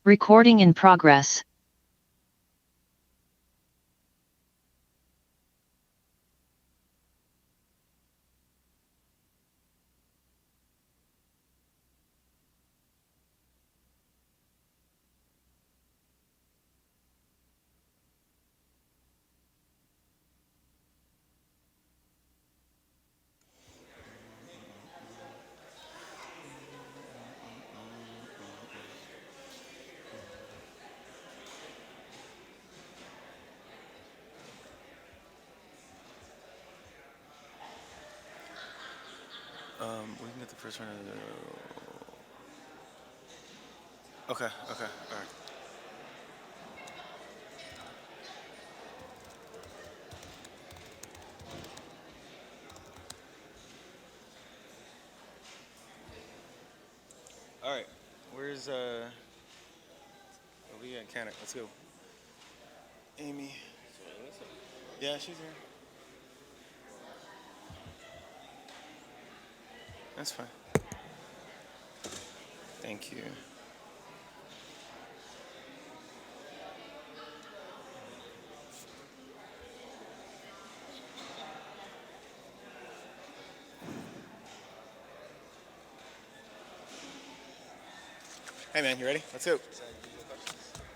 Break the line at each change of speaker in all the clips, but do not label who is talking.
Recording in progress.
We can get the first one. Okay, all right. All right, where's, we got Canada, let's go. Amy. Yeah, she's here. That's fine. Thank you. Hey man, you ready? Let's go.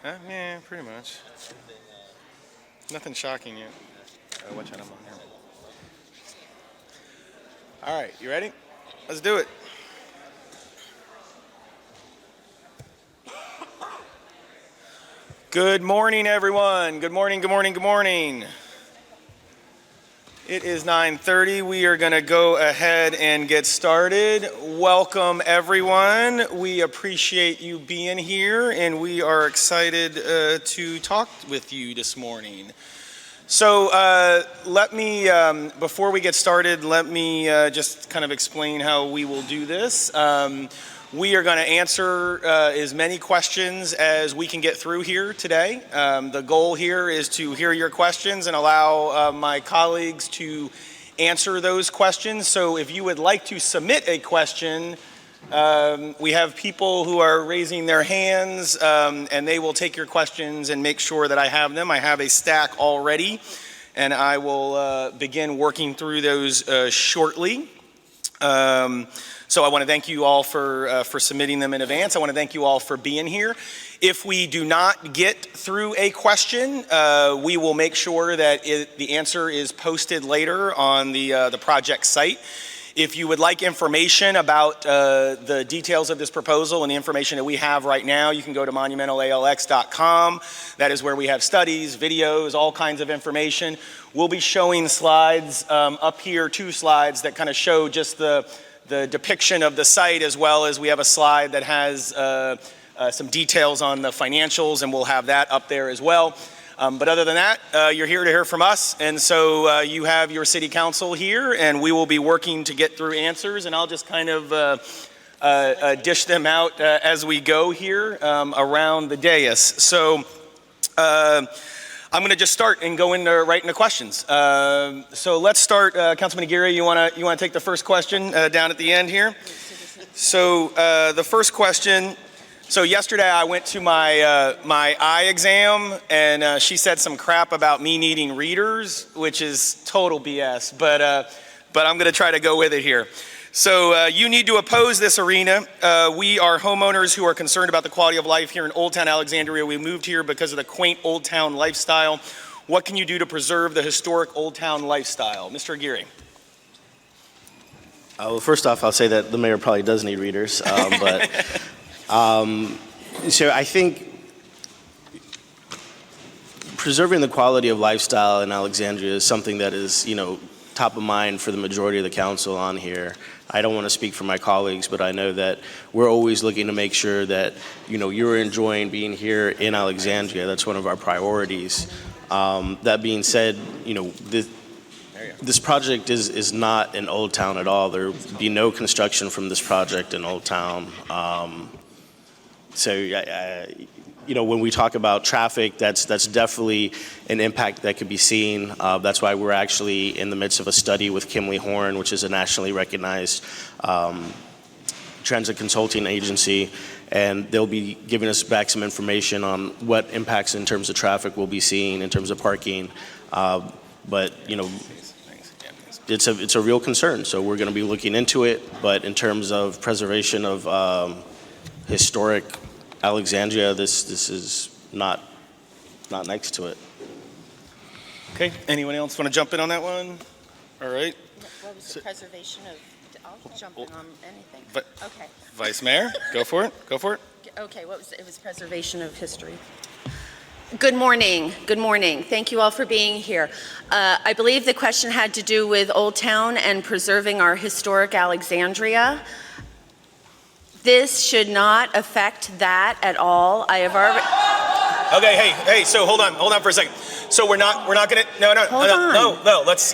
Huh? Yeah, pretty much. Nothing shocking yet. What channel I'm on here? All right, you ready? Let's do it. Good morning, everyone. Good morning, good morning, good morning. It is 9:30. We are going to go ahead and get started. Welcome, everyone. We appreciate you being here, and we are excited to talk with you this morning. So let me, before we get started, let me just kind of explain how we will do this. We are going to answer as many questions as we can get through here today. The goal here is to hear your questions and allow my colleagues to answer those questions. So if you would like to submit a question, we have people who are raising their hands, and they will take your questions and make sure that I have them. I have a stack already, and I will begin working through those shortly. So I want to thank you all for submitting them in advance. I want to thank you all for being here. If we do not get through a question, we will make sure that the answer is posted later on the project site. If you would like information about the details of this proposal and the information that we have right now, you can go to monumentalalx.com. That is where we have studies, videos, all kinds of information. We'll be showing slides up here, 2 slides that kind of show just the depiction of the site, as well as we have a slide that has some details on the financials, and we'll have that up there as well. But other than that, you're here to hear from us, and so you have your city council here, and we will be working to get through answers, and I'll just kind of dish them out as we go here around the dais. So I'm going to just start and go right into questions. So let's start. Councilman Aguirre, you want to take the first question down at the end here? So the first question. So yesterday I went to my my eye exam, and she said some crap about me needing readers, which is total BS. But I'm going to try to go with it here. So you need to oppose this arena. We are homeowners who are concerned about the quality of life here in Old Town Alexandria. We moved here because of the quaint Old Town lifestyle. What can you do to preserve the historic Old Town lifestyle? Mr. Aguirre.
Well, first off, I'll say that the mayor probably does need readers, so I think preserving the quality of lifestyle in Alexandria is something that is, top of mind for the majority of the council on here. I don't want to speak for my colleagues, but I know that we're always looking to make sure that, you're enjoying being here in Alexandria. That's one of our priorities. That being said, this project is not in Old Town at all. There will be no construction from this project in Old Town. When we talk about traffic, that's definitely an impact that could be seen. That's why we're actually in the midst of a study with Kimley Horn, which is a nationally recognized transit consulting agency. and they'll be giving us back some information on what impacts in terms of traffic we'll be seeing, in terms of parking. But, you know, it's a real concern, so we're going to be looking into it. But in terms of preservation of historic Alexandria, this is not next to it.
Okay, anyone else want to jump in on that one? All right.
What was the preservation of, I'll jump in on anything.
But-
Okay,
Vice Mayor, go for it. Go for it.
okay, it was preservation of history. Good morning, good morning. Thank you all for being here. I believe the question had to do with Old Town and preserving our historic Alexandria. This should not affect that at all. I have already.
Okay, hey, so hold on for a second. So we're not gonna, no, let's,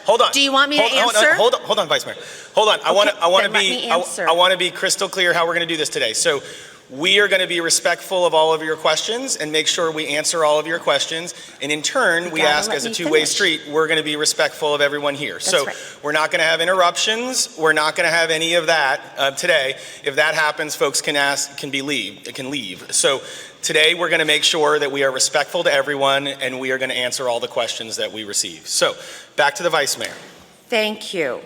hold on.
Do you want me to answer?
Hold on, Vice Mayor. Hold on, I want to be crystal clear how we're gonna do this today. So we are gonna be respectful of all of your questions and make sure we answer all of your questions. And in turn, we ask as a two-way street, we're gonna be respectful of everyone here. So we're not gonna have interruptions. We're not gonna have any of that today. If that happens, folks can leave. So today, we're going to make sure that we are respectful to everyone and we are going to answer all the questions that we receive. So, back to the Vice Mayor.
Thank you.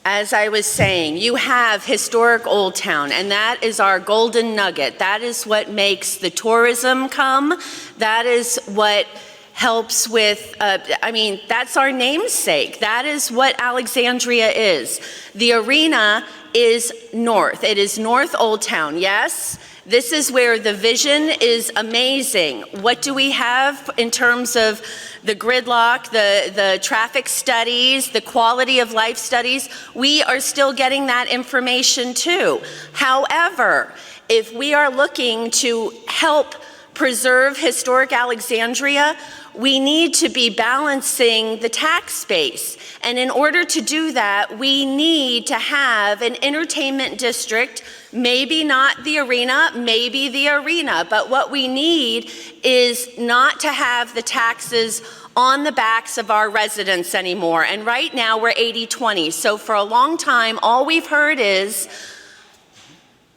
As I was saying, you have historic Old Town, and that is our golden nugget. That is what makes the tourism come. That is what helps with, that's our namesake. That is what Alexandria is. The arena is north. It is North Old Town, yes? This is where the vision is amazing. What do we have in terms of the gridlock, the traffic studies, the quality of life studies? We are still getting that information too. However, if we are looking to help preserve historic Alexandria, we need to be balancing the tax base. And in order to do that, we need to have an entertainment district, maybe not the arena, maybe the arena. But what we need is not to have the taxes on the backs of our residents anymore. And right now we're 80-20. So for a long time, all we've heard is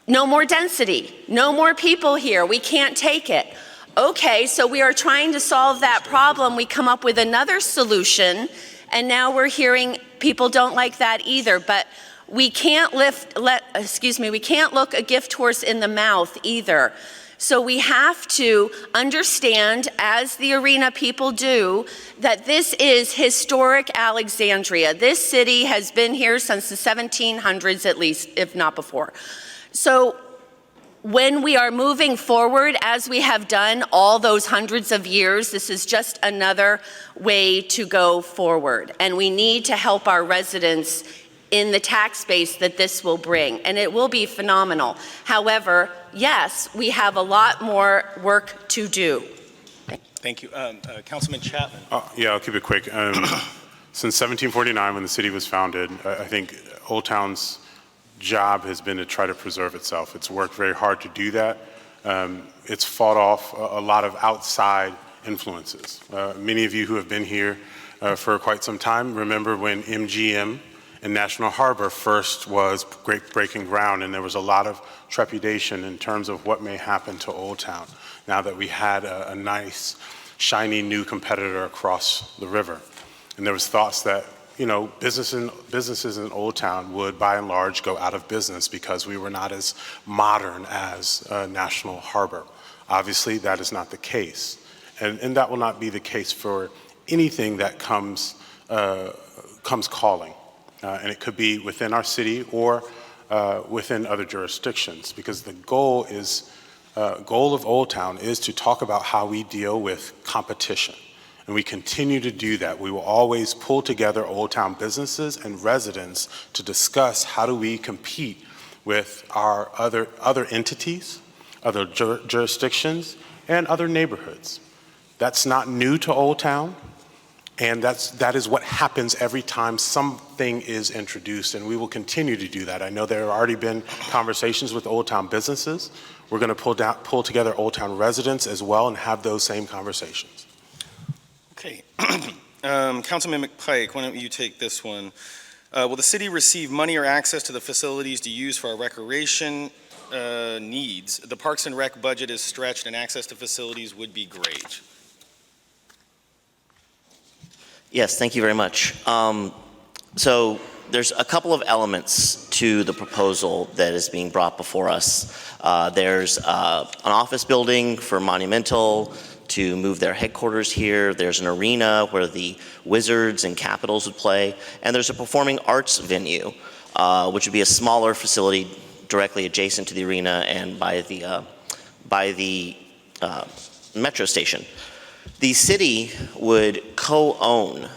no more density, no more people here, we can't take it. Okay, so we are trying to solve that problem. We come up with another solution, and now we're hearing people don't like that either. But we can't we can't look a gift horse in the mouth either. So we have to understand, as the arena people do, that this is historic Alexandria. This city has been here since the 1700s at least, if not before. So when we are moving forward, as we have done all those hundreds of years, this is just another way to go forward. And we need to help our residents in the tax base that this will bring, and it will be phenomenal. However, yes, we have a lot more work to do.
Thank you. Councilman Chapman.
Yeah, I'll keep it quick. Since 1749, when the city was founded, I think Old Town's job has been to try to preserve itself. It's worked very hard to do that. It's fought off a lot of outside influences. Many of you who have been here for quite some time remember when MGM and National Harbor first was breaking ground, and there was a lot of trepidation in terms of what may happen to Old Town now that we had a nice, shiny new competitor across the river. And there was thoughts that, you know, businesses in Old Town would, by and large, go out of business because we were not as modern as National Harbor. Obviously, that is not the case. And that will not be the case for anything that comes calling. And it could be within our city or within other jurisdictions, because the goal of Old Town is to talk about how we deal with competition. And we continue to do that. We will always pull together Old Town businesses and residents to discuss how do we compete with our other entities, other jurisdictions, and other neighborhoods. That's not new to Old Town. And that is what happens every time something is introduced, and we will continue to do that. I know there have already been conversations with Old Town businesses. We're going to pull together Old Town residents as well and have those same conversations.
Okay. Councilman McPike, why don't you take this one? Will the city receive money or access to the facilities to use for our recreation needs. The Parks and Rec budget is stretched and access to facilities would be great.
Yes, thank you very much. So there's a couple of elements to the proposal that is being brought before us. There's an office building for Monumental to move their headquarters here. There's an arena where the Wizards and Capitals would play. And there's a performing arts venue, which would be a smaller facility directly adjacent to the arena and by the metro station. The city would co-own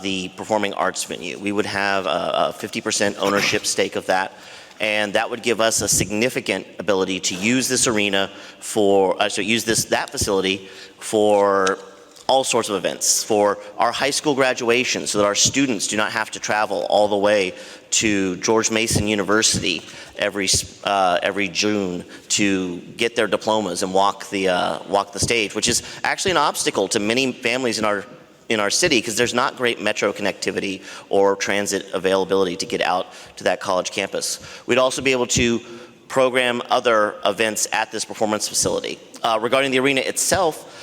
the performing arts venue. We would have a 50% ownership stake of that, and that would give us a significant ability to use this arena for, that facility for all sorts of events, for our high school graduation, so that our students do not have to travel all the way to George Mason University every June to get their diplomas and walk the stage, which is actually an obstacle to many families in our city because there's not great metro connectivity or transit availability to get out to that college campus. We'd also be able to program other events at this performance facility. Regarding the arena itself,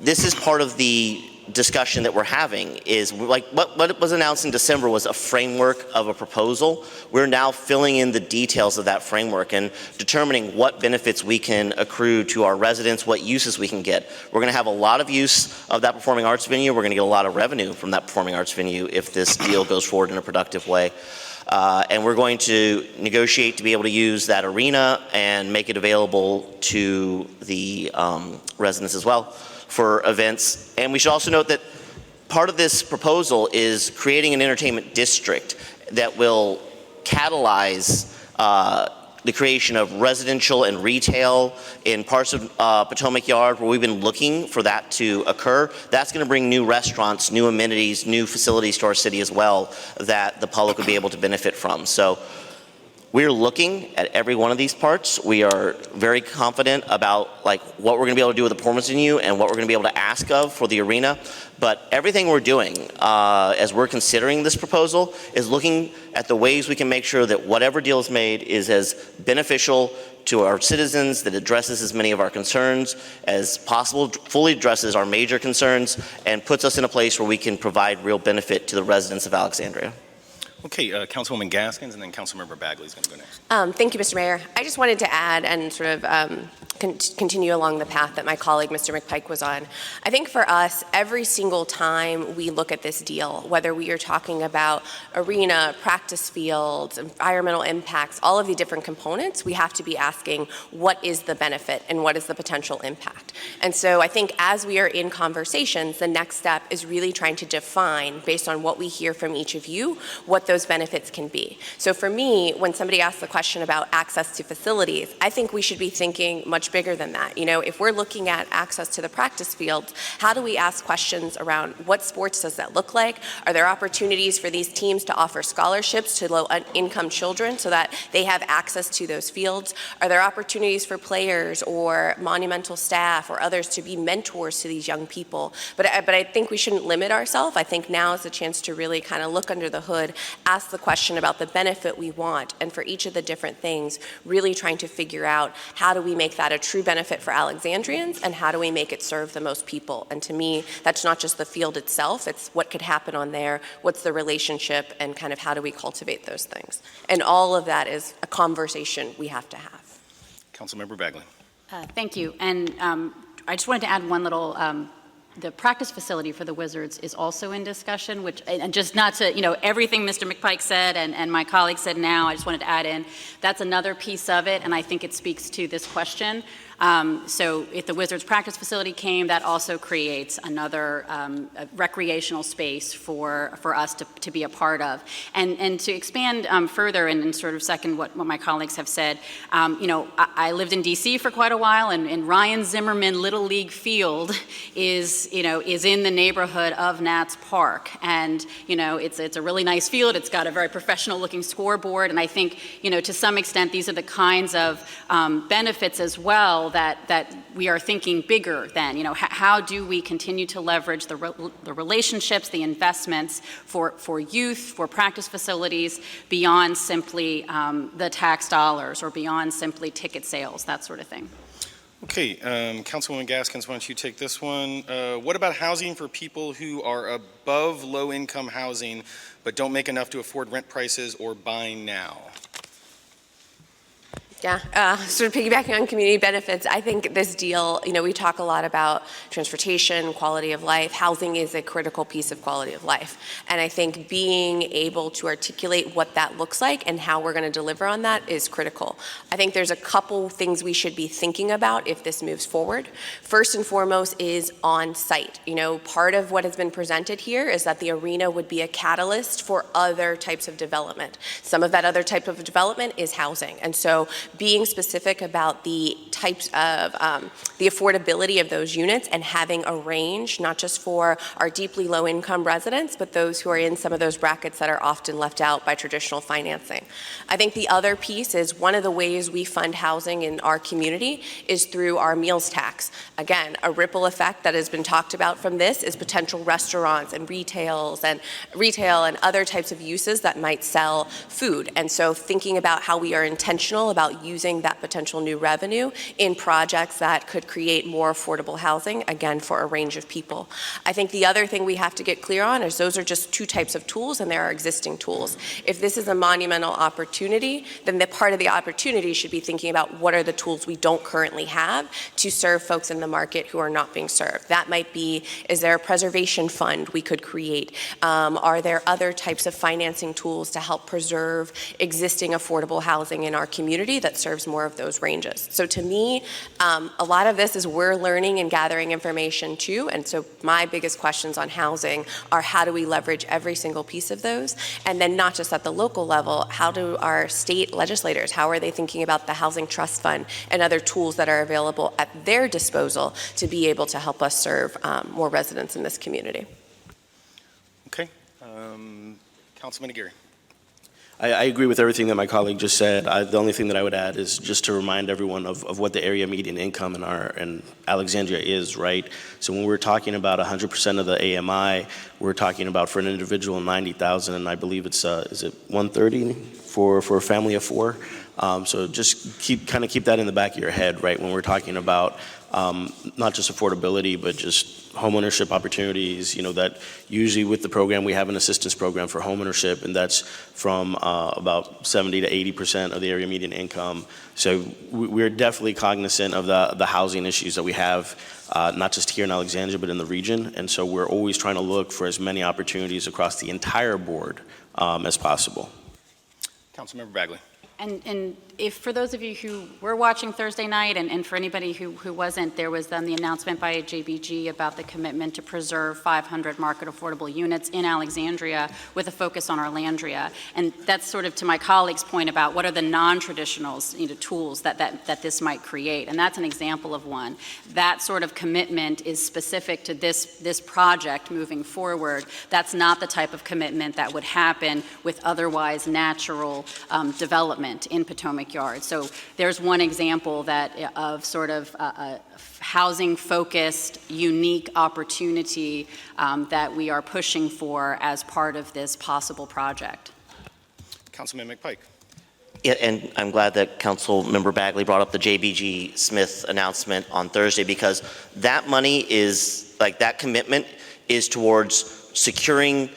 this is part of the discussion that we're having is like what was announced in December was a framework of a proposal. We're now filling in the details of that framework and determining what benefits we can accrue to our residents, what uses we can get. We're going to have a lot of use of that performing arts venue. We're going to get a lot of revenue from that performing arts venue if this deal goes forward in a productive way. And we're going to negotiate to be able to use that arena and make it available to the residents as well for events. And we should also note that part of this proposal is creating an entertainment district that will catalyze the creation of residential and retail in parts of Potomac Yard where we've been looking for that to occur. That's going to bring new restaurants, new amenities, new facilities to our city as well that the public would be able to benefit from. So we're looking at every one of these parts. We are very confident about like what we're going to be able to do with the performance venue and what we're going to be able to ask of for the arena. But everything we're doing as we're considering this proposal is looking at the ways we can make sure that whatever deal is made is as beneficial to our citizens, that addresses as many of our concerns as possible, fully addresses our major concerns, and puts us in a place where we can provide real benefit to the residents of Alexandria.
Okay, Councilwoman Gaskins, and then Councilmember Bagley is going to go next.
Thank you, Mr. Mayor. I just wanted to add and sort of continue along the path that my colleague, Mr. McPike, was on. I think for us, every single time we look at this deal, whether we are talking about arena, practice fields, environmental impacts, all of the different components, we have to be asking what is the benefit and what is the potential impact. And so I think as we are in conversations, the next step is really trying to define, based on what we hear from each of you, what those benefits can be. So for me, when somebody asks the question about access to facilities, I think we should be thinking much bigger than that. You know, if we're looking at access to the practice fields, how do we ask questions around what sports does that look like? Are there opportunities for these teams to offer scholarships to low-income children so that they have access to those fields? Are there opportunities for players or monumental staff or others to be mentors to these young people? But I think we shouldn't limit ourselves. I think now is the chance to really kind of look under the hood, ask the question about the benefit we want, and for each of the different things, really trying to figure out how do we make that a true benefit for Alexandrians and how do we make it serve the most people. And to me, that's not just the field itself, it's what could happen on there, what's the relationship, and kind of how do we cultivate those things. And all of that is a conversation we have to have.
Councilmember Bagley.
Thank you. And I just wanted to add one little the practice facility for the Wizards is also in discussion, which, and just not to, everything Mr. McPike said and my colleague said now, I just wanted to add in, that's another piece of it, and I think it speaks to this question. So if the Wizards practice facility came, that also creates another recreational space for us to be a part of. And to expand further and sort of second what my colleagues have said, I lived in DC for quite a while, and Ryan Zimmerman Little League Field is in the neighborhood of Nats Park. And, it's a really nice field. It's got a very professional looking scoreboard. And I think, to some extent, these are the kinds of benefits as well that we are thinking bigger than, how do we continue to leverage the relationships, the investments for youth, for practice facilities, beyond simply the tax dollars or beyond simply ticket sales, that sort of thing.
Okay, Councilwoman Gaskins, why don't you take this one? What about housing for people who are above low-income housing but don't make enough to afford rent prices or buying now?
Yeah, sort of piggybacking on community benefits, I think this deal, we talk a lot about transportation, quality of life. Housing is a critical piece of quality of life. And I think being able to articulate what that looks like and how we're going to deliver on that is critical. I think there's a couple things we should be thinking about if this moves forward. First and foremost is on site. Part of what has been presented here is that the arena would be a catalyst for other types of development. Some of that other type of development is housing. And so being specific about the types of the affordability of those units and having a range, not just for our deeply low income residents, but those who are in some of those brackets that are often left out by traditional financing. I think the other piece is one of the ways we fund housing in our community is through our meals tax. Again, a ripple effect that has been talked about from this is potential restaurants and retail and other types of uses that might sell food. And so thinking about how we are intentional about using that potential new revenue in projects that could create more affordable housing, again, for a range of people. I think the other thing we have to get clear on is those are just two types of tools, and there are existing tools. If this is a monumental opportunity, then the part of the opportunity should be thinking about what are the tools we don't currently have to serve folks in the market who are not being served. That might be, is there a preservation fund we could create? Are there other types of financing tools to help preserve existing affordable housing in our community that serves more of those ranges? So to me, a lot of this is we're learning and gathering information too, and so my biggest questions on housing are how do we leverage every single piece of those, and then not just at the local level, how do our state legislators, how are they thinking about the Housing Trust Fund and other tools that are available at their disposal to be able to help us serve more residents in this community?
Okay, Councilman Aguirre.
I agree with everything that my colleague just said. The only thing that I would add is just to remind everyone of what the area median income in Alexandria is, right? So when we're talking about 100% of the AMI, we're talking about for an individual 90,000, and I believe it's is it 130 for a family of four? So just keep that in the back of your head, right? When we're talking about not just affordability, but just homeownership opportunities, that usually with the program, we have an assistance program for homeownership, and that's from about 70 to 80% of the area median income. So we're definitely cognizant of the housing issues that we have, not just here in Alexandria, but in the region. And so we're always trying to look for as many opportunities across the entire board as possible.
Councilmember Bagley.
And if for those of you who were watching Thursday night, and for anybody who wasn't, there was then the announcement by JBG about the commitment to preserve 500 market affordable units in Alexandria with a focus on Arlandria. And that's sort of to my colleague's point about what are the non-traditionals, tools that this might create. And that's an example of one. That sort of commitment is specific to this project moving forward. That's not the type of commitment that would happen with otherwise natural development in Potomac Yard. So there's one example of sort of a housing-focused, unique opportunity that we are pushing for as part of this possible project.
Councilman McPike.
Yeah, and I'm glad that Councilmember Bagley brought up the JBG Smith announcement on Thursday, because that money is, that commitment is towards securing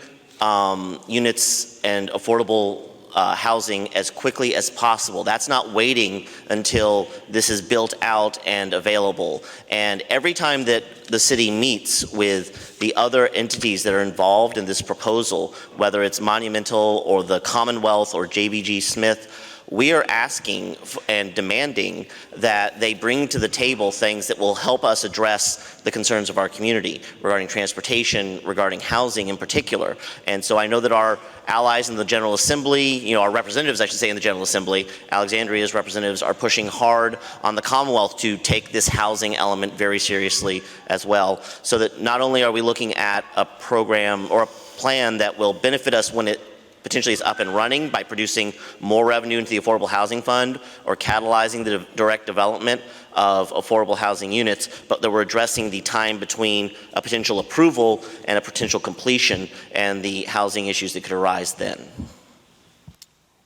units and affordable housing as quickly as possible. That's not waiting until this is built out and available. And every time that the city meets with the other entities that are involved in this proposal, whether it's Monumental or the Commonwealth or JBG Smith, we are asking and demanding that they bring to the table things that will help us address the concerns of our community regarding transportation, regarding housing in particular. And so I know that our allies in the General Assembly, our representatives, I should say, in the General Assembly, Alexandria's representatives are pushing hard on the Commonwealth to take this housing element very seriously as well, so that not only are we looking at a program or a plan that will benefit us when it potentially is up and running by producing more revenue into the Affordable Housing Fund or catalyzing the direct development of affordable housing units, but that we're addressing the time between a potential approval and a potential completion and the housing issues that could arise then.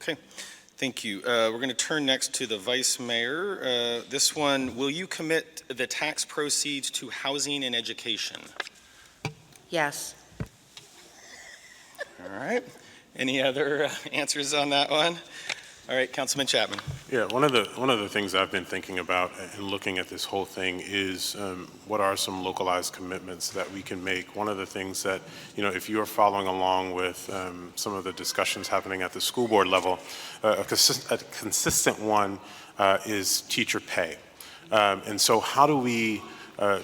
Okay, thank you. We're going to turn next to the Vice Mayor. This one, will you commit the tax proceeds to housing and education?
Yes.
All right. Any other answers on that one? All right, Councilman Chapman.
Yeah, one of the things I've been thinking about and looking at this whole thing is what are some localized commitments that we can make. One of the things that, if you are following along with some of the discussions happening at the school board level, a consistent one is teacher pay. And so how do we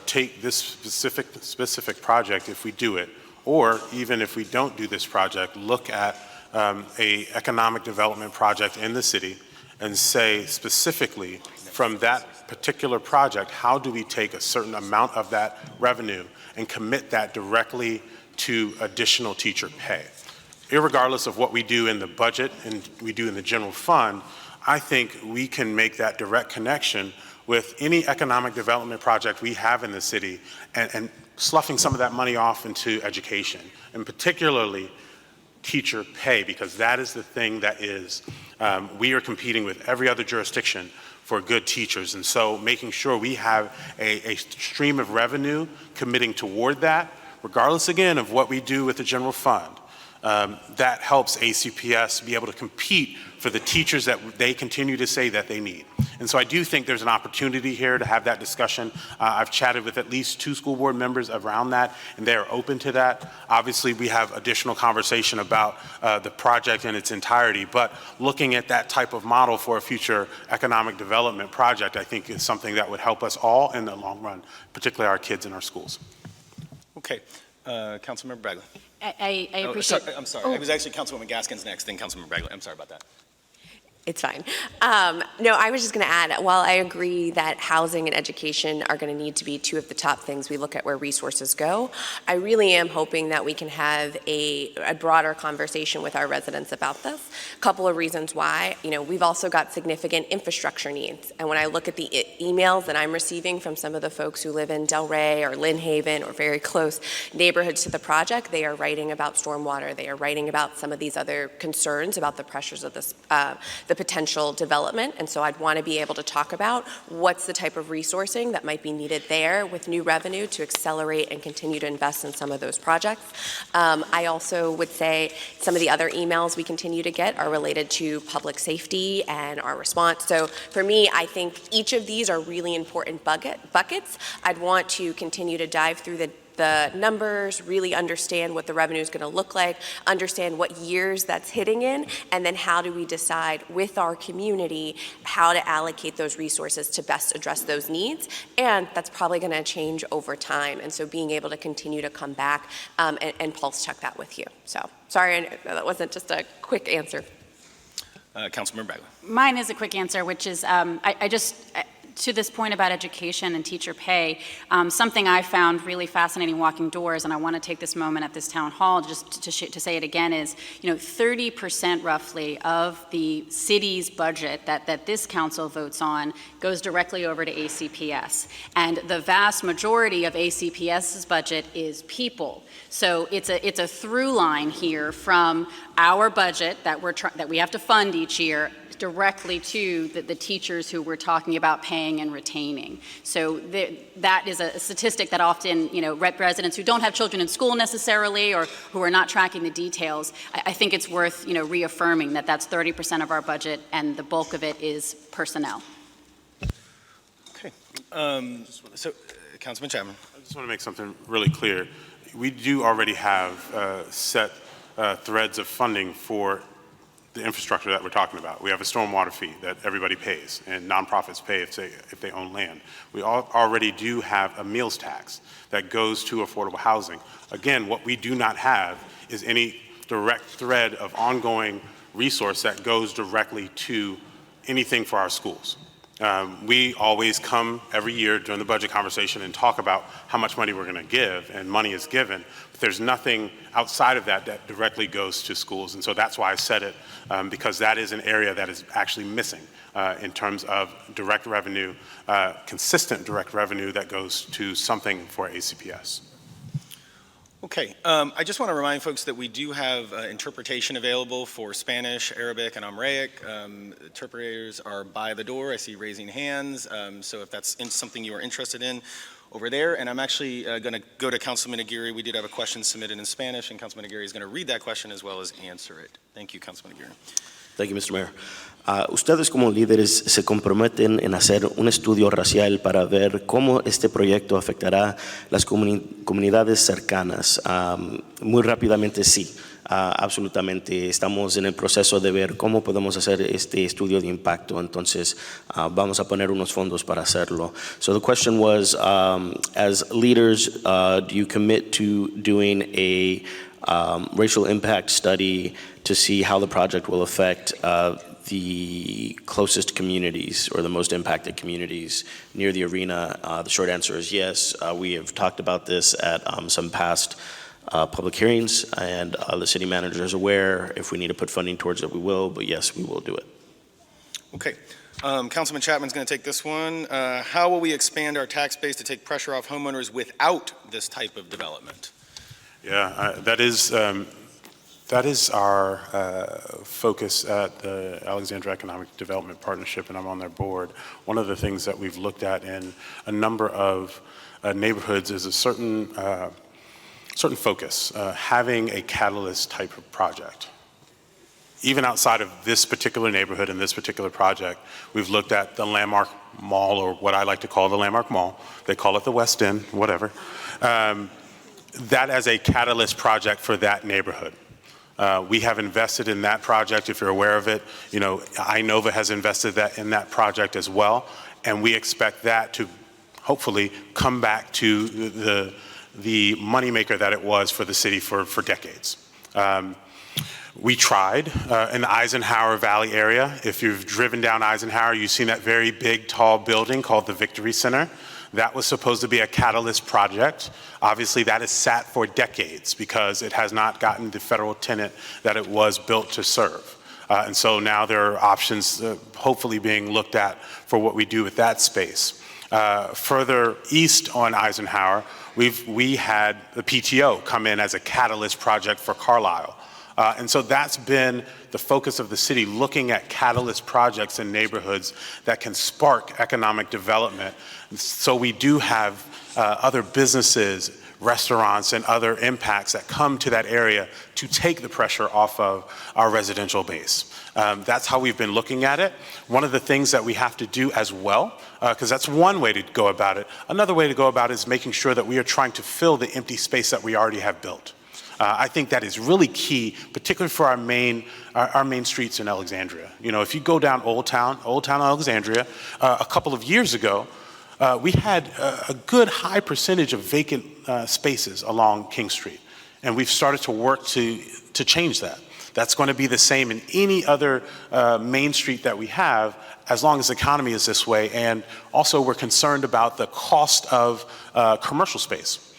take this specific project, if we do it, or even if we don't do this project, look at a economic development project in the city and say specifically from that particular project, how do we take a certain amount of that revenue and commit that directly to additional teacher pay? Irregardless of what we do in the budget and we do in the general fund, I think we can make that direct connection with any economic development project we have in the city and sloughing some of that money off into education, and particularly teacher pay, because that is the thing that is, we are competing with every other jurisdiction for good teachers. And so making sure we have a stream of revenue committing toward that, regardless again of what we do with the general fund, that helps ACPS be able to compete for the teachers that they continue to say that they need. And so I do think there's an opportunity here to have that discussion. I've chatted with at least 2 school board members around that, and they are open to that. Obviously, we have additional conversation about the project in its entirety, but looking at that type of model for a future economic development project, I think is something that would help us all in the long run, particularly our kids in our schools.
Okay, Councilmember Bagley.
I appreciate.
I'm sorry. It was actually Councilwoman Gaskins next, then Councilmember Bagley. I'm sorry about that.
It's fine. No, I was just going to add, while I agree that housing and education are going to need to be 2 of the top things we look at where resources go, I really am hoping that we can have a broader conversation with our residents about this. A couple of reasons why. We've also got significant infrastructure needs. And when I look at the emails that I'm receiving from some of the folks who live in Delray or Lynn Haven or very close neighborhoods to the project, they are writing about stormwater. They are writing about some of these other concerns about the pressures of this, the potential development. And so I'd want to be able to talk about what's the type of resourcing that might be needed there with new revenue to accelerate and continue to invest in some of those projects. I also would say some of the other emails we continue to get are related to public safety and our response. So for me, I think each of these are really important buckets. I'd want to continue to dive through the numbers, really understand what the revenue is going to look like, understand what years that's hitting in, and then how do we decide with our community how to allocate those resources to best address those needs. And that's probably going to change over time. And so being able to continue to come back and pulse check that with you. So sorry, that wasn't just a quick answer.
Councilmember Bagley.
Mine is a quick answer, which is to this point about education and teacher pay, something I found really fascinating walking doors, and I want to take this moment at this town hall just to say it again, is 30% roughly of the city's budget that this council votes on goes directly over to ACPS. And the vast majority of ACPS's budget is people. So it's a through line here from our budget that we have to fund each year directly to the teachers who we're talking about paying and retaining. So that is a statistic that often, residents who don't have children in school necessarily or who are not tracking the details, I think it's worth, reaffirming that that's 30% of our budget and the bulk of it is personnel.
Okay. So, Councilman Chapman.
I just want to make something really clear. We do already have set threads of funding for the infrastructure that we're talking about. We have a stormwater fee that everybody pays, and nonprofits pay if they own land. We already do have a meals tax that goes to affordable housing. Again, what we do not have is any direct thread of ongoing resource that goes directly to anything for our schools. We always come every year during the budget conversation and talk about how much money we're going to give, and money is given. But there's nothing outside of that that directly goes to schools, and so that's why I said it, because that is an area that is actually missing in terms of direct revenue, consistent direct revenue that goes to something for ACPS.
Okay, I just want to remind folks that we do have interpretation available for Spanish, Arabic, and Amharic. Interpreters are by the door. I see raising hands. So if that's something you are interested in, over there. And I'm actually going to go to Councilman Aguirre. We did have a question submitted in Spanish, and Councilman Aguirre is going to read that question as well as answer it. Thank you, Councilman Aguirre.
Thank you, Mr. Mayor. Ustedes como líderes se comprometen en hacer un estudio racial para ver cómo este proyecto afectará las comunidades cercanas. Muy rápidamente, sí, absolutamente. Estamos en el proceso de ver cómo podemos hacer este estudio de impacto. Entonces, vamos a poner unos fondos para hacerlo. So the question was, as leaders, do you commit to doing a racial impact study to see how the project will affect the closest communities or the most impacted communities near the arena? The short answer is yes. We have talked about this at some past public hearings, and the city manager is aware. If we need to put funding towards it, we will, but yes, we will do it.
Okay. Councilman Chapman's going to take this one. How will we expand our tax base to take pressure off homeowners without this type of development?
Yeah, that is our focus at the Alexandria Economic Development Partnership, and I'm on their board. One of the things that we've looked at in a number of neighborhoods is a certain focus, having a catalyst type of project. Even outside of this particular neighborhood and this particular project, we've looked at the Landmark Mall, or what I like to call the Landmark Mall. They call it the West End, whatever. That as a catalyst project for that neighborhood. We have invested in that project, if you're aware of it. You know, Inova has invested in that project as well, and we expect that to hopefully come back to the moneymaker that it was for the city for decades. We tried in the Eisenhower Valley area. If you've driven down Eisenhower, you've seen that very big, tall building called the Victory Center. That was supposed to be a catalyst project. Obviously, that has sat for decades because it has not gotten the federal tenant that it was built to serve. And so now there are options hopefully being looked at for what we do with that space. Further east on Eisenhower, we had the PTO come in as a catalyst project for Carlisle. And so that's been the focus of the city, looking at catalyst projects in neighborhoods that can spark economic development. So we do have other businesses, restaurants, and other impacts that come to that area to take the pressure off of our residential base. That's how we've been looking at it. One of the things that we have to do as well, because that's one way to go about it. Another way to go about it is making sure that we are trying to fill the empty space that we already have built. I think that is really key, particularly for our main streets in Alexandria. You know, if you go down Old Town Alexandria, a couple of years ago, we had a good high percentage of vacant spaces along King Street, and we've started to work to change that. That's going to be the same in any other main street that we have, as long as the economy is this way. And also, we're concerned about the cost of commercial space.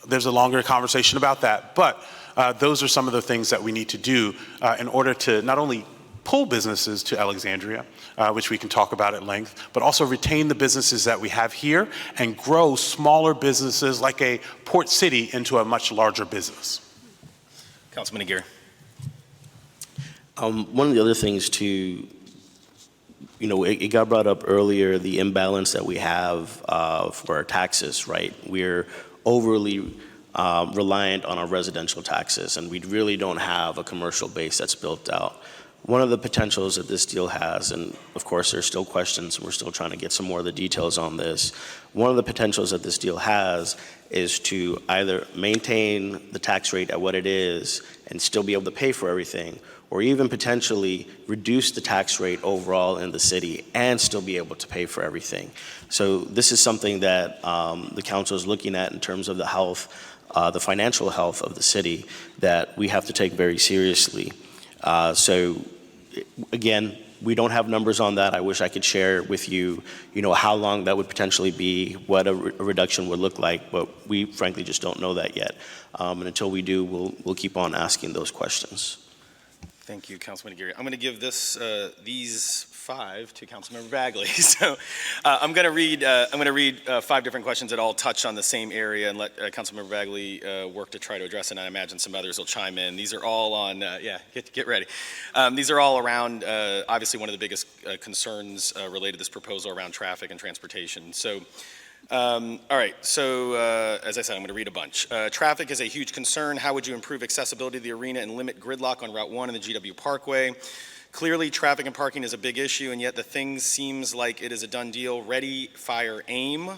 There's a longer conversation about that, but those are some of the things that we need to do in order to not only pull businesses to Alexandria, which we can talk about at length, but also retain the businesses that we have here and grow smaller businesses like a port city into a much larger business.
Councilman Aguirre.
One of the other things too, you know, it got brought up earlier, the imbalance that we have for our taxes, right? We're overly reliant on our residential taxes, and we really don't have a commercial base that's built out. One of the potentials that this deal has, and of course there's still questions, and we're still trying to get some more of the details on this. One of the potentials that this deal has is to either maintain the tax rate at what it is and still be able to pay for everything, or even potentially reduce the tax rate overall in the city and still be able to pay for everything. So this is something that the council is looking at in terms of the health, the financial health of the city, that we have to take very seriously. So again, we don't have numbers on that. I wish I could share with you, how long that would potentially be, what a reduction would look like, but we frankly just don't know that yet. And until we do, we'll keep on asking those questions.
Thank you, Councilman Aguirre. I'm going to give these 5 to Councilmember Bagley. So I'm going to read 5 different questions that all touch on the same area and let Councilmember Bagley work to try to address it. And I imagine some others will chime in. These are all on, get ready. These are all around, obviously, one of the biggest concerns related to this proposal around traffic and transportation. So. All right, so as I said, I'm going to read a bunch. Traffic is a huge concern. How would you improve accessibility to the arena and limit gridlock on Route 1 and the GW Parkway? Clearly, traffic and parking is a big issue, and yet the thing seems like it is a done deal. Ready, fire, aim.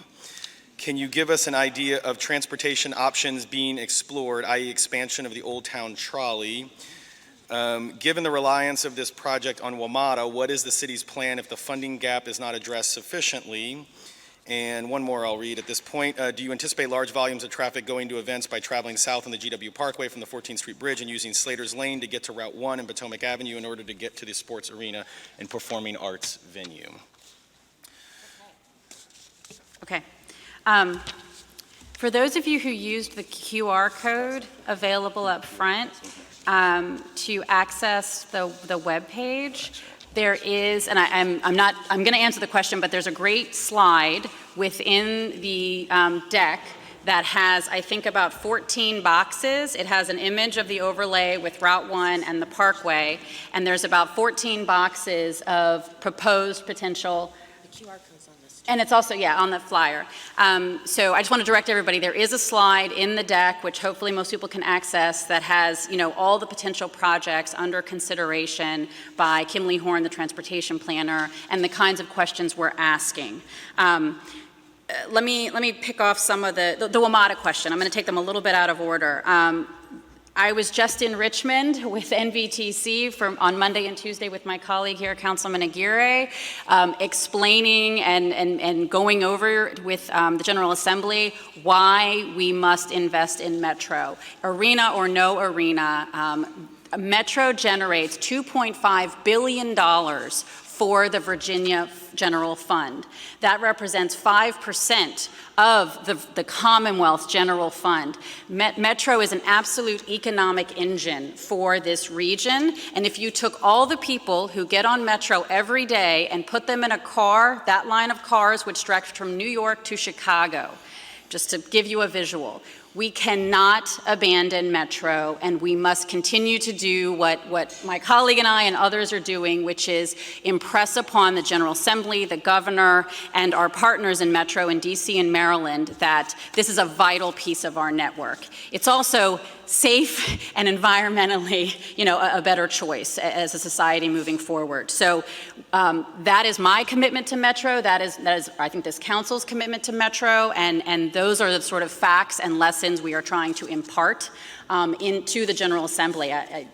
Can you give us an idea of transportation options being explored, i.e. expansion of the Old Town Trolley? Given the reliance of this project on WMATA, what is the city's plan if the funding gap is not addressed sufficiently? And one more I'll read at this point. Do you anticipate large volumes of traffic going to events by traveling south on the GW Parkway from the 14th Street Bridge and using Slater's Lane to get to Route 1 and Potomac Avenue in order to get to the sports arena and performing arts venue?
Okay. For those of you who used the QR code available up front to access the web page, there is, and I'm going to answer the question, but there's a great slide within the deck that has, I think, about 14 boxes. It has an image of the overlay with Route 1 and the Parkway, and there's about 14 boxes of proposed potential. The QR code's on this. And it's also, on the flyer. So I just want to direct everybody, there is a slide in the deck, which hopefully most people can access, that has, all the potential projects under consideration by Kimberly Horn, the transportation planner, and the kinds of questions we're asking. Let me pick off some of the WMATA question. I'm going to take them a little bit out of order. I was just in Richmond with NVTC on Monday and Tuesday with my colleague here, Councilman Aguirre, explaining and going over with the General Assembly why we must invest in Metro. Arena or no arena, Metro generates $2.5 billion for the Virginia General Fund. That represents 5% of the Commonwealth General Fund. Metro is an absolute economic engine for this region, and if you took all the people who get on Metro every day and put them in a car, that line of cars would stretch from New York to Chicago, just to give you a visual. We cannot abandon Metro, and we must continue to do what my colleague and I and others are doing, which is impress upon the General Assembly, the governor, and our partners in Metro in DC and Maryland that this is a vital piece of our network. It's also safe and environmentally, a better choice as a society moving forward. So that is my commitment to Metro. That is, I think, this council's commitment to Metro, and those are the sort of facts and lessons we are trying to impart into the General Assembly. I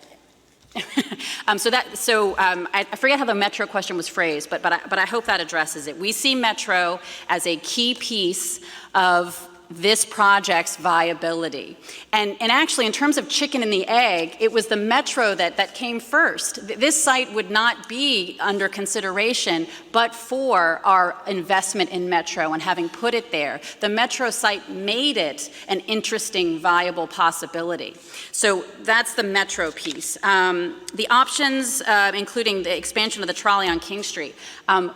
forget how the Metro question was phrased, but I hope that addresses it. We see Metro as a key piece of this project's viability. And actually, in terms of chicken and the egg, it was the Metro that came first. This site would not be under consideration but for our investment in Metro and having put it there. The Metro site made it an interesting, viable possibility. So that's the Metro piece. The options, including the expansion of the trolley on King Street.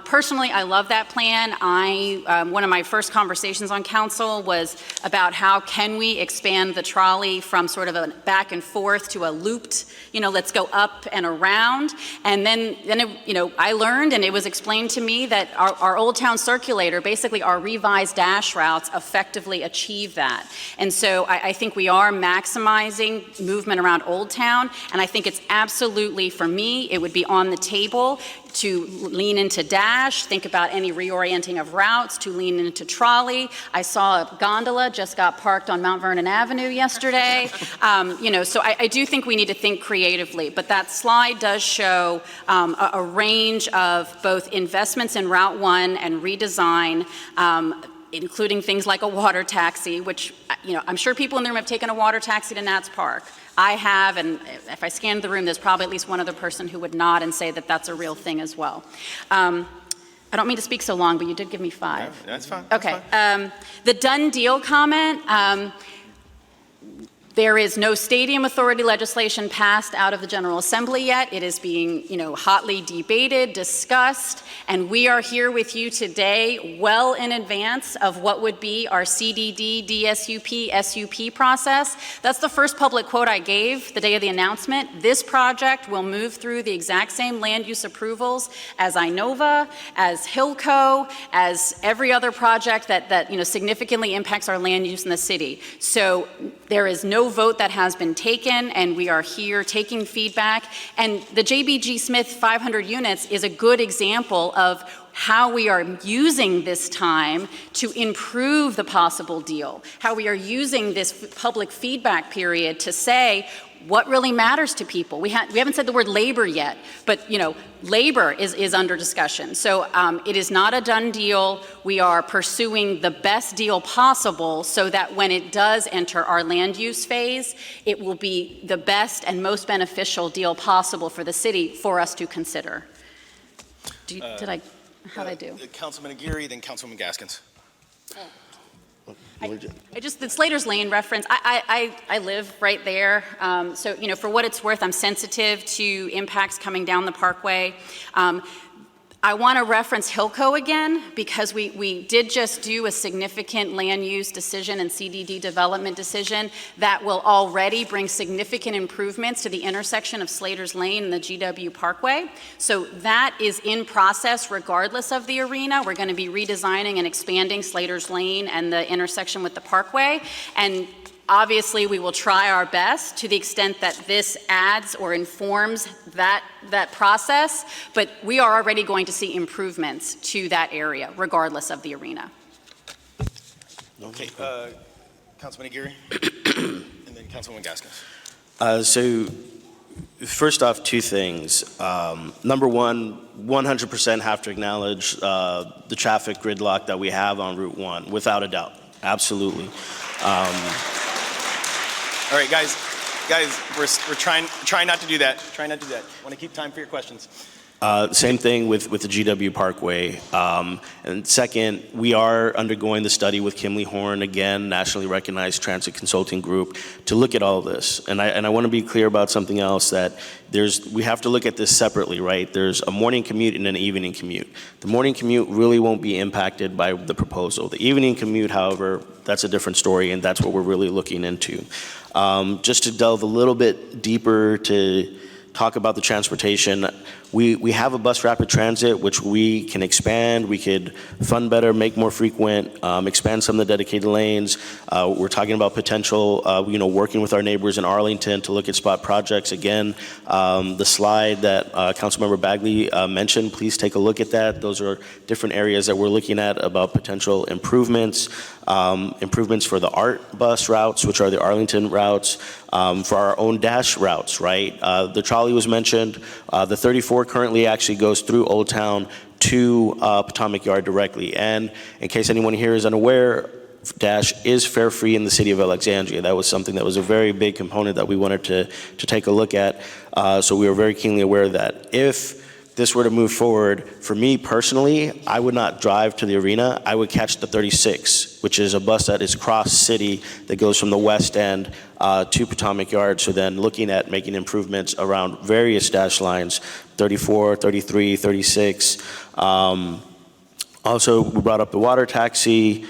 Personally, I love that plan. One of my first conversations on council was about how can we expand the trolley from sort of a back and forth to a looped, let's go up and around. And then I learned, and it was explained to me, that our Old Town Circulator, basically our revised dash routes, effectively achieve that. And so I think we are maximizing movement around Old Town, and I think it's absolutely, for me, it would be on the table to lean into dash, think about any reorienting of routes, to lean into trolley. I saw a gondola just got parked on Mount Vernon Avenue yesterday. So I do think we need to think creatively, but that slide does show a range of both investments in Route 1 and redesign, including things like a water taxi, which, I'm sure people in the room have taken a water taxi to Nats Park. I have, and if I scanned the room, there's probably at least one other person who would nod and say that that's a real thing as well. I don't mean to speak so long, but you did give me 5.
Yeah, that's fine.
Okay. The done deal comment, there is no stadium authority legislation passed out of the General Assembly yet. It is being, hotly debated, discussed, and we are here with you today well in advance of what would be our CDD, DSUP, SUP process. That's the first public quote I gave the day of the announcement. This project will move through the exact same land use approvals as Inova, as Hillco, as every other project that significantly impacts our land use in the city. So there is no vote that has been taken, and we are here taking feedback. And the JBG Smith 500 units is a good example of how we are using this time to improve the possible deal, how we are using this public feedback period to say what really matters to people. We haven't said the word labor yet, but labor is under discussion. So it is not a done deal. We are pursuing the best deal possible so that when it does enter our land use phase, it will be the best and most beneficial deal possible for the city for us to consider. How'd I do?
Councilman Aguirre, then Councilwoman Gaskins.
The Slater's Lane reference, I live right there. So, for what it's worth, I'm sensitive to impacts coming down the parkway. I want to reference Hillco again because we did just do a significant land use decision and CDD development decision that will already bring significant improvements to the intersection of Slater's Lane and the GW Parkway. So that is in process regardless of the arena. We're going to be redesigning and expanding Slater's Lane and the intersection with the Parkway. And obviously, we will try our best to the extent that this adds or informs that process, but we are already going to see improvements to that area, regardless of the arena.
Okay, Councilman Aguirre, and then Councilwoman Gaskins.
So first off, 2 things. Number one, 100% have to acknowledge the traffic gridlock that we have on Route 1, without a doubt, absolutely.
All right, guys, we're trying not to do that. Try not to do that. Want to keep time for your questions.
Same thing with the GW Parkway. And second, we are undergoing the study with Kimley Horn, again, nationally recognized transit consulting group, to look at all of this. And I want to be clear about something else, that we have to look at this separately, right? There's a morning commute and an evening commute. The morning commute really won't be impacted by the proposal. The evening commute, however, that's a different story, and that's what we're really looking into. Just to delve a little bit deeper to talk about the transportation, we have a bus rapid transit, which we can expand. We could fund better, make more frequent, expand some of the dedicated lanes. We're talking about potential, working with our neighbors in Arlington to look at spot projects. Again, the slide that Councilmember Bagley mentioned, please take a look at that. Those are different areas that we're looking at about potential improvements. Improvements for the ART bus routes, which are the Arlington routes, for our own dash routes, right? The trolley was mentioned. The 34 currently actually goes through Old Town to Potomac Yard directly. And in case anyone here is unaware, Dash is fare free in the city of Alexandria. That was something that was a very big component that we wanted to take a look at. So we were very keenly aware of that. If this were to move forward, for me personally, I would not drive to the arena. I would catch the 36, which is a bus that is cross-city that goes from the west end to Potomac Yard. So then looking at making improvements around various dash lines, 34, 33, 36. Also, we brought up the water taxi,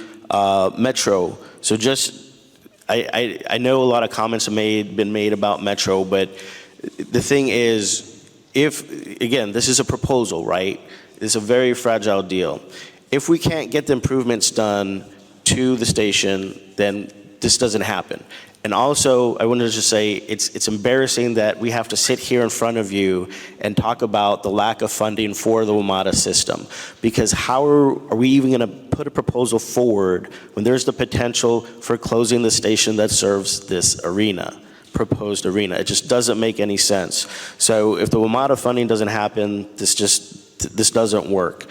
Metro. So I know a lot of comments have been made about Metro, but the thing is, again, this is a proposal, right? It's a very fragile deal. If we can't get the improvements done to the station, then this doesn't happen. And also, I wanted to just say, it's embarrassing that we have to sit here in front of you and talk about the lack of funding for the WMATA system. Because how are we even going to put a proposal forward when there's the potential for closing the station that serves this proposed arena? It just doesn't make any sense. So if the WMATA funding doesn't happen, this doesn't work.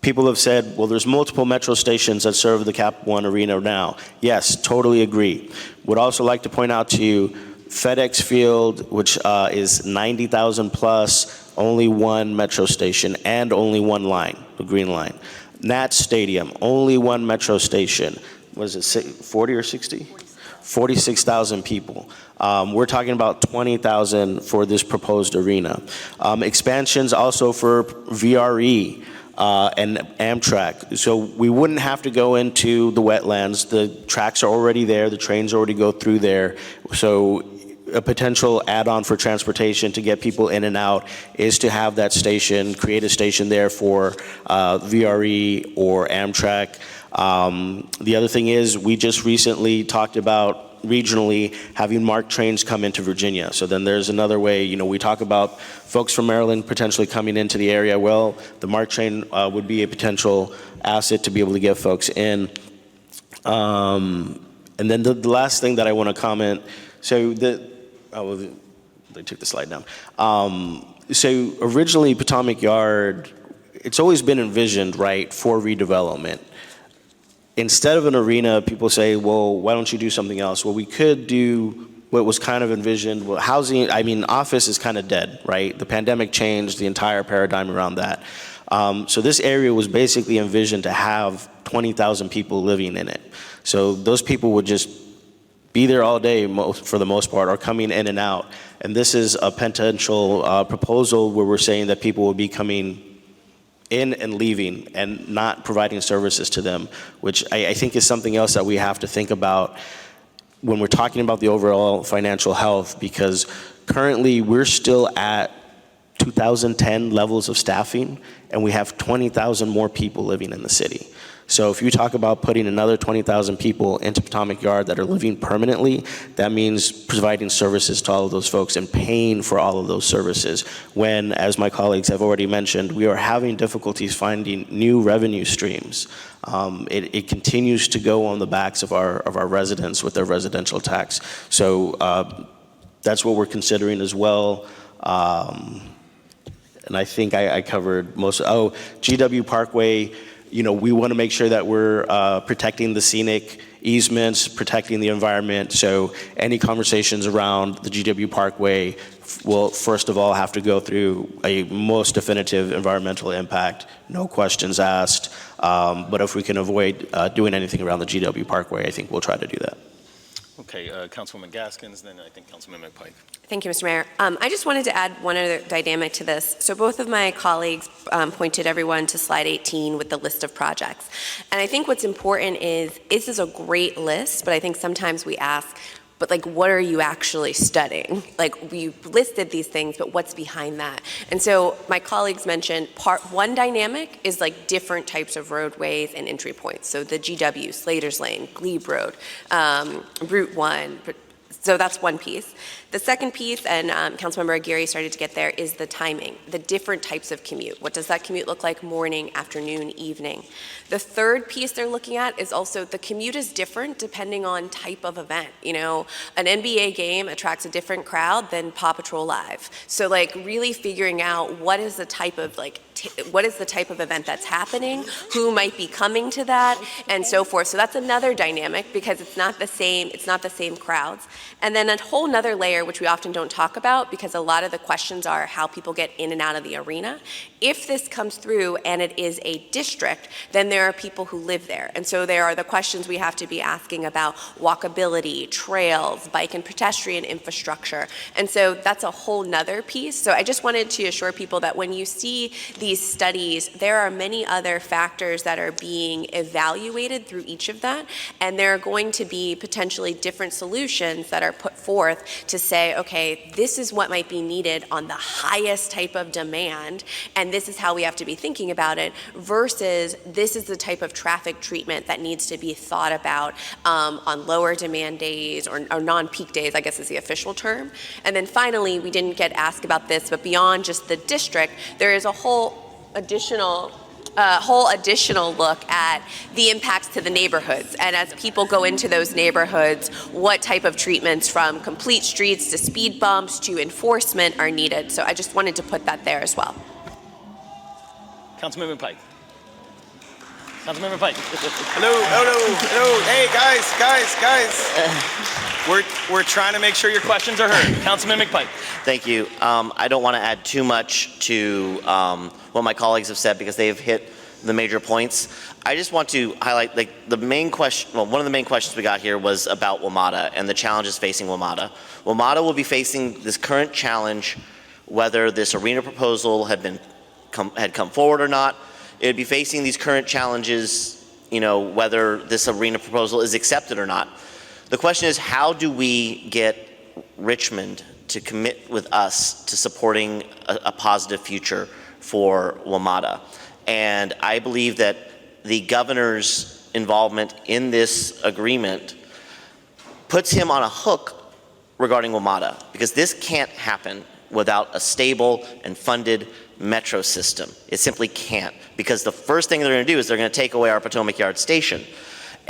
People have said, well, there's multiple metro stations that serve the Cap One Arena now. Yes, totally agree. Would also like to point out to you, FedEx Field, which is 90,000 plus, only one metro station and only one line, the green line. Nats Stadium, only one metro station. Was it 40 or 60? 46,000 people. We're talking about 20,000 for this proposed arena. Expansions also for VRE. And Amtrak. So we wouldn't have to go into the wetlands. The tracks are already there. The trains already go through there. So a potential add-on for transportation to get people in and out is to have that station, create a station there for VRE or Amtrak. The other thing is we just recently talked about regionally having MARC trains come into Virginia. So then there's another way, you know, we talk about folks from Maryland potentially coming into the area. Well, the MARC train would be a potential asset to be able to get folks in. And then the last thing that I want to comment, so they took the slide down. So originally Potomac Yard, it's always been envisioned, right, for redevelopment. Instead of an arena, people say, well, why don't you do something else? Well, we could do what was kind of envisioned. Well, housing, I mean, office is kind of dead, right? The pandemic changed the entire paradigm around that. So this area was basically envisioned to have 20,000 people living in it. So those people would just be there all day for the most part, or coming in and out. And this is a potential proposal where we're saying that people will be coming in and leaving and not providing services to them, which I think is something else that we have to think about when we're talking about the overall financial health, because currently we're still at 2010 levels of staffing and we have 20,000 more people living in the city. So if you talk about putting another 20,000 people into Potomac Yard that are living permanently, that means providing services to all of those folks and paying for all of those services. When, as my colleagues have already mentioned, we are having difficulties finding new revenue streams. It continues to go on the backs of our residents with their residential tax. So that's what we're considering as well. And I think I covered most. Oh, GW Parkway. You know, we want to make sure that we're protecting the scenic easements, protecting the environment. So any conversations around the GW Parkway will first of all have to go through a most definitive environmental impact, no questions asked. But if we can avoid doing anything around the GW Parkway, I think we'll try to do that.
Okay, Councilwoman Gaskins, then I think Councilman McPike.
Thank you, Mr. Mayor. I just wanted to add one other dynamic to this. So both of my colleagues pointed everyone to slide 18 with the list of projects. And I think what's important is this is a great list, but I think sometimes we ask, but like, what are you actually studying? Like, we listed these things, but what's behind that? And so my colleagues mentioned part one dynamic is like different types of roadways and entry points. So the GW, Slater's Lane, Glebe Road, Route 1. So that's one piece. The second piece, and Councilmember Aguirre started to get there, is the timing, the different types of commute. What does that commute look like morning, afternoon, evening? The third piece they're looking at is also the commute is different depending on type of event. You know, an NBA game attracts a different crowd than Paw Patrol Live. So like really figuring out what is the type of like what is the type of event that's happening, who might be coming to that, and so forth. So that's another dynamic because it's not the same crowds. And then a whole nother layer, which we often don't talk about because a lot of the questions are how people get in and out of the arena. If this comes through and it is a district, then there are people who live there. And so there are the questions we have to be asking about walkability, trails, bike and pedestrian infrastructure. And so that's a whole nother piece. So I just wanted to assure people that when you see these studies, there are many other factors that are being evaluated through each of that. And there are going to be potentially different solutions that are put forth to say, okay, this is what might be needed on the highest type of demand, and this is how we have to be thinking about it, versus this is the type of traffic treatment that needs to be thought about on lower demand days or non-peak days, I guess is the official term. And then finally, we didn't get asked about this, but beyond just the district, there is a whole additional look at the impacts to the neighborhoods. And as people go into those neighborhoods, what type of treatments from complete streets to speed bumps to enforcement are needed. So I just wanted to put that there as well.
Councilman McPike.
Councilmember Pike.
Hello. Hey, guys. We're trying to make sure your questions are heard.
Councilman McPike.
Thank you. I don't want to add too much to what my colleagues have said because they have hit the major points. I just want to highlight the main question. Well, one of the main questions we got here was about WMATA and the challenges facing WMATA. WMATA will be facing this current challenge, whether this arena proposal had come forward or not. It would be facing these current challenges, whether this arena proposal is accepted or not. The question is, how do we get Richmond to commit with us to supporting a positive future for WMATA? And I believe that the governor's involvement in this agreement puts him on a hook regarding WMATA, because this can't happen without a stable and funded metro system. It simply can't, because the first thing they're going to do is they're going to take away our Potomac Yard station.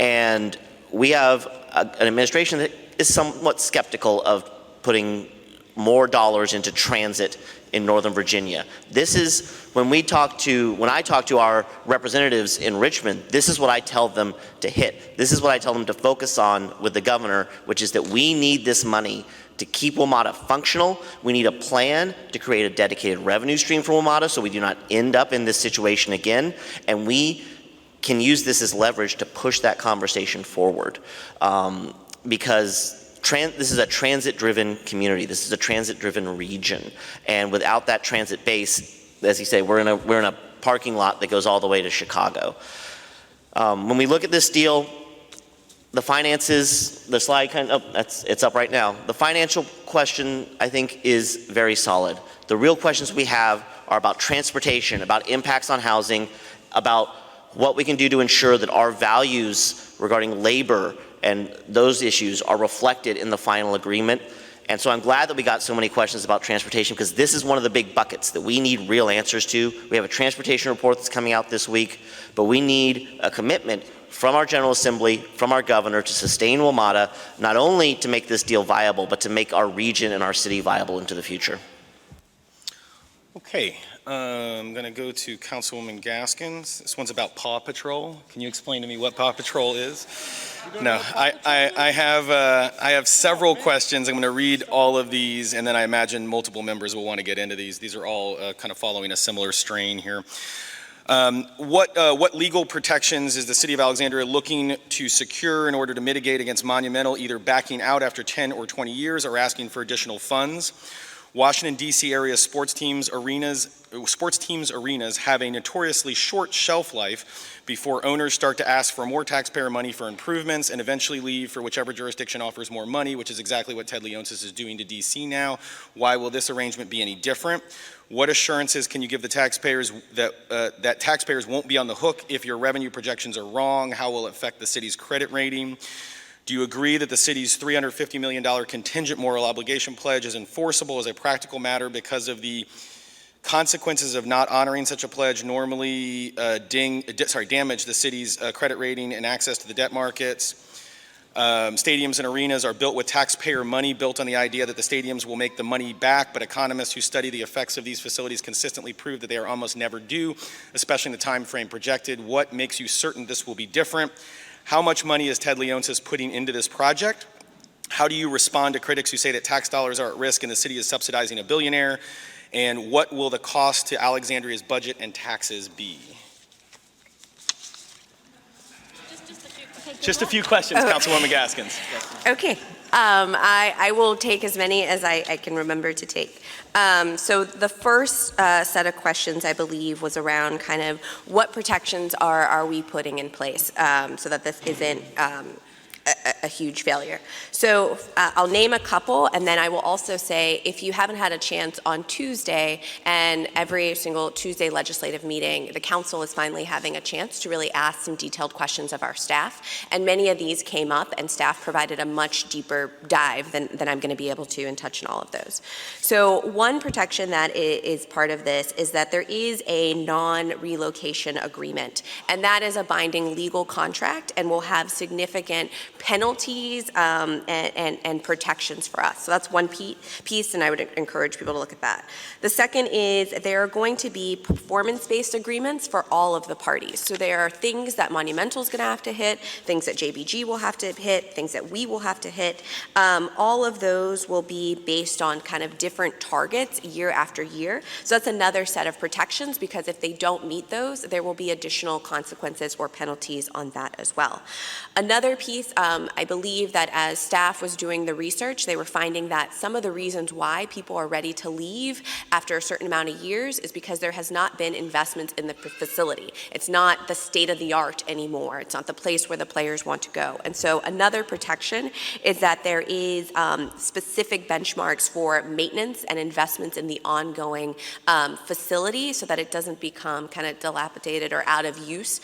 And we have an administration that is somewhat skeptical of putting more dollars into transit in Northern Virginia. This is, when I talk to our representatives in Richmond, this is what I tell them to hit. This is what I tell them to focus on with the governor, which is that we need this money to keep WMATA functional. We need a plan to create a dedicated revenue stream for WMATA so we do not end up in this situation again. And we can use this as leverage to push that conversation forward. Because this is a transit-driven community. This is a transit-driven region. And without that transit base, as you say, we're in a parking lot that goes all the way to Chicago. When we look at this deal, the finances, the slide it's up right now. The financial question, I think, is very solid. The real questions we have are about transportation, about impacts on housing, about what we can do to ensure that our values regarding labor and those issues are reflected in the final agreement. And so I'm glad that we got so many questions about transportation, because this is one of the big buckets that we need real answers to. We have a transportation report that's coming out this week, but we need a commitment from our General Assembly, from our governor, to sustain WMATA, not only to make this deal viable, but to make our region and our city viable into the future.
Okay, I'm going to go to Councilwoman Gaskins. This one's about Paw Patrol. Can you explain to me what Paw Patrol is? No, I have several questions. I'm going to read all of these, and then I imagine multiple members will want to get into these. These are all kind of following a similar strain here. What legal protections is the City of Alexandria looking to secure in order to mitigate against Monumental either backing out after 10 or 20 years or asking for additional funds? Washington, D.C. area sports teams arenas have a notoriously short shelf life before owners start to ask for more taxpayer money for improvements and eventually leave for whichever jurisdiction offers more money, which is exactly what Ted Leonsis is doing to D.C. now. Why will this arrangement be any different? What assurances can you give the taxpayers that taxpayers won't be on the hook if your revenue projections are wrong? How will it affect the city's credit rating? Do you agree that the city's $350 million contingent moral obligation pledge is enforceable as a practical matter because of the consequences of not honoring such a pledge normally damage the city's credit rating and access to the debt markets? Stadiums and arenas are built with taxpayer money, built on the idea that the stadiums will make the money back, but economists who study the effects of these facilities consistently prove that they are almost never due, especially in the time frame projected. What makes you certain this will be different? How much money is Ted Leonsis putting into this project? How do you respond to critics who say that tax dollars are at risk and the city is subsidizing a billionaire? And what will the cost to Alexandria's budget and taxes be?
Just a few questions, Councilwoman Gaskins.
Okay. I will take as many as I can remember to take. So the first set of questions, I believe, was around kind of what protections are we putting in place so that this isn't a huge failure. So I'll name a couple, and then I will also say, if you haven't had a chance on Tuesday, and every single Tuesday legislative meeting, the council is finally having a chance to really ask some detailed questions of our staff, and many of these came up, and staff provided a much deeper dive than I'm going to be able to and touch on all of those. So one protection that is part of this is that there is a non-relocation agreement, and that is a binding legal contract and will have significant penalties and protections for us. So that's one piece, and I would encourage people to look at that. The second is there are going to be performance-based agreements for all of the parties. So there are things that Monumental is going to have to hit, things that JBG will have to hit, things that we will have to hit. All of those will be based on kind of different targets year after year. So that's another set of protections, because if they don't meet those, there will be additional consequences or penalties on that as well. Another piece, I believe that as staff was doing the research, they were finding that some of the reasons why people are ready to leave after a certain amount of years is because there has not been investments in the facility. It's not the state of the art anymore. It's not the place where the players want to go. And so another protection is that there is specific benchmarks for maintenance and investments in the ongoing facility, so that it doesn't become kind of dilapidated or out of use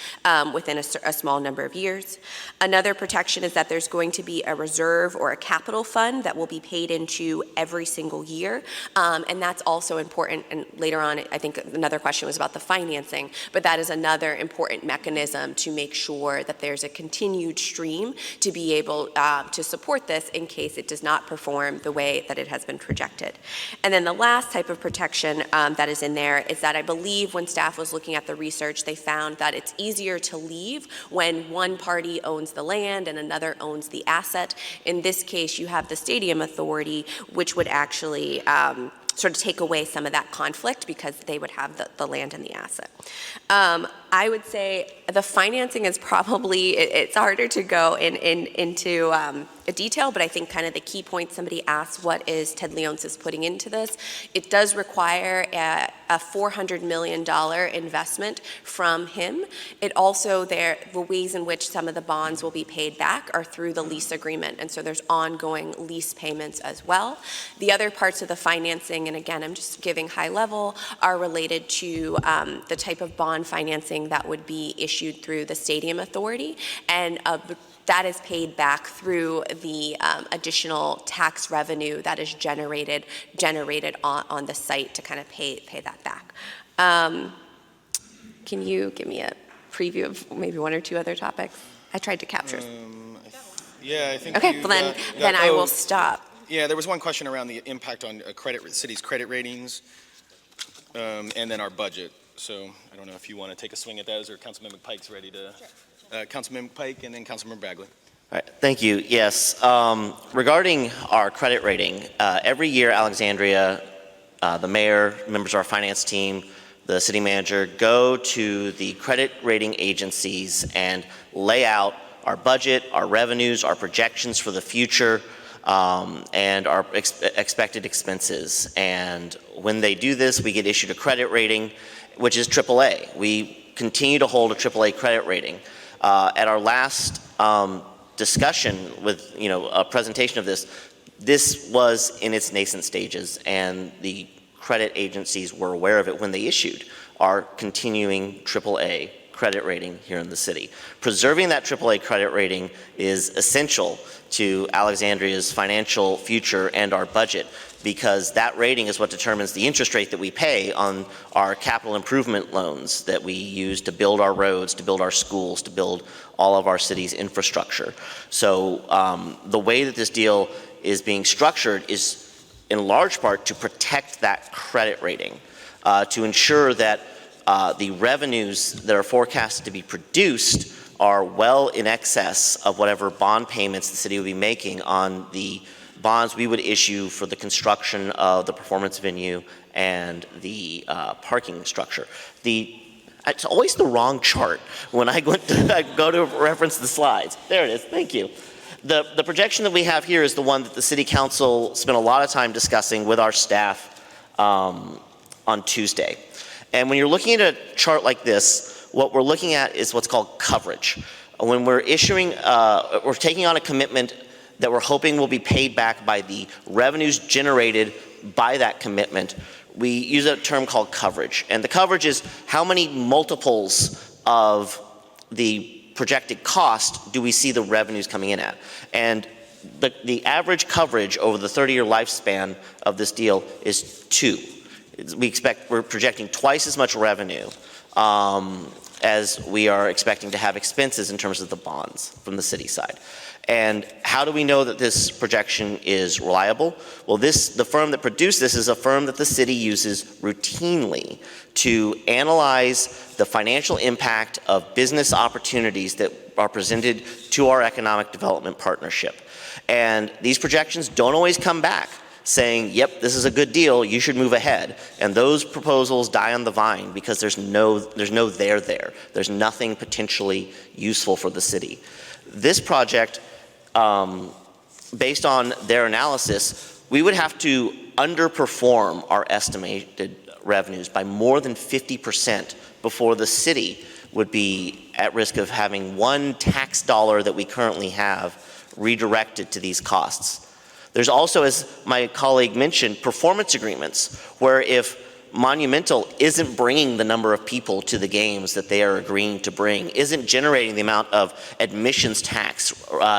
within a small number of years. Another protection is that there's going to be a reserve or a capital fund that will be paid into every single year, and that's also important. And later on, I think another question was about the financing, but that is another important mechanism to make sure that there's a continued stream to be able to support this in case it does not perform the way that it has been projected. And then the last type of protection that is in there is that I believe when staff was looking at the research, they found that it's easier to leave when one party owns the land and another owns the asset. In this case, you have the stadium authority, which would actually sort of take away some of that conflict because they would have the land and the asset. I would say the financing is probably, it's harder to go into a detail, but I think kind of the key point somebody asked, what is Ted Leonsis putting into this? It does require a $400 million investment from him. It also, the ways in which some of the bonds will be paid back are through the lease agreement, and so there's ongoing lease payments as well. The other parts of the financing, and again, I'm just giving high level, are related to the type of bond financing that would be issued through the stadium authority, and that is paid back through the additional tax revenue that is generated on the site to kind of pay that back. Can you give me a preview of maybe one or two other topics? I tried to capture.
Yeah, I think.
Okay, well then I will stop.
Yeah, there was one question around the impact on city's credit ratings, and then our budget. So I don't know if you want to take a swing at those, or Councilmember Pike's ready to. Sure. Councilmember Pike and then Councilmember Bagley.
All right, thank you. Yes, regarding our credit rating, every year Alexandria, the mayor, members of our finance team, the city manager go to the credit rating agencies and lay out our budget, our revenues, our projections for the future, and our expected expenses. And when they do this, we get issued a credit rating, which is AAA. We continue to hold a AAA credit rating. At our last discussion with, a presentation of this was in its nascent stages, and the credit agencies were aware of it when they issued our continuing AAA credit rating here in the city. Preserving that AAA credit rating is essential to Alexandria's financial future and our budget, because that rating is what determines the interest rate that we pay on our capital improvement loans that we use to build our roads, to build our schools, to build all of our city's infrastructure. So the way that this deal is being structured is in large part to protect that credit rating, to ensure that the revenues that are forecasted to be produced are well in excess of whatever bond payments the city would be making on the bonds we would issue for the construction of the performance venue and the parking structure. It's always the wrong chart when I go to reference the slides. There it is, thank you. The projection that we have here is the one that the City Council spent a lot of time discussing with our staff on Tuesday. And when you're looking at a chart like this, what we're looking at is what's called coverage. When we're issuing, we're taking on a commitment that we're hoping will be paid back by the revenues generated by that commitment, we use a term called coverage. And the coverage is how many multiples of the projected cost do we see the revenues coming in at. And the average coverage over the 30-year lifespan of this deal is 2. We're projecting twice as much revenue as we are expecting to have expenses in terms of the bonds from the city side. And how do we know that this projection is reliable? Well, the firm that produced this is a firm that the city uses routinely to analyze the financial impact of business opportunities that are presented to our economic development partnership. And these projections don't always come back saying, yep, this is a good deal, you should move ahead. And those proposals die on the vine because there's no there there. There's nothing potentially useful for the city. This project, based on their analysis, we would have to underperform our estimated revenues by more than 50% before the city would be at risk of having one tax dollar that we currently have redirected to these costs. There's also, as my colleague mentioned, performance agreements, where if Monumental isn't bringing the number of people to the games that they are agreeing to bring, isn't generating the amount of admissions tax,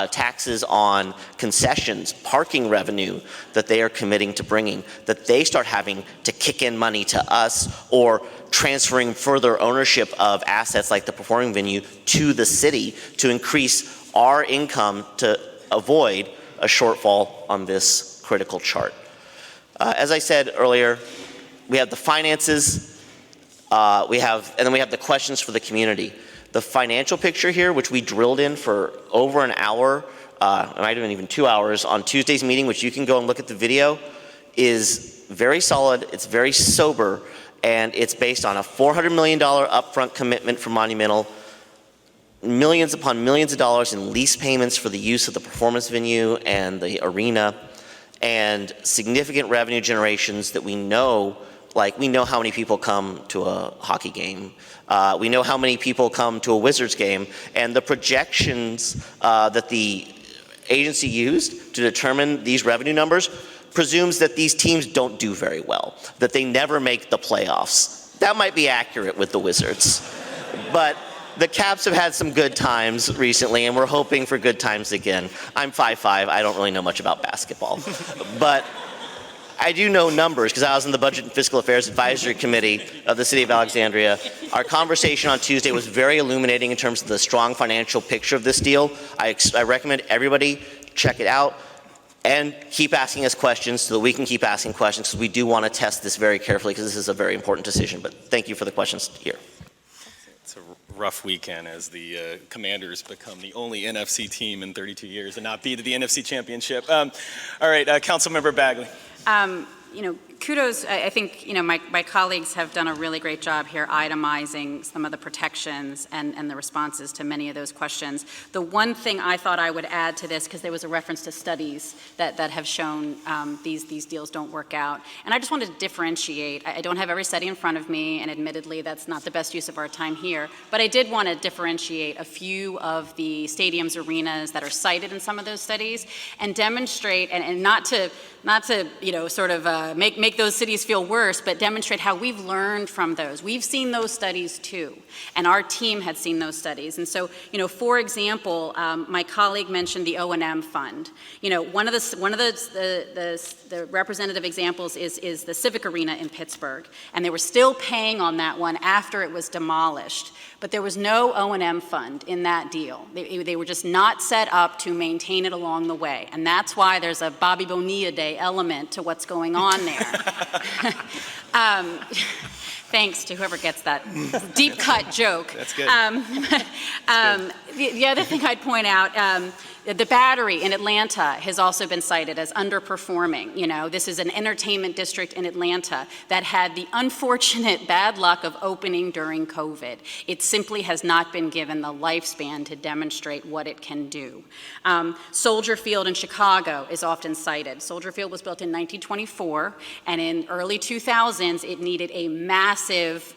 taxes on concessions, parking revenue that they are committing to bringing, that they start having to kick in money to us or transferring further ownership of assets like the performing venue to the city to increase our income to avoid a shortfall on this critical chart. As I said earlier, we have the finances, and then we have the questions for the community. The financial picture here, which we drilled in for over an hour, it might have been even 2 hours on Tuesday's meeting, which you can go and look at the video, is very solid, it's very sober, and it's based on a $400 million upfront commitment from Monumental, millions upon millions of dollars in lease payments for the use of the performance venue and the arena, and significant revenue generations that we know, like we know how many people come to a hockey game. We know how many people come to a Wizards game, and the projections that the agency used to determine these revenue numbers presumes that these teams don't do very well, that they never make the playoffs. That might be accurate with the Wizards, but the Caps have had some good times recently, and we're hoping for good times again. I'm 5'5", I don't really know much about basketball, but I do know numbers because I was in the Budget and Fiscal Affairs Advisory Committee of the City of Alexandria. Our conversation on Tuesday was very illuminating in terms of the strong financial picture of this deal. I recommend everybody check it out and keep asking us questions so that we can keep asking questions, because we do want to test this very carefully because this is a very important decision. But thank you for the questions here.
It's a rough weekend as the Commanders become the only NFC team in 32 years and not be to the NFC Championship. All right, Councilmember Bagley.
Kudos, I think, my colleagues have done a really great job here itemizing some of the protections and the responses to many of those questions. The one thing I thought I would add to this, because there was a reference to studies that have shown these deals don't work out, and I just wanted to differentiate. I don't have every study in front of me, and admittedly that's not the best use of our time here, but I did want to differentiate a few of the stadiums, arenas that are cited in some of those studies and demonstrate, and not to sort of make those cities feel worse, but demonstrate how we've learned from those. We've seen those studies too, and our team had seen those studies. And so, for example, my colleague mentioned the O&M fund. One of the representative examples is the Civic Arena in Pittsburgh, and they were still paying on that one after it was demolished. But there was no O&M fund in that deal. They were just not set up to maintain it along the way. And that's why there's a Bobby Bonilla Day element to what's going on there. Thanks to whoever gets that deep cut joke.
That's good.
The other thing I'd point out, the Battery in Atlanta has also been cited as underperforming. This is an entertainment district in Atlanta that had the unfortunate bad luck of opening during COVID. It simply has not been given the lifespan to demonstrate what it can do. Soldier Field in Chicago is often cited. Soldier Field was built in 1924, and in early 2000s, it needed a massive,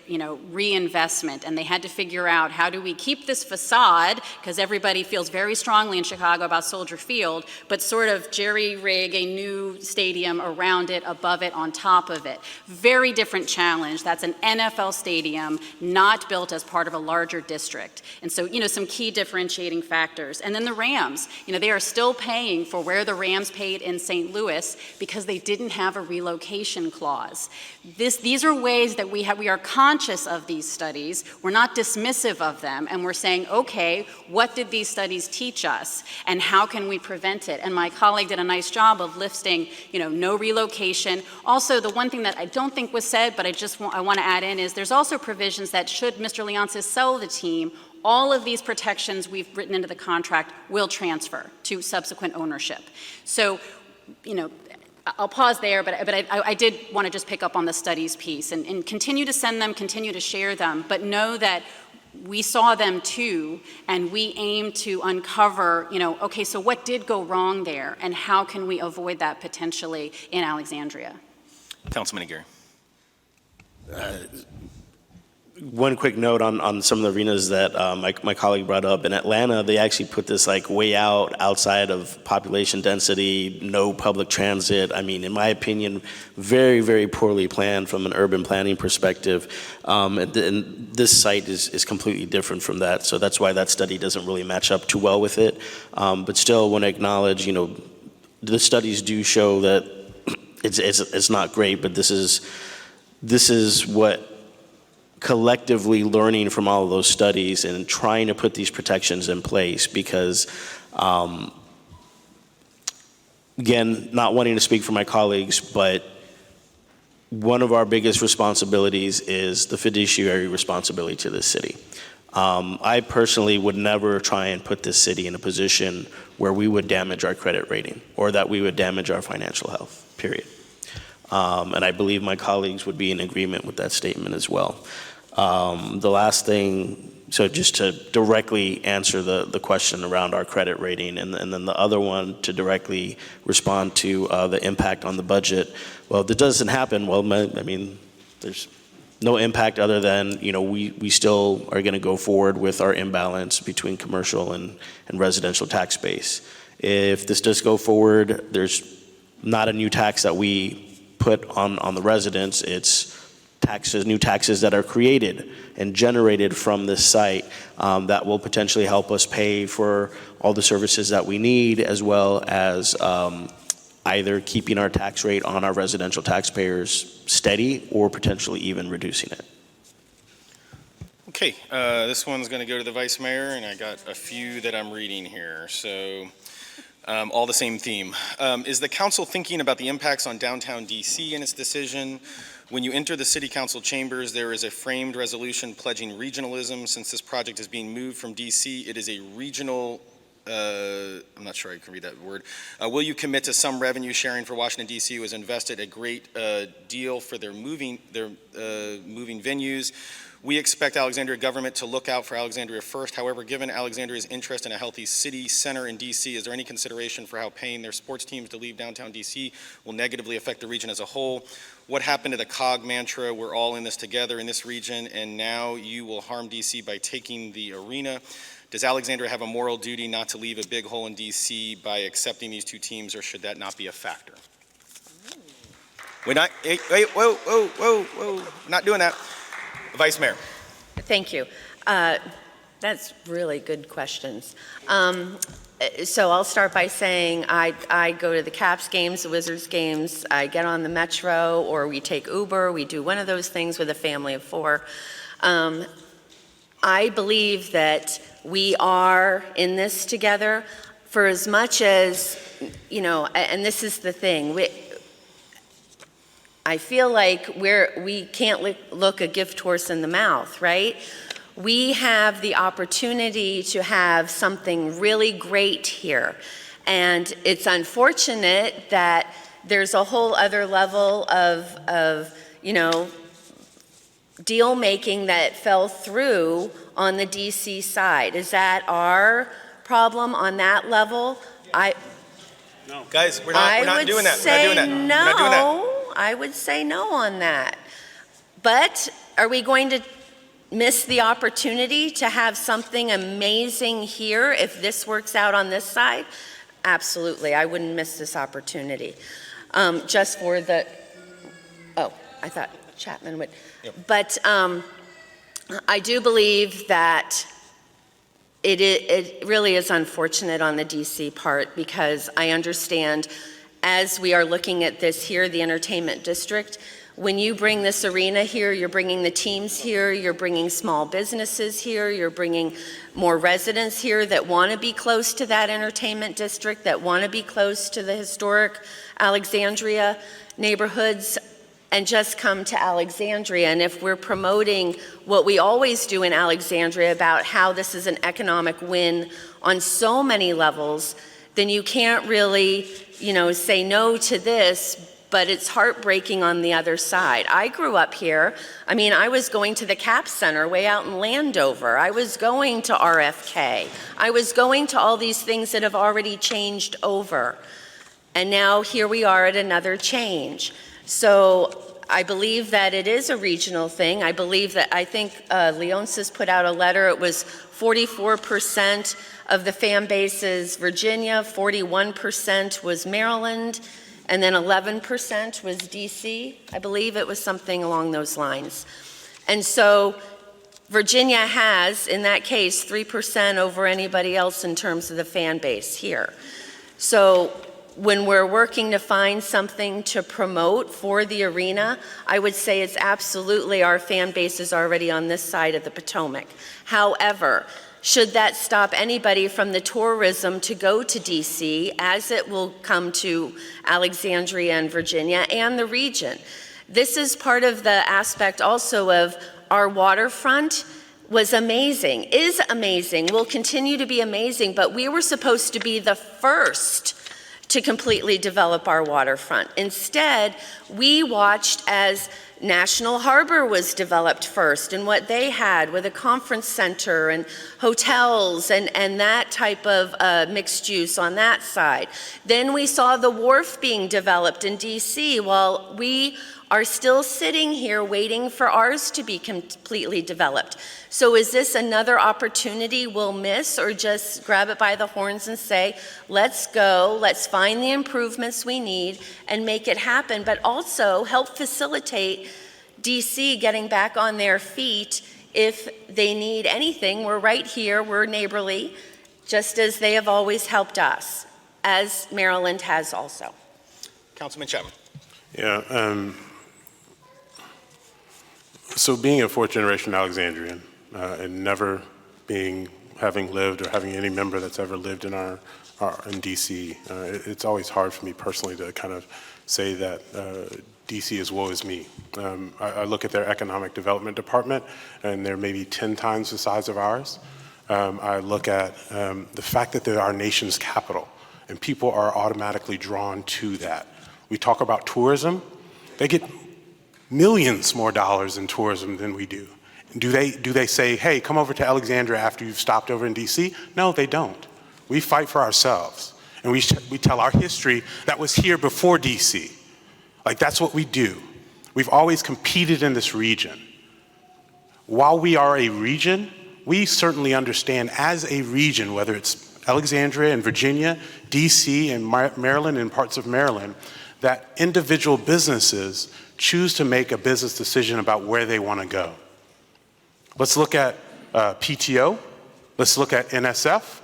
reinvestment, and they had to figure out, how do we keep this facade, because everybody feels very strongly in Chicago Chicago about Soldier Field, but sort of jerry-rig a new stadium around it, above it, on top of it. Very different challenge. That's an NFL stadium, not built as part of a larger district. And so, some key differentiating factors. And then the Rams, they are still paying for where the Rams paid in St. Louis because they didn't have a relocation clause. These are ways that we are conscious of these studies. We're not dismissive of them, and we're saying, okay, what did these studies teach us, and how can we prevent it? And my colleague did a nice job of listing, no relocation. Also, the one thing that I don't think was said, but I want to add in is there's also provisions that should Mr. Leonsis sell the team, all of these protections we've written into the contract will transfer to subsequent ownership. So, I'll pause there, but I did want to just pick up on the studies piece and continue to send them, continue to share them, but know that we saw them too, and we aim to uncover, okay, so what did go wrong there, and how can we avoid that potentially in Alexandria?
Councilman Aguirre.
One quick note on some of the arenas that my colleague brought up. In Atlanta, they actually put this way outside of population density, no public transit. I mean, in my opinion, very, very poorly planned from an urban planning perspective. And this site is completely different from that. So that's why that study doesn't really match up too well with it. But still want to acknowledge, the studies do show that it's not great, but this is what collectively learning from all of those studies and trying to put these protections in place because, again, not wanting to speak for my colleagues, but one of our biggest responsibilities is the fiduciary responsibility to this city. I personally would never try and put this city in a position where we would damage our credit rating or that we would damage our financial health, period. And I believe my colleagues would be in agreement with that statement as well. The last thing, so just to directly answer the question around our credit rating, and then the other one to directly respond to the impact on the budget. Well, if it doesn't happen, well, I mean, there's no impact other than, we still are going to go forward with our imbalance between commercial and residential tax base. If this does go forward, there's not a new tax that we put on the residents. It's new taxes that are created and generated from this site that will potentially help us pay for all the services that we need, as well as either keeping our tax rate on our residential taxpayers steady or potentially even reducing it.
Okay, this one's going to go to the Vice Mayor, and I got a few that I'm reading here. So all the same theme. Is the council thinking about the impacts on downtown DC in its decision? When you enter the City Council chambers, there is a framed resolution pledging regionalism. Since this project is being moved from DC, it is a regional, I'm not sure I can read that word. Will you commit to some revenue sharing for Washington, DC, who has invested a great deal for their moving venues? We expect Alexandria government to look out for Alexandria first. However, given Alexandria's interest in a healthy city center in DC, is there any consideration for how paying their sports teams to leave downtown DC will negatively affect the region as a whole? What happened to the COG mantra, we're all in this together in this region, and now you will harm DC by taking the arena? Does Alexandria have a moral duty not to leave a big hole in DC by accepting these two teams, or should that not be a factor? Wait, whoa, not doing that. Vice Mayor.
Thank you. That's really good questions. So I'll start by saying I go to the Caps games, the Wizards games, I get on the Metro, or we take Uber, we do one of those things with a family of four. I believe that we are in this together for as much as, and this is the thing, I feel like we can't look a gift horse in the mouth, right? We have the opportunity to have something really great here. And it's unfortunate that there's a whole other level of deal making that fell through on the DC side. Is that our problem on that level?
No. Guys, we're not doing that. We're not doing that.
No,
we're not doing that.
I would say no on that. But are we going to miss the opportunity to have something amazing here if this works out on this side? Absolutely, I wouldn't miss this opportunity. Just for the, oh, I thought Chapman would.
Yep.
But I do believe that it really is unfortunate on the DC part, because I understand as we are looking at this here, the entertainment district, when you bring this arena here, you're bringing the teams here, you're bringing small businesses here, you're bringing more residents here that want to be close to that entertainment district, that want to be close to the historic Alexandria neighborhoods, and just come to Alexandria. And if we're promoting what we always do in Alexandria about how this is an economic win on so many levels, then you can't really, say no to this. But it's heartbreaking on the other side. I grew up here. I was going to the CAP Center way out in Landover. I was going to RFK. I was going to all these things that have already changed over. And now here we are at another change. So I believe that it is a regional thing. I think Leonsis put out a letter. It was 44% of the fan base is Virginia, 41% was Maryland, and then 11% was DC. I believe it was something along those lines. And so Virginia has, in that case, 3% over anybody else in terms of the fan base here. So when we're working to find something to promote for the arena, I would say it's absolutely our fan base is already on this side of the Potomac. However, should that stop anybody from the tourism to go to DC, as it will come to Alexandria and Virginia and the region? This is part of the aspect also of our waterfront was amazing, is amazing, will continue to be amazing, but we were supposed to be the first to completely develop our waterfront. Instead, we watched as National Harbor was developed first, and what they had with a conference center and hotels and that type of mixed use on that side. Then we saw the wharf being developed in DC while we are still sitting here waiting for ours to be completely developed. So is this another opportunity we'll miss, or just grab it by the horns and say, let's go, let's find the improvements we need and make it happen, but also help facilitate DC getting back on their feet if they need anything. We're right here, we're neighborly, just as they have always helped us, as Maryland has also.
Councilman Chapman.
Yeah, so being a fourth generation Alexandrian and never having lived or having any member that's ever lived in in DC, it's always hard for me personally to kind of say that DC is woe is me. I look at their economic development department and they're maybe 10 times the size of ours. I look at the fact that they're our nation's capital and people are automatically drawn to that. We talk about tourism. They get millions more dollars in tourism than we do. Do they say, hey, come over to Alexandria after you've stopped over in DC? No, they don't. We fight for ourselves. And we tell our history that was here before DC. Like, that's what we do. We've always competed in this region. While we are a region, we certainly understand as a region, whether it's Alexandria and Virginia, DC and Maryland and parts of Maryland, that individual businesses choose to make a business decision about where they want to go. Let's look at PTO. Let's look at NSF,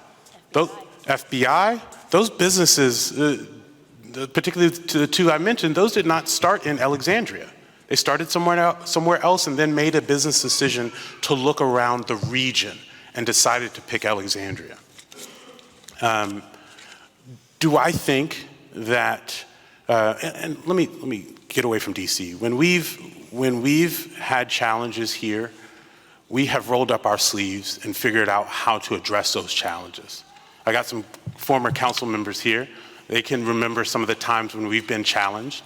FBI. Those businesses, particularly to the two I mentioned, those did not start in Alexandria. They started somewhere else and then made a business decision to look around the region and decided to pick Alexandria. Do I think that, and let me get away from DC. When we've had challenges here, we have rolled up our sleeves and figured out how to address those challenges. I got some former council members here. They can remember some of the times when we've been challenged.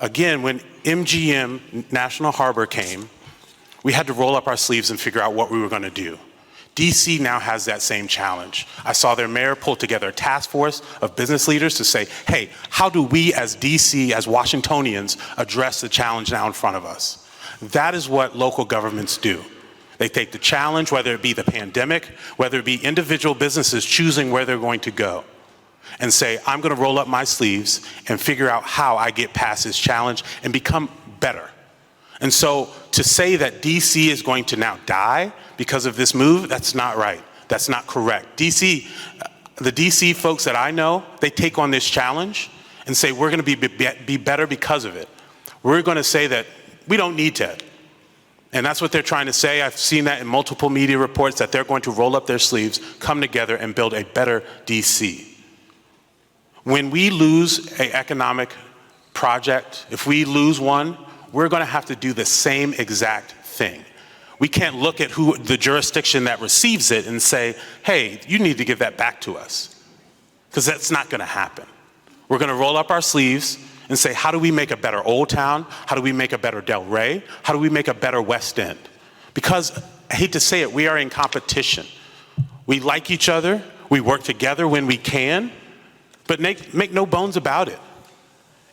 Again, when MGM, National Harbor, came, we had to roll up our sleeves and figure out what we were going to do. DC now has that same challenge. I saw their mayor pull together a task force of business leaders to say, hey, how do we as DC, as Washingtonians, address the challenge now in front of us? That is what local governments do. They take the challenge, whether it be the pandemic, whether it be individual businesses choosing where they're going to go, and say, I'm going to roll up my sleeves and figure out how I get past this challenge and become better. And so to say that DC is going to now die because of this move, that's not right. That's not correct. DC, the DC folks that I know, they take on this challenge and say, we're going to be better because of it. We're going to say that we don't need Ted. And that's what they're trying to say. I've seen that in multiple media reports, that they're going to roll up their sleeves, come together, and build a better DC. When we lose an economic project, if we lose one, we're going to have to do the same exact thing. We can't look at the jurisdiction that receives it and say, hey, you need to give that back to us, because that's not going to happen. We're going to roll up our sleeves and say, how do we make a better Old Town? How do we make a better Del Rey? How do we make a better West End? Because, I hate to say it, we are in competition. We like each other, we work together when we can, but make no bones about it.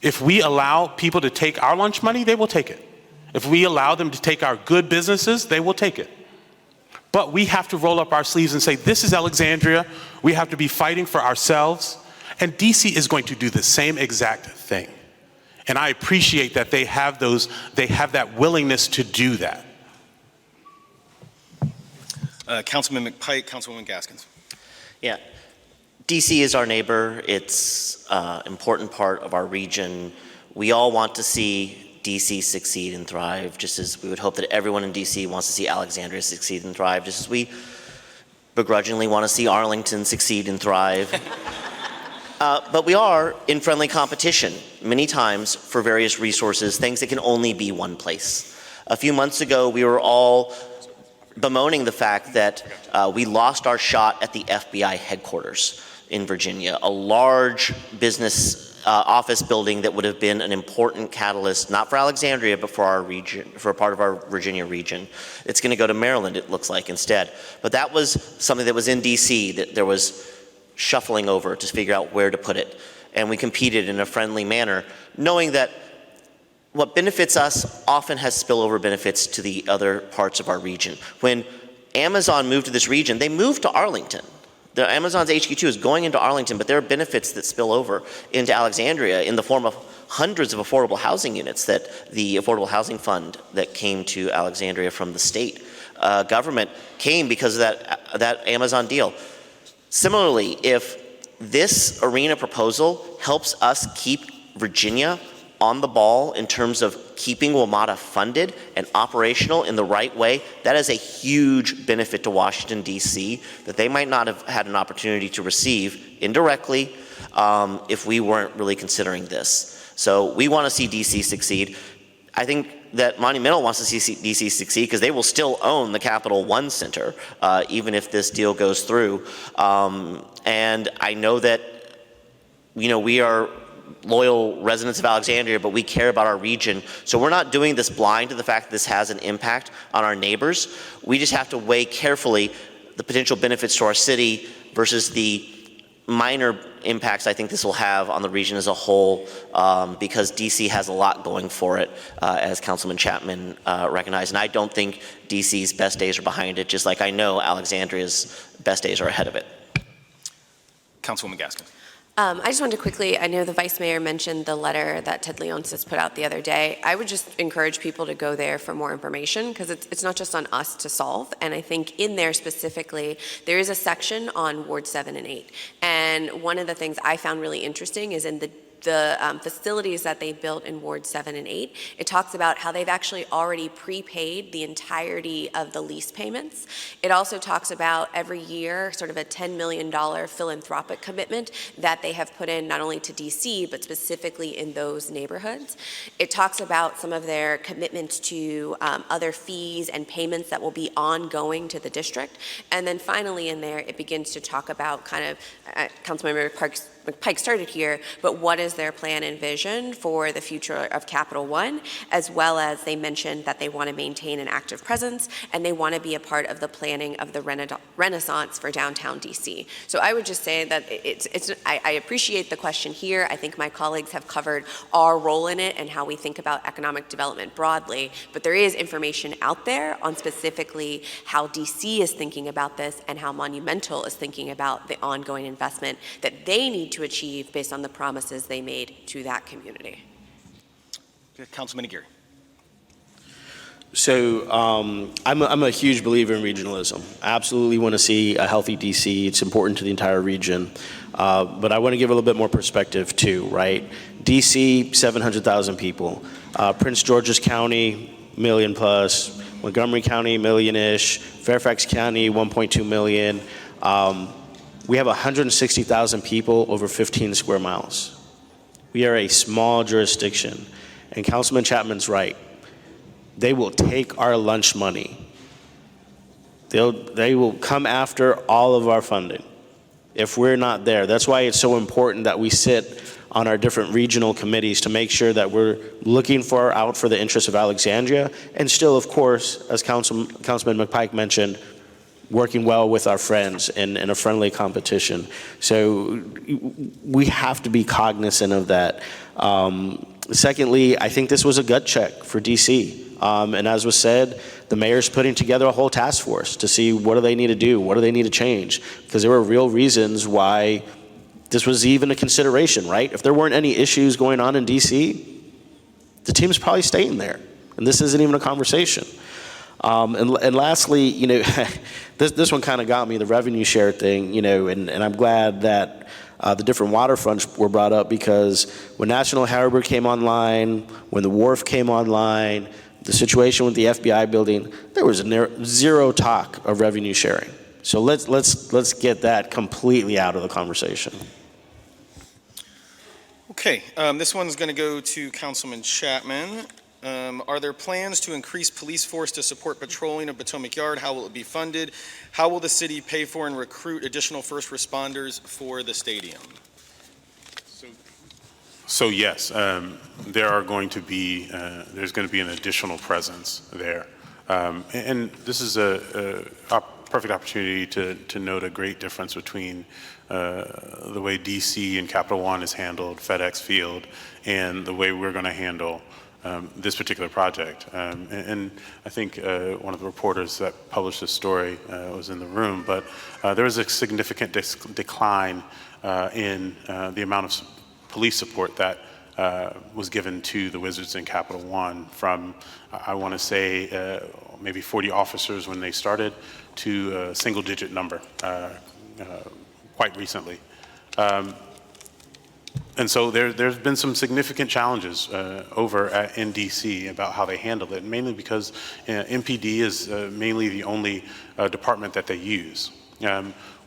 If we allow people to take our lunch money, they will take it. If we allow them to take our good businesses, they will take it. But we have to roll up our sleeves and say, this is Alexandria. We have to be fighting for ourselves. And DC is going to do the same exact thing. And I appreciate that they have that willingness to do that.
Councilman McPike, Councilwoman Gaskins.
Yeah. DC is our neighbor. It's an important part of our region. We all want to see DC succeed and thrive, just as we would hope that everyone in DC wants to see Alexandria succeed and thrive, just as we begrudgingly want to see Arlington succeed and thrive. But we are in friendly competition, many times for various resources, things that can only be one place. A few months ago, we were all bemoaning the fact that we lost our shot at the FBI headquarters in Virginia, a large business office building that would have been an important catalyst, not for Alexandria, but for our region, for a part of our Virginia region. It's going to go to Maryland, it looks like, instead. But that was something that was in DC that there was shuffling over to figure out where to put it. And we competed in a friendly manner, knowing that what benefits us often has spillover benefits to the other parts of our region. When Amazon moved to this region, they moved to Arlington. Amazon's HQ2 is going into Arlington, but there are benefits that spill over into Alexandria in the form of hundreds of affordable housing units that the Affordable Housing Fund that came to Alexandria from the state government came because of that Amazon deal. Similarly, if this arena proposal helps us keep Virginia on the ball in terms of keeping WMATA funded and operational in the right way, that is a huge benefit to Washington, D.C. that they might not have had an opportunity to receive indirectly if we weren't really considering this. So we want to see D.C. succeed. I think that Monumental wants to see DC succeed because they will still own the Capital One Center, even if this deal goes through. And I know that, we are loyal residents of Alexandria, but we care about our region. So we're not doing this blind to the fact that this has an impact on our neighbors. We just have to weigh carefully the potential benefits to our city versus the minor impacts I think this will have on the region as a whole, because DC has a lot going for it, as Councilman Chapman recognized. And I don't think DC's best days are behind it, just like I know Alexandria's best days are ahead of it.
Councilwoman Gaskins.
I just wanted to quickly, I know the Vice Mayor mentioned the letter that Ted Leonsis put out the other day. I would just encourage people to go there for more information, because it's not just on us to solve. And I think in there specifically, there is a section on Ward 7 and 8. And one of the things I found really interesting is in the facilities that they built in Ward 7 and 8, it talks about how they've actually already prepaid the entirety of the lease payments. It also talks about every year sort of a $10 million philanthropic commitment that they have put in not only to DC, but specifically in those neighborhoods. It talks about some of their commitments to other fees and payments that will be ongoing to the district. And then finally in there, it begins to talk about kind of, Councilmember Parks McPike started here, but what is their plan and vision for the future of Capital One, as well as they mentioned that they want to maintain an active presence and they want to be a part of the planning of the Renaissance for downtown DC. So I would just say that I appreciate the question here. I think my colleagues have covered our role in it and how we think about economic development broadly, but there is information out there on specifically how DC is thinking about this and how Monumental is thinking about the ongoing investment that they need to achieve based on the promises they made to that community.
Councilman Aguirre.
So I'm a huge believer in regionalism. I absolutely want to see a healthy DC. It's important to the entire region. But I want to give a little bit more perspective too, right? DC, 700,000 people. Prince George's County, million plus. Montgomery County, million-ish. Fairfax County, 1.2 million. We have 160,000 people over 15 square miles. We are a small jurisdiction. And Councilman Chapman's right. They will take our lunch money. They will come after all of our funding if we're not there. That's why it's so important that we sit on our different regional committees to make sure that we're looking out for the interests of Alexandria, and still, of course, as Councilman McPike mentioned, working well with our friends in a friendly competition. So we have to be cognizant of that. Secondly, I think this was a gut check for DC. And as was said, the mayor's putting together a whole task force to see what do they need to do, what do they need to change, because there were real reasons why this was even a consideration, right? If there weren't any issues going on in DC, the team's probably staying there, and this isn't even a conversation. And lastly, this one kind of got me, the revenue share thing, and I'm glad that the different waterfronts were brought up, because when National Harbor came online, when the wharf came online, the situation with the FBI building, there was zero talk of revenue sharing. So let's get that completely out of the conversation.
Okay, this one's going to go to Councilman Chapman. Are there plans to increase police force to support patrolling of Potomac Yard? How will it be funded? How will the city pay for and recruit additional first responders for the stadium?
So yes, there's going to be an additional presence there. And this is a perfect opportunity to note a great difference between the way DC and Capital One is handled, FedEx Field, and the way we're going to handle this particular project. And I think one of the reporters that published this story was in the room, but there was a significant decline in the amount of police support that was given to the Wizards and Capital One from, I want to say, maybe 40 officers when they started to a single-digit number quite recently. And so there's been some significant challenges over in DC about how they handle it, mainly because MPD is mainly the only department that they use.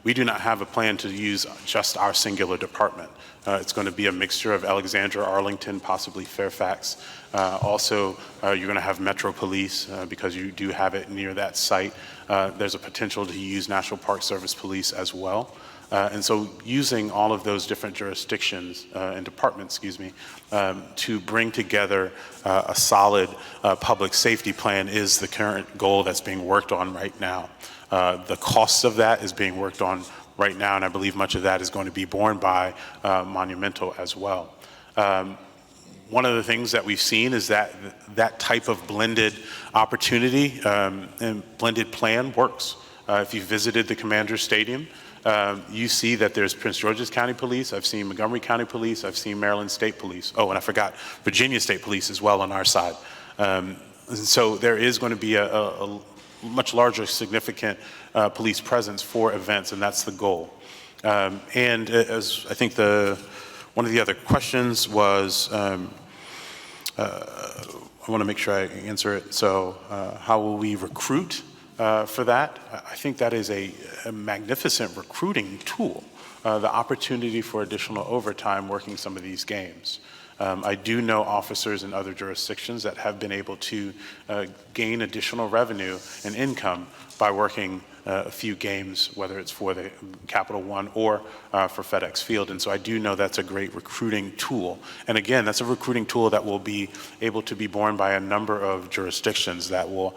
We do not have a plan to use just our singular department. It's going to be a mixture of Alexandria, Arlington, possibly Fairfax. Also, you're going to have Metro Police because you do have it near that site. There's a potential to use National Park Service Police as well. And so using all of those different jurisdictions and departments, to bring together a solid public safety plan is the current goal that's being worked on right now. The costs of that is being worked on right now, and I believe much of that is going to be borne by Monumental as well. One of the things that we've seen is that that type of blended opportunity and blended plan works. If you visited the Commander's Stadium, you see that there's Prince George's County Police, I've seen Montgomery County Police, I've seen Maryland State Police. Oh, and I forgot Virginia State Police as well on our side. And so there is going to be a much larger significant police presence for events, and that's the goal. And as I think one of the other questions was, I want to make sure I answer it. So how will we recruit for that? I think that is a magnificent recruiting tool, the opportunity for additional overtime working some of these games. I do know officers in other jurisdictions that have been able to gain additional revenue and income by working a few games, whether it's for the Capital One or for FedEx Field. And so I do know that's a great recruiting tool. And again, that's a recruiting tool that will be able to be borne by a number of jurisdictions that will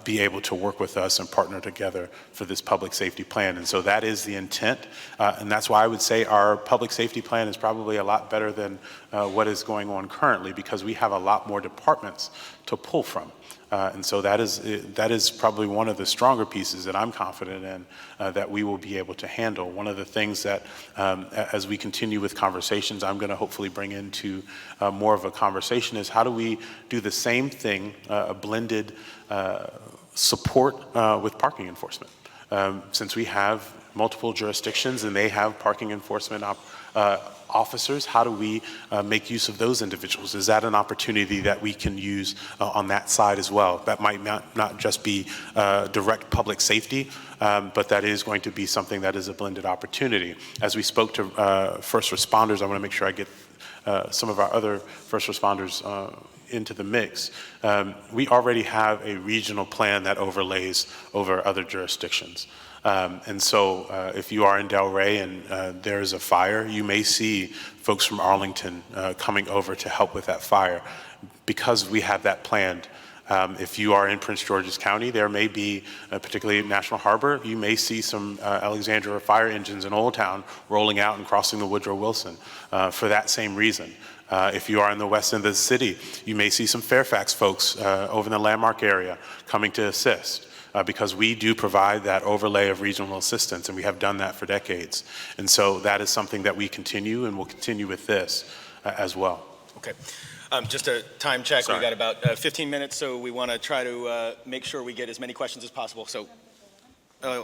be able to work with us and partner together for this public safety plan. And so that is the intent. And that's why I would say our public safety plan is probably a lot better than what is going on currently, because we have a lot more departments to pull from. And so that is probably one of the stronger pieces that I'm confident in that we will be able to handle. One of the things that, as we continue with conversations, I'm going to hopefully bring into more of a conversation is how do we do the same thing, a blended support with parking enforcement. Since we have multiple jurisdictions and they have parking enforcement officers, how do we make use of those individuals? Is that an opportunity that we can use on that side as well? That might not just be direct public safety, but that is going to be something that is a blended opportunity. As we spoke to first responders, I want to make sure I get some of our other first responders into the mix. We already have a regional plan that overlays over other jurisdictions. And so if you are in Delray and there is a fire, you may see folks from Arlington coming over to help with that fire because we have that planned. If you are in Prince George's County, there may be, particularly at National Harbor, you may see some Alexandria fire engines in Old Town rolling out and crossing the Woodrow Wilson for that same reason. If you are in the west end of the city, you may see some Fairfax folks over in the Landmark area coming to assist. Because we do provide that overlay of regional assistance, and we have done that for decades. And so that is something that we continue, and we'll continue with this as well.
Okay. Just a time check.
Sorry.
We've got about 15 minutes, so we want to try to make sure we get as many questions as possible. So,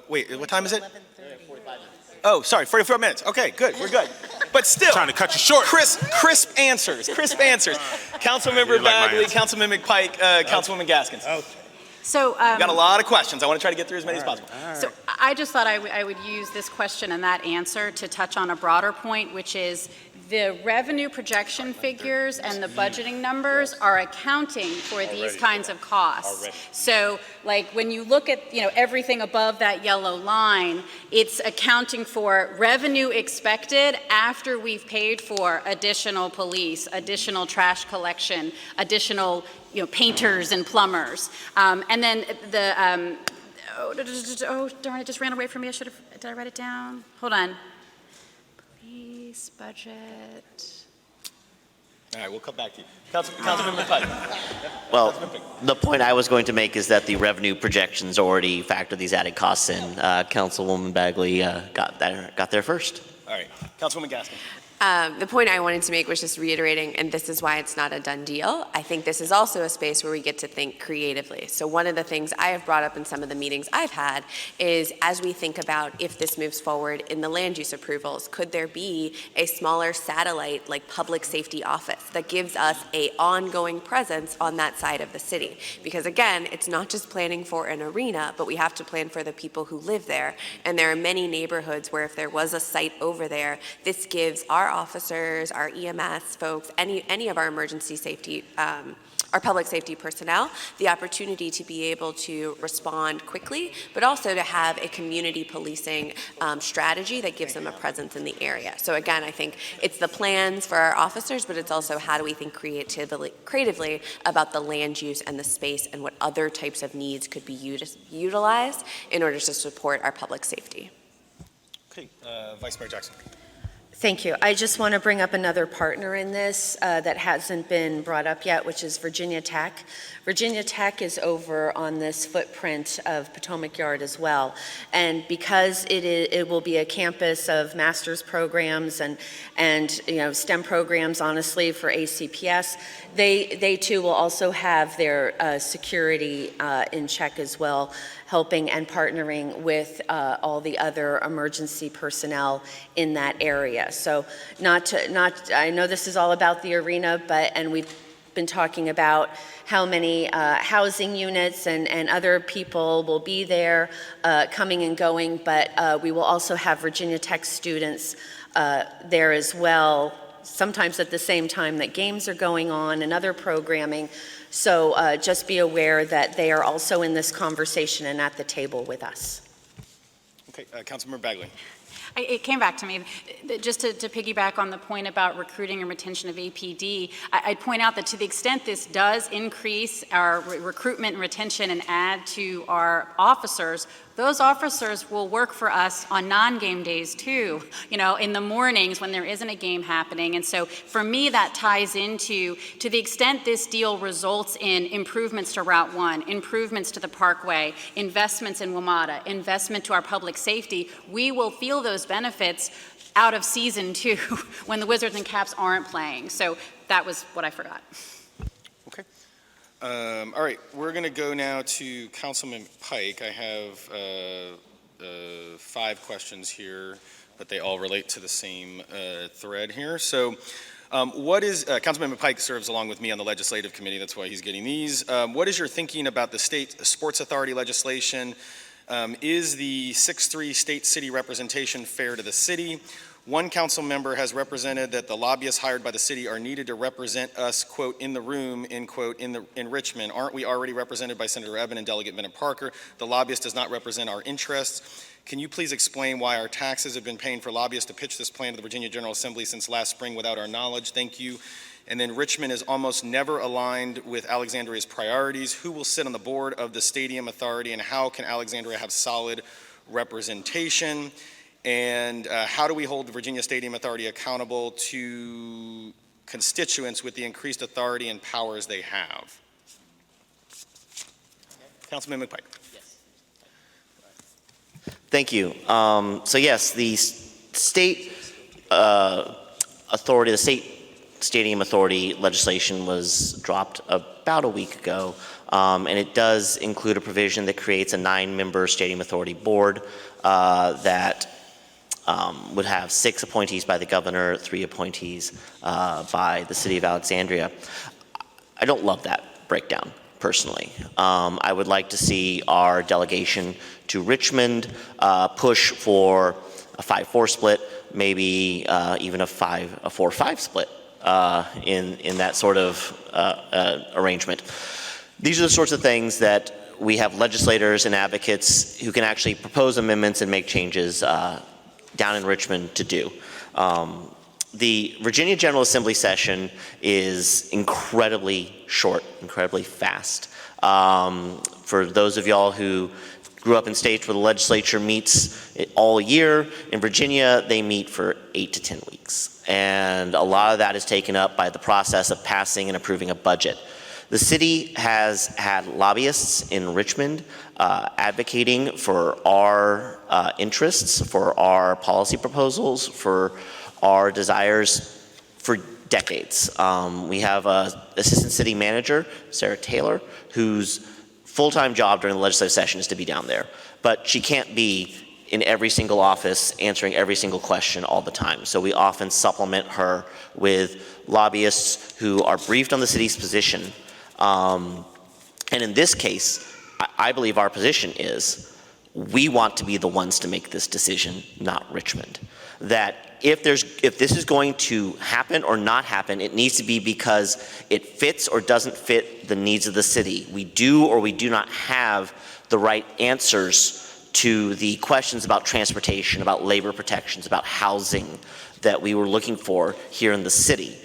wait, what time is it?
45 minutes.
Oh, sorry, 44 minutes. Okay, good, we're good. But still,
Trying to cut you short.
Crisp answers. Councilmember Bagley, Councilman McPike, Councilwoman Gaskins.
Okay.
So,
Got a lot of questions. I want to try to get through as many as possible.
so I just thought I would use this question and that answer to touch on a broader point, which is the revenue projection figures and the budgeting numbers are accounting for these kinds of costs. So, like, when you look at, everything above that yellow line, it's accounting for revenue expected after we've paid for additional police, additional trash collection, additional, painters and plumbers. And then the, oh, darn, it just ran away from me. Did I write it down? Hold on. Police budget.
All right, we'll come back to you. Councilman McPike.
Well, the point I was going to make is that the revenue projections already factor these added costs in. Councilwoman Bagley got there first.
All right, Councilwoman Gaskin.
The point I wanted to make was just reiterating, and this is why it's not a done deal. I think this is also a space where we get to think creatively. So one of the things I have brought up in some of the meetings I've had is as we think about if this moves forward in the land use approvals, could there be a smaller satellite like public safety office that gives us a ongoing presence on that side of the city? Because again, it's not just planning for an arena, but we have to plan for the people who live there. And there are many neighborhoods where if there was a site over there, this gives our officers, our EMS folks, any of our emergency safety, our public safety personnel, the opportunity to be able to respond quickly, but also to have a community policing strategy that gives them a presence in the area. So again, I think it's the plans for our officers, but it's also how do we think creatively about the land use and the space and what other types of needs could be utilized in order to support our public safety.
Okay, Vice Mayor Jackson.
Thank you. I just want to bring up another partner in this that hasn't been brought up yet, which is Virginia Tech. Virginia Tech is over on this footprint of Potomac Yard as well. And because it will be a campus of master's programs and STEM programs, honestly, for ACPS, they too will also have their security in check as well, helping and partnering with all the other emergency personnel in that area. So I know this is all about the arena, and we've been talking about how many housing units and other people will be there coming and going, but we will also have Virginia Tech students there as well sometimes at the same time that games are going on and other programming. So just be aware that they are also in this conversation and at the table with us.
Okay, Councilmember Bagley.
It came back to me, just to piggyback on the point about recruiting and retention of APD, I'd point out that to the extent this does increase our recruitment and retention and add to our officers, those officers will work for us on non-game days too, in the mornings when there isn't a game happening. And so for me, that ties into, to the extent this deal results in improvements to Route 1, improvements to the Parkway, investments in WMATA, investment to our public safety, we will feel those benefits out of season 2 when the Wizards and Caps aren't playing. So that was what I forgot.
Okay. All right, we're going to go now to Councilman Pike. I have 5 questions here, but they all relate to the same thread here. So Councilman Pike serves along with me on the legislative committee. That's why he's getting these. What is your thinking about the state sports authority legislation? Is the 6-3 state city representation fair to the city? One council member has represented that the lobbyists hired by the city are needed to represent us, quote, in the room, end quote, in Richmond. Aren't we already represented by Senator Eben and Delegate Bennett Parker? The lobbyist does not represent our interests. Can you please explain why our taxes have been paying for lobbyists to pitch this plan to the Virginia General Assembly since last spring without our knowledge? Thank you. And then Richmond is almost never aligned with Alexandria's priorities. Who will sit on the board of the Stadium Authority, and how can Alexandria have solid representation? And how do we hold the Virginia Stadium Authority accountable to constituents with the increased authority and powers they have? Councilman McPike.
Yes. Thank you. So yes, the state authority, the state Stadium Authority legislation was dropped about a week ago, and it does include a provision that creates a 9-member Stadium Authority board that would have 6 appointees by the governor, 3 appointees by the city of Alexandria. I don't love that breakdown, personally. I would like to see our delegation to Richmond push for a 5-4 split, maybe even a 4-5 split in that sort of arrangement. These are the sorts of things that we have legislators and advocates who can actually propose amendments and make changes down in Richmond to do. The Virginia General Assembly session is incredibly short, incredibly fast. For those of y'all who grew up in states where the legislature meets all year, in Virginia they meet for 8 to 10 weeks. And a lot of that is taken up by the process of passing and approving a budget. The city has had lobbyists in Richmond advocating for our interests, for our policy proposals, for our desires for decades. We have an assistant city manager, Sarah Taylor, whose full-time job during the legislative session is to be down there. But she can't be in every single office answering every single question all the time. So we often supplement her with lobbyists who are briefed on the city's position. And in this case, I believe our position is we want to be the ones to make this decision, not Richmond. That if this is going to happen or not happen, it needs to be because it fits or doesn't fit the needs of the city. We do or we do not have the right answers to the questions about transportation, about labor protections, about housing that we were looking for here in the city.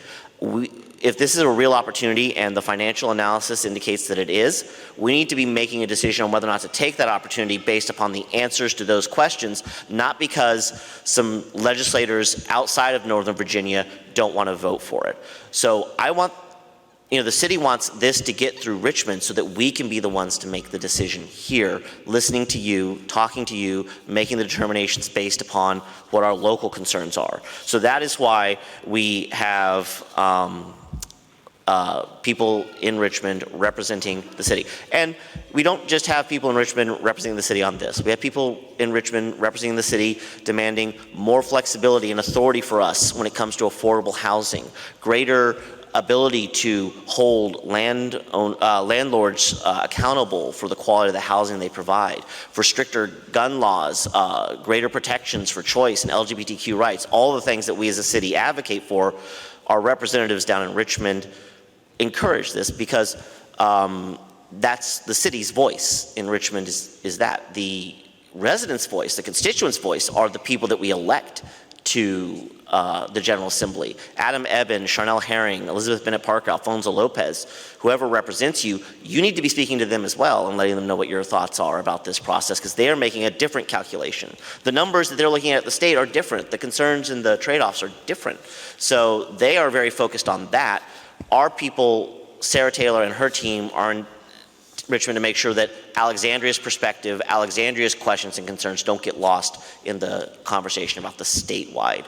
If this is a real opportunity and the financial analysis indicates that it is, we need to be making a decision on whether or not to take that opportunity based upon the answers to those questions, not because some legislators outside of Northern Virginia don't want to vote for it. So the city wants this to get through Richmond so that we can be the ones to make the decision here, listening to you, talking to you, making the determinations based upon what our local concerns are. So that is why we have people in Richmond representing the city. And we don't just have people in Richmond representing the city on this. We have people in Richmond representing the city demanding more flexibility and authority for us when it comes to affordable housing, greater ability to hold landlords accountable for the quality of the housing they provide, for stricter gun laws, greater protections for choice and LGBTQ rights, all the things that we as a city advocate for, our representatives down in Richmond encourage this because that's the city's voice in Richmond is that. The residents' voice, the constituents' voice are the people that we elect to the General Assembly. Adam Eben, Charnel Herring, Elizabeth Bennett Parker, Alfonso Lopez, whoever represents you, you need to be speaking to them as well and letting them know what your thoughts are about this process because they are making a different calculation. The numbers that they're looking at the state are different. The concerns and the trade-offs are different. So they are very focused on that. Our people, Sarah Taylor and her team, are in Richmond to make sure that Alexandria's perspective, Alexandria's questions and concerns don't get lost in the conversation about the statewide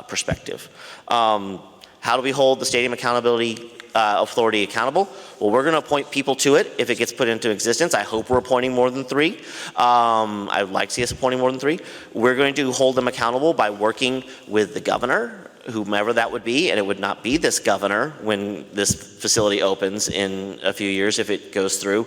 perspective. How do we hold the Stadium Accountability Authority accountable? Well, we're going to appoint people to it if it gets put into existence. I hope we're appointing more than 3. I'd like to see us appointing more than 3. We're going to hold them accountable by working with the governor, whomever that would be, and it would not be this governor when this facility opens in a few years if it goes through,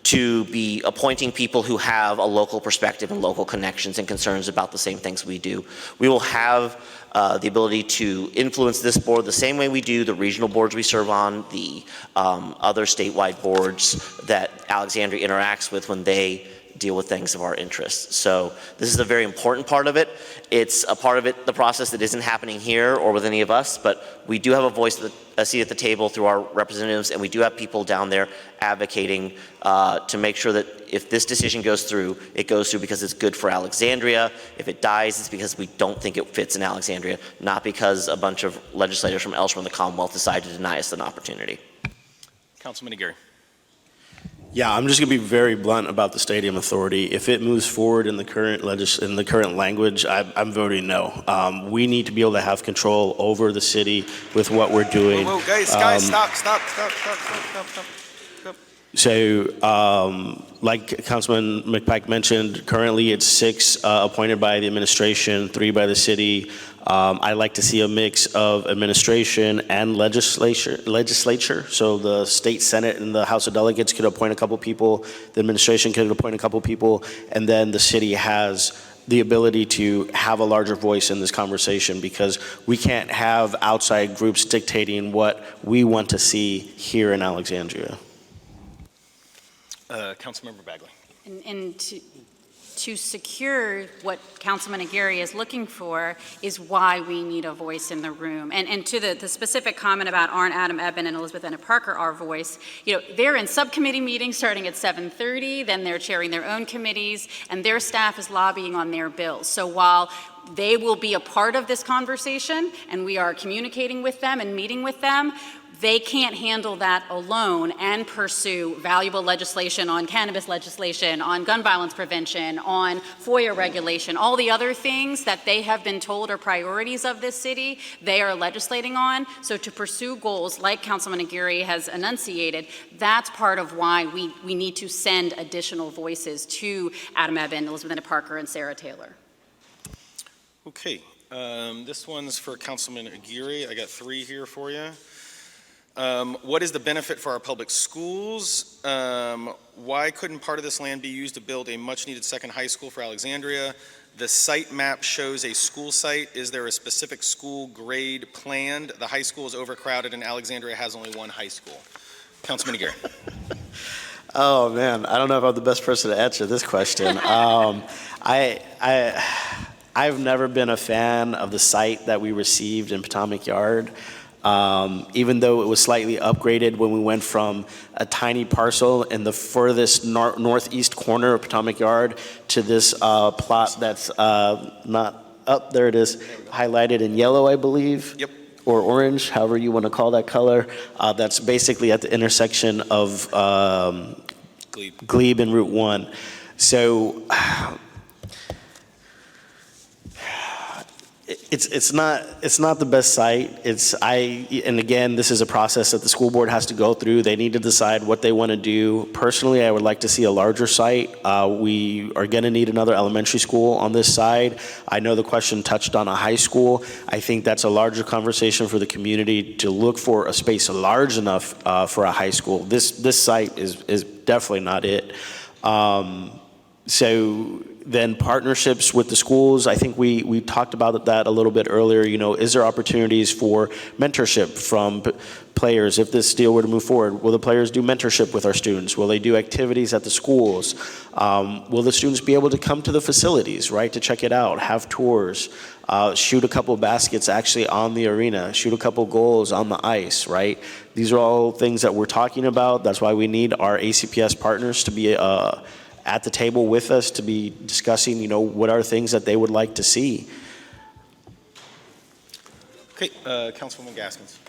to be appointing people who have a local perspective and local connections and concerns about the same things we do. We will have the ability to influence this board the same way we do the regional boards we serve on, the other statewide boards that Alexandria interacts with when they deal with things of our interest. So this is a very important part of it. It's a part of it, the process that isn't happening here or with any of us, but we do have a voice, a seat at the table through our representatives, and we do have people down there advocating to make sure that if this decision goes through, it goes through because it's good for Alexandria. If it dies, it's because we don't think it fits in Alexandria, not because a bunch of legislators from elsewhere in the Commonwealth decide to deny us an opportunity.
Councilman Aguirre.
Yeah, I'm just going to be very blunt about the Stadium Authority. If it moves forward in the current language, I'm voting no. We need to be able to have control over the city with what we're doing.
Whoa, guys, stop.
So, like Councilman McPike mentioned, currently it's 6 appointed by the administration, 3 by the city. I like to see a mix of administration and legislature. So the state Senate and the House of Delegates could appoint a couple people, the administration could appoint a couple people, and then the city has the ability to have a larger voice in this conversation because we can't have outside groups dictating what we want to see here in Alexandria.
Councilmember Bagley.
And to secure what Councilman Aguirre is looking for is why we need a voice in the room. And to the specific comment about aren't Adam Eben and Elizabeth Bennett Parker our voice, they're in subcommittee meetings starting at 7:30, then they're chairing their own committees, and their staff is lobbying on their bills. So while they will be a part of this conversation, and we are communicating with them and meeting with them, they can't handle that alone and pursue valuable legislation on cannabis legislation, on gun violence prevention, on FOIA regulation, all the other things that they have been told are priorities of this city, they are legislating on. So to pursue goals like Councilman Aguirre has enunciated, that's part of why we need to send additional voices to Adam Eben, Elizabeth Bennett Parker, and Sarah Taylor.
Okay, this one's for Councilman Aguirre. I got 3 here for you. What is the benefit for our public schools? Why couldn't part of this land be used to build a much-needed second high school for Alexandria? The site map shows a school site. Is there a specific school grade planned? The high school is overcrowded and Alexandria has only 1 high school. Councilman Aguirre.
Oh man, I don't know if I'm the best person to answer this question. I've never been a fan of the site that we received in Potomac Yard. Even though it was slightly upgraded when we went from a tiny parcel in the furthest northeast corner of Potomac Yard to this plot that's not up there. It is hahighlighted in yellow, I believe.
Yep.
Or orange, however you want to call that color. That's basically at the intersection of Glebe and Route 1. It's not the best site. And again, this is a process that the school board has to go through. They need to decide what they want to do. Personally, I would like to see a larger site. We are going to need another elementary school on this side. I know the question touched on a high school. I think that's a larger conversation for the community to look for a space large enough for a high school. This site is definitely not it. So then partnerships with the schools, I think we talked about that a little bit earlier. You know, is there opportunities for mentorship from players if this deal were to move forward? Will the players do mentorship with our students? Will they do activities at the schools? Will the students be able to come to the facilities, right, to check it out, have tours, shoot a couple baskets actually on the arena, shoot a couple goals on the ice, right? These are all things that we're talking about. That's why we need our ACPS partners to be at the table with us to be discussing, you know, what are things that they would like to see.
Okay, Councilwoman Gaskins.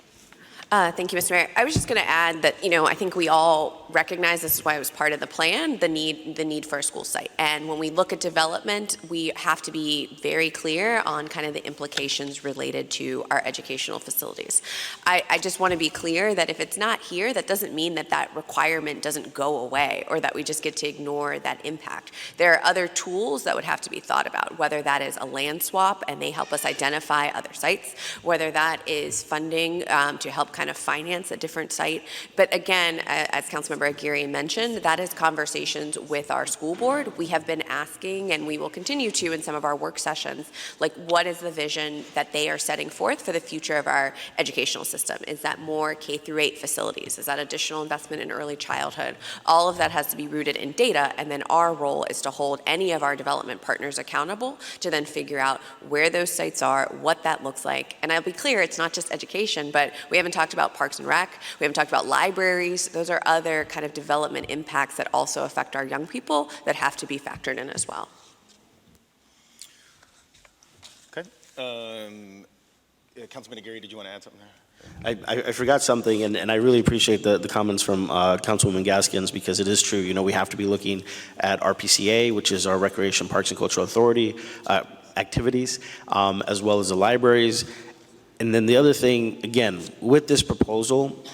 Thank you, Mr. Mayor. I was just going to add that, you know, I think we all recognize, this is why it was part of the plan, the need for a school site. And when we look at development, we have to be very clear on kind of the implications related to our educational facilities. I just want to be clear that if it's not here, that doesn't mean that that requirement doesn't go away or that we just get to ignore that impact. There are other tools that would have to be thought about, whether that is a land swap and they help us identify other sites, whether that is funding to help kind of finance a different site. But again, as Councilmember Aguirre mentioned, that is conversations with our school board. We have been asking, and we will continue to in some of our work sessions, like what is the vision that they are setting forth for the future of our educational system? Is that more K-8 facilities? Is that additional investment in early childhood? All of that has to be rooted in data, and then our role is to hold any of our development partners accountable to then figure out where those sites are, what that looks like. And I'll be clear, it's not just education, but we haven't talked about Parks and Rec. We haven't talked about libraries. Those are other kind of development impacts that also affect our young people that have to be factored in as well.
Okay. Councilman Aguirre, did you want to add something there?
I forgot something, and I really appreciate the comments from Councilwoman Gaskins, because it is true. You know, we have to be looking at RPCA, which is our Recreation, Parks, and Cultural Authority activities, as well as the libraries. And then the other thing, again, with this proposal,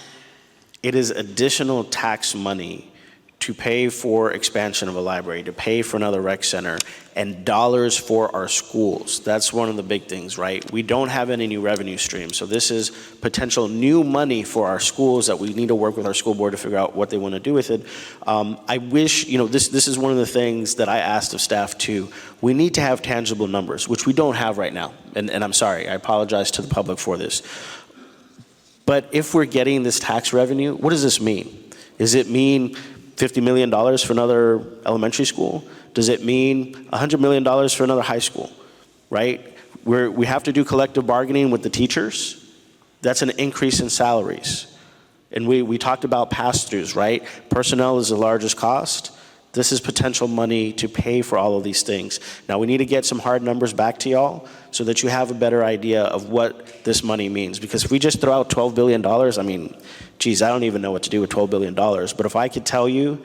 it is additional tax money to pay for expansion of a library, to pay for another rec center, and dollars for our schools. That's one of the big things, right? We don't have any new revenue streams, so this is potential new money for our schools that we need to work with our school board to figure out what they want to do with it. I wish, you know, this is one of the things that I asked of staff too. We need to have tangible numbers, which we don't have right now, and I'm sorry, I apologize to the public for this. But if we're getting this tax revenue, what does this mean? Does it mean $50 million for another elementary school? Does it mean $100 million for another high school, right? We have to do collective bargaining with the teachers. That's an increase in salaries. And we talked about pass-throughs, right? Personnel is the largest cost. This is potential money to pay for all of these things. Now, we need to get some hard numbers back to y'all so that you have a better idea of what this money means. Because if we just throw out $12 billion, I mean, geez, I don't even know what to do with $12 billion. But if I could tell you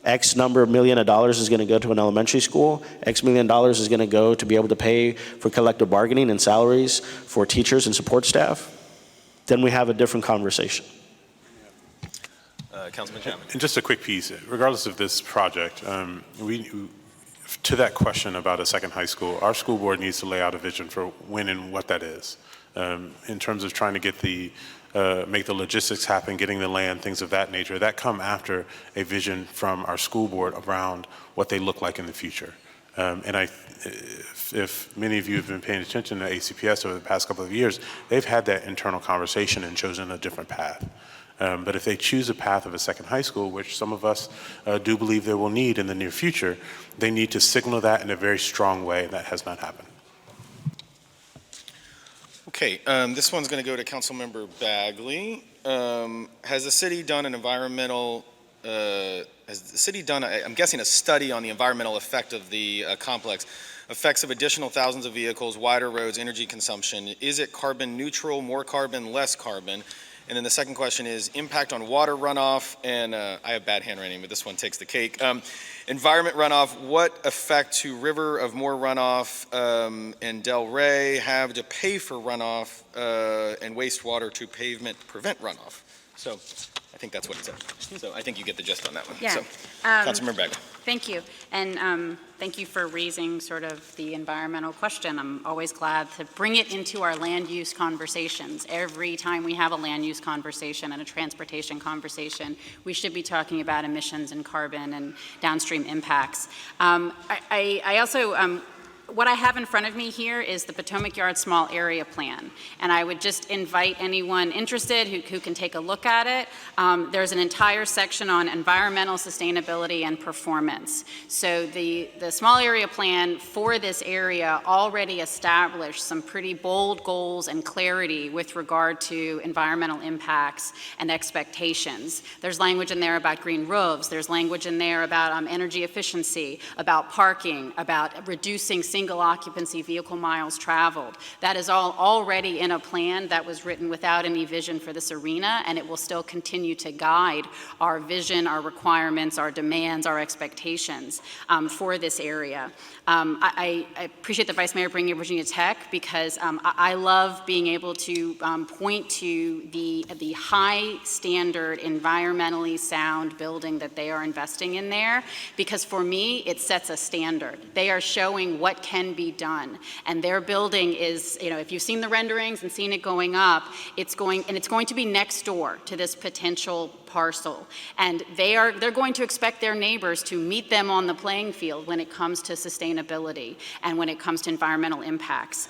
X number of million of dollars is going to go to an elementary school, X million dollars is going to go to be able to pay for collective bargaining and salaries for teachers and support staff, then we have a different conversation.
Councilman Chapman.
And just a quick piece, regardless of this project, to that question about a second high school, our school board needs to lay out a vision for when and what that is. In terms of trying to get make the logistics happen, getting the land, things of that nature, that come after a vision from our school board around what they look like in the future. And if many of you have been paying attention to ACPS over the past couple of years, they've had that internal conversation and chosen a different path. But if they choose a path of a second high school, which some of us do believe they will need in the near future, they need to signal that in a very strong way, and that has not happened.
Okay, this one's going to go to Councilmember Bagley. Has the city done an environmental, I'm guessing a study on the environmental effect of the complex, effects of additional thousands of vehicles, wider roads, energy consumption? Is it carbon neutral, more carbon, less carbon?
And then the second question is impact on water runoff, and I have bad handwriting, but this one takes the cake. Environment runoff, what effect to River of Moore runoff and Del Rey have to pay for runoff and wastewater to pavement prevent runoff? So I think that's what it said. So I think you get the gist on that one.
Yeah.
So, Councilmember Bagwell.
Thank you. And thank you for raising sort of the environmental question. I'm always glad to bring it into our land use conversations. Every time we have a land use conversation and a transportation conversation, we should be talking about emissions and carbon and downstream impacts. I also, what I have in front of me here is the Potomac Yard Small Area Plan, and I would just invite anyone interested who can take a look at it. There's an entire section on environmental sustainability and performance. So the Small Area Plan for this area already established some pretty bold goals and clarity with regard to environmental impacts and expectations. There's language in there about green roofs. There's language in there about energy efficiency, about parking, about reducing single occupancy vehicle miles traveled. That is all already in a plan that was written without any vision for this arena, and it will still continue to guide our vision, our requirements, our demands, our expectations for this area. I appreciate the Vice Mayor bringing Virginia Tech because I love being able to point to the high standard, environmentally sound building that they are investing in there, because for me, it sets a standard. They are showing what can be done. And their building is, if you've seen the renderings and seen it going up, it's going to be next door to this potential parcel. And they're going to expect their neighbors to meet them on the playing field when it comes to sustainability and when it comes to environmental impacts.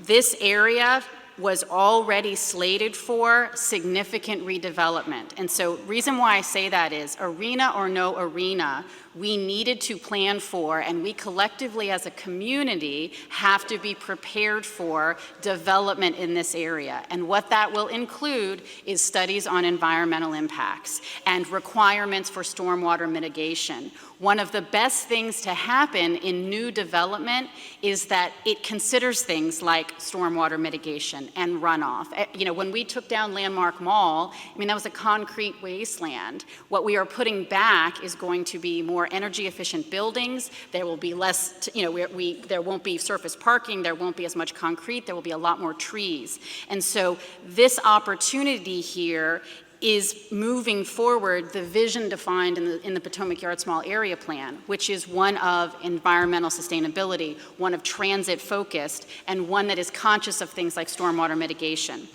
This area was already slated for significant redevelopment. And so reason why I say that is, arena or no arena, we needed to plan for, and we collectively as a community have to be prepared for development in this area. And what that will include is studies on environmental impacts and requirements for stormwater mitigation. One of the best things to happen in new development is that it considers things like stormwater mitigation and runoff. When we took down Landmark Mall, that was a concrete wasteland. What we are putting back is going to be more energy efficient buildings. There will be less, there won't be surface parking, there won't be as much concrete, there will be a lot more trees. And so this opportunity here is moving forward the vision defined in the Potomac Yard Small Area Plan, which is one of environmental sustainability, one of transit focused, and one that is conscious of things like stormwater mitigation.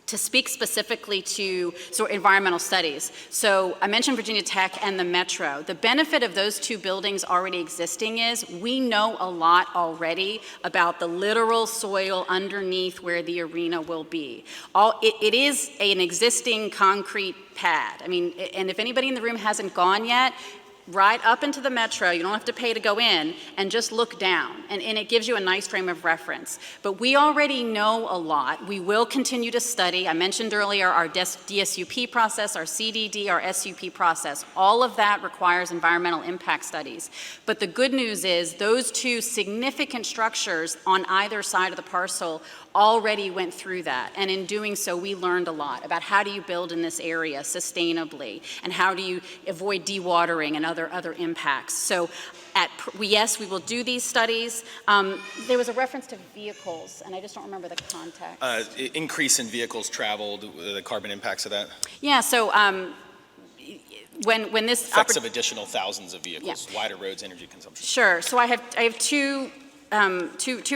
To speak specifically to environmental studies, so I mentioned Virginia Tech and the Metro. The benefit of those two buildings already existing is we know a lot already about the literal soil underneath where the arena will be. It is an existing concrete pad. And if anybody in the room hasn't gone yet, right up into the Metro, you don't have to pay to go in, and just look down, and it gives you a nice frame of reference. But we already know a lot. We will continue to study. I mentioned earlier our DSUP process, our CDD, our SUP process. All of that requires environmental impact studies. But the good news is those two significant structures on either side of the parcel already went through that, and in doing so we learned a lot about how do you build in this area sustainably and how do you avoid dewatering and other impacts. So yes, we will do these studies. There was a reference to vehicles, and I just don't remember the context.
Increase in vehicles traveled, the carbon impacts of that?
Yeah, so when this
effects of additional thousands of vehicles, yeah. Wider roads, energy consumption.
Sure, so I have two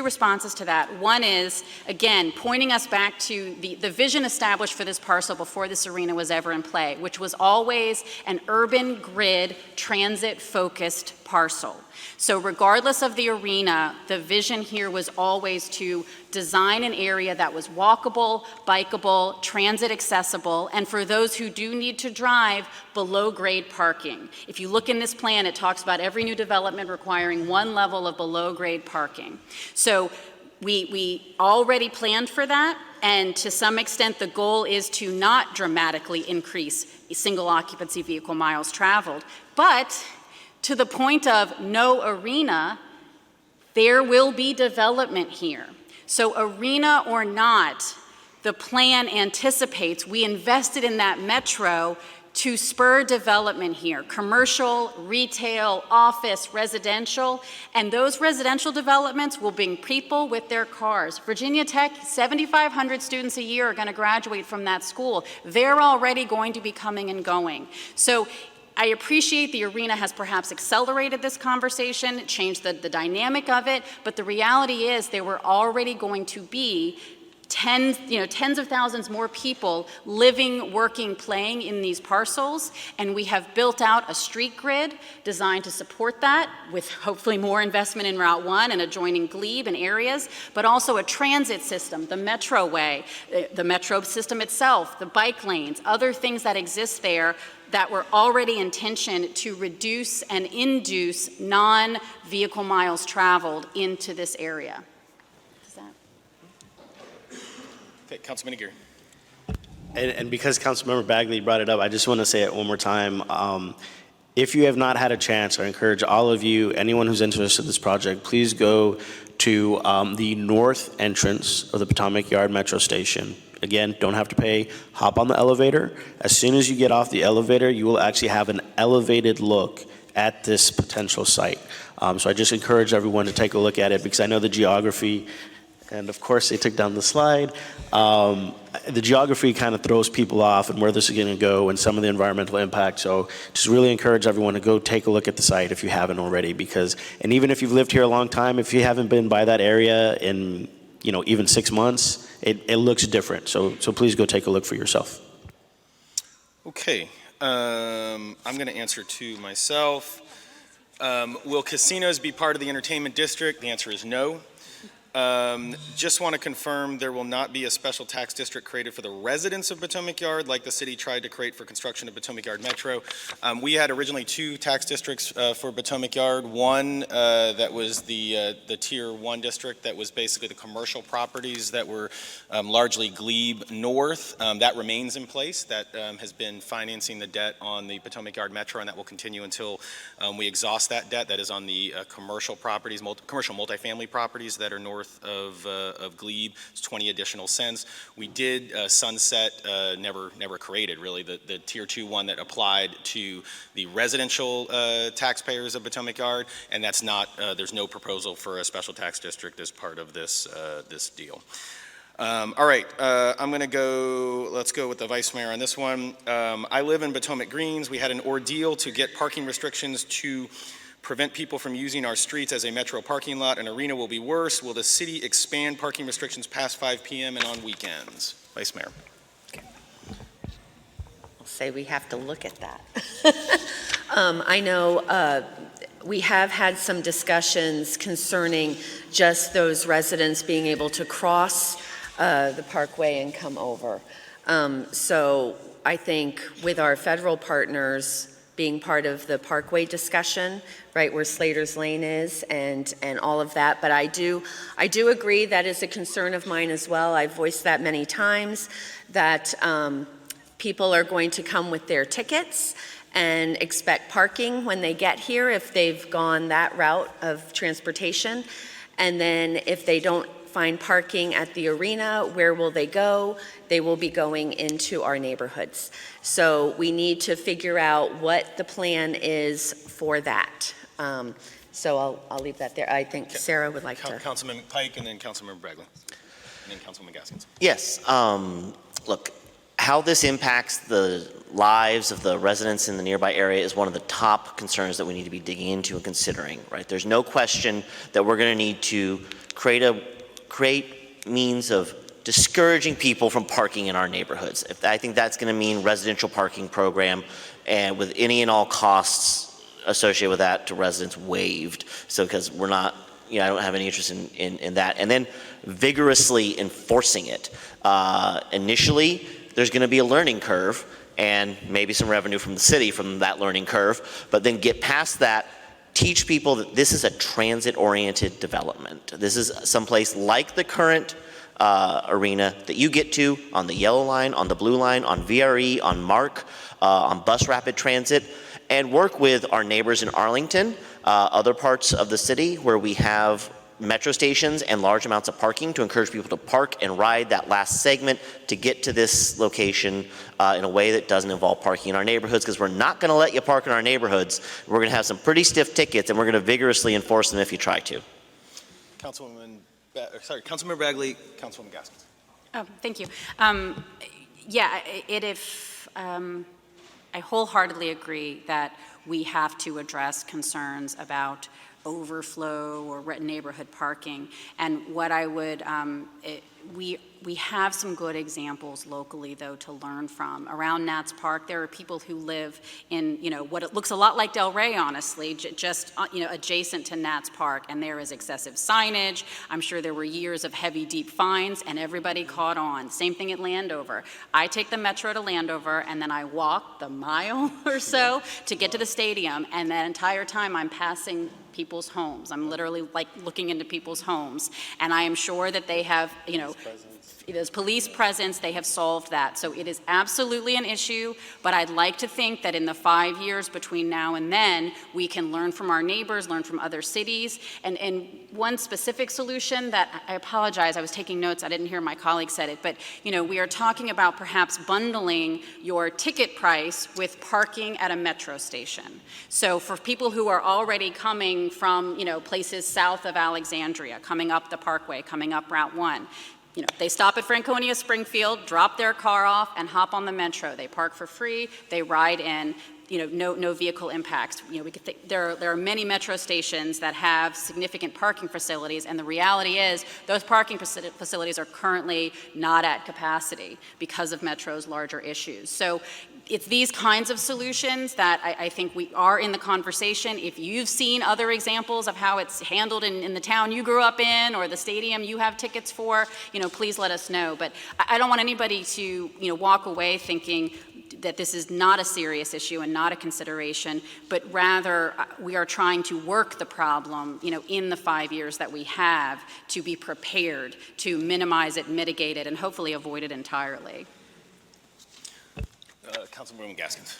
responses to that. One is, again, pointing us back to the vision established for this parcel before this arena was ever in play, which was always an urban grid transit-focused parcel. So regardless of the arena, the vision here was always to design an area that was walkable, bikeable, transit accessible, and for those who do need to drive, below grade parking. If you look in this plan, it talks about every new development requiring one level of below grade parking. So we already planned for that, and to some extent the goal is to not dramatically increase single occupancy vehicle miles traveled, but to the point of no arena, there will be development here. So arena or not, The plan anticipates, we invested in that metro to spur development here, commercial, retail, office, residential, and those residential developments will bring people with their cars. Virginia Tech, 7,500 students a year are going to graduate from that school. They're already going to be coming and going. So I appreciate the arena has perhaps accelerated this conversation, changed the dynamic of it, but the reality is there were already going to be tens of thousands more people living, working, playing in these parcels, and we have built out a street grid designed to support that with hopefully more investment in Route 1 and adjoining glebe and areas, but also a transit system, the Metroway, the metro system itself, the bike lanes, other things that exist there that were already intentioned to reduce and induce non-vehicle miles traveled into this area.
Okay, Councilman Aguirre.
And because Councilmember Bagley brought it up, I just want to say it one more time. If you have not had a chance, I encourage all of you, anyone who's interested in this project, please go to the north entrance of the Potomac Yard Metro Station. Again, don't have to pay. Hop on the elevator. As soon as you get off the elevator, you will actually have an elevated look at this potential site. So I just encourage everyone to take a look at it because I know the geography. And of course, they took down the slide. The geography kind of throws people off and where this is going to go and some of the environmental impact. So just really encourage everyone to go take a look at the site if you haven't already. And even if you've lived here a long time, if you haven't been by that area in even 6 months, it looks different. So please go take a look for yourself.
Okay, I'm going to answer to myself. Will casinos be part of the entertainment district? The answer is no. Just want to confirm there will not be a special tax district created for the residents of Potomac Yard like the city tried to create for construction of Potomac Yard Metro. We had originally 2 tax districts for Potomac Yard. One that was the Tier 1 district that was basically the commercial properties that were largely glebe north. That remains in place. That has been financing the debt on the Potomac Yard Metro, and that will continue until we exhaust that debt. That is on the commercial properties, commercial multifamily properties that are north of glebe. It's 20 additional cents. We did sunset, never created really, the Tier 2 one that applied to the residential taxpayers of Potomac Yard, and that's not, there's no proposal for a special tax district as part of this deal. All right, let's go with the Vice Mayor on this one. I live in Potomac Greens. We had an ordeal to get parking restrictions to prevent people from using our streets as a metro parking lot. An arena will be worse. Will the city expand parking restrictions past 5 p.m. and on weekends? Vice Mayor.
I'll say we have to look at that. I know we have had some discussions concerning just those residents being able to cross the parkway and come over. So I think with our federal partners being part of the parkway discussion, right where Slater's Lane is and all of that. But I do agree that is a concern of mine as well. I've voiced that many times, that people are going to come with their tickets and expect parking when they get here if they've gone that route of transportation. And then if they don't find parking at the arena, where will they go? They will be going into our neighborhoods. So we need to figure out what the plan is for that. So I'll leave that there. I think Sarah would like to.
Councilman Pike and then Councilmember Bagley. And then Councilman Gaskins.
Yes, look, how this impacts the lives of the residents in the nearby area is one of the top concerns that we need to be digging into and considering, right? There's no question that we're going to need to create means of discouraging people from parking in our neighborhoods. I think that's going to mean residential parking program, and with any and all costs associated with that to residents waived. So because we're not, I don't have any interest in that. And then vigorously enforcing it. Initially, there's going to be a learning curve and maybe some revenue from the city from that learning curve, but then get past that. Teach people that this is a transit-oriented development. This is someplace like the current arena that you get to on the yellow line, on the blue line, on VRE, on MARC, on bus rapid transit, and work with our neighbors in Arlington, other parts of the city where we have metro stations and large amounts of parking to encourage people to park and ride that last segment to get to this location in a way that doesn't involve parking in our neighborhoods, because we're not going to let you park in our neighborhoods. We're going to have some pretty stiff tickets, and we're going to vigorously enforce them if you try to.
Councilmember Bagley, Councilwoman Gaskins.
Oh, thank you. I wholeheartedly agree that we have to address concerns about overflow or neighborhood parking. And what I would, we have some good examples locally, though, to learn from. Around Nats Park, there are people who live in, what it looks a lot like Delray, honestly, just, adjacent to Nats Park, and there is excessive signage. I'm sure there were years of heavy, deep fines, and everybody caught on. Same thing at Landover. I take the Metro to Landover, and then I walk the mile or so to get to the stadium, and that entire time I'm passing people's homes. I'm literally like looking into people's homes, and I am sure that they have, there's police presence, they have solved that. So it is absolutely an issue, but I'd like to think that in the 5 years between now and then, we can learn from our neighbors, learn from other cities. And one specific solution that, I apologize, I was taking notes, I didn't hear my colleague said it, but we are talking about perhaps bundling your ticket price with parking at a metro station. So for people who are already coming from, places south of Alexandria, coming up the Parkway, coming up Route 1, they stop at Franconia Springfield, drop their car off, and hop on the Metro. They park for free, they ride in, no vehicle impacts. We could think, there are many Metro stations that have significant parking facilities, and the reality is those parking facilities are currently not at capacity because of Metro's larger issues. So it's these kinds of solutions that I think we are in the conversation. If you've seen other examples of how it's handled in the town you grew up in or the stadium you have tickets for, please let us know. But I don't want anybody to, walk away thinking that this is not a serious issue and not a consideration, but rather we are trying to work the problem, in the 5 years that we have to be prepared to minimize it, mitigate it, and hopefully avoid it entirely.
Councilwoman Gaskins.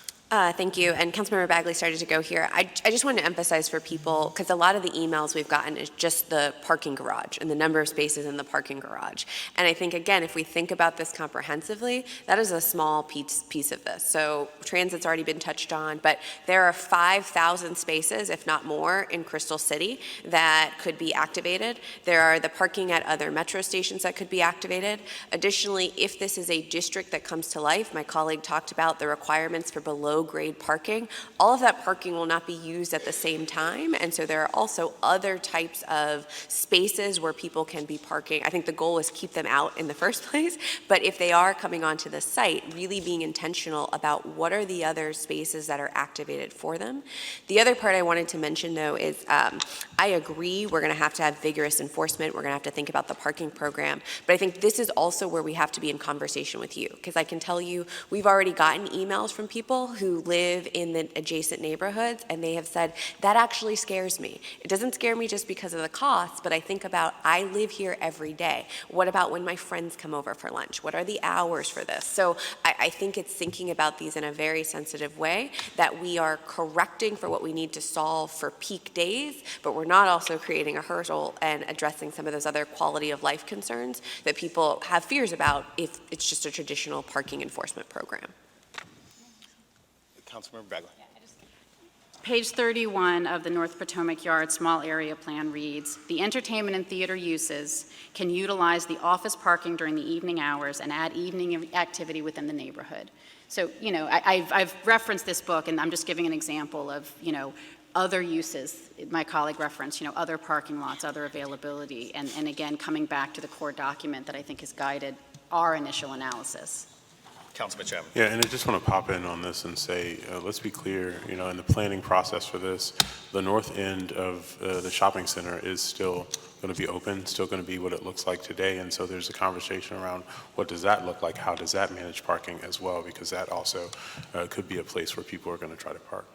Thank you. And Councilmember Bagley started to go here. I just want to emphasize for people, because a lot of the emails we've gotten is just the parking garage and the number of spaces in the parking garage. And I think, again, if we think about this comprehensively, that is a small piece of this. So transit's already been touched on, but there are 5,000 spaces, if not more, in Crystal City that could be activated. There are the parking at other metro stations that could be activated. Additionally, if this is a district that comes to life, my colleague talked about the requirements for below grade parking. All of that parking will not be used at the same time, and so there are also other types of spaces where people can be parking. I think the goal is keep them out in the first place, but if they are coming onto the site, really being intentional about what are the other spaces that are activated for them. The other part I wanted to mention, though, is I agree we're going to have vigorous enforcement. We're going to have to think about the parking program, but I think this is also where we have to be in conversation with you, because I can tell you we've already gotten emails from people who live in the adjacent neighborhoods, and they have said, that actually scares me. It doesn't scare me just because of the costs, but I think about, I live here every day. What about when my friends come over for lunch? What are the hours for this? So I think it's thinking about these in a very sensitive way, that we are correcting for what we need to solve for peak days, but we're not also creating a hurdle and addressing some of those other quality of life concerns that people have fears about if it's just a traditional parking enforcement program.
Councilmember Bagley.
Page 31 of the North Potomac Yard Small Area Plan reads, the entertainment and theater uses can utilize the office parking during the evening hours and add evening activity within the neighborhood. So, I've referenced this book, and I'm just giving an example of, other uses. My colleague referenced, other parking lots, other availability, and again, coming back to the core document that I think has guided our initial analysis.
Councilman Chapman.
Yeah, and I just want to pop in on this and say, let's be clear, in the planning process for this, the north end of the shopping center is still going to be open, still going to be what it looks like today, and so there's a conversation around what does that look like, how does that manage parking as well, because that also could be a place where people are going to try to park.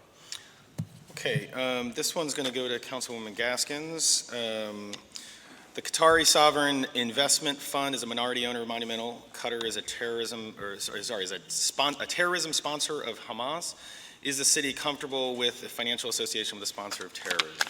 Okay, this one's going to go to Councilwoman Gaskins. The Qatari Sovereign Investment Fund is a minority owner of Monumental. Qatar is a terrorism sponsor of Hamas. Is the city comfortable with a financial association with a sponsor of terrorism?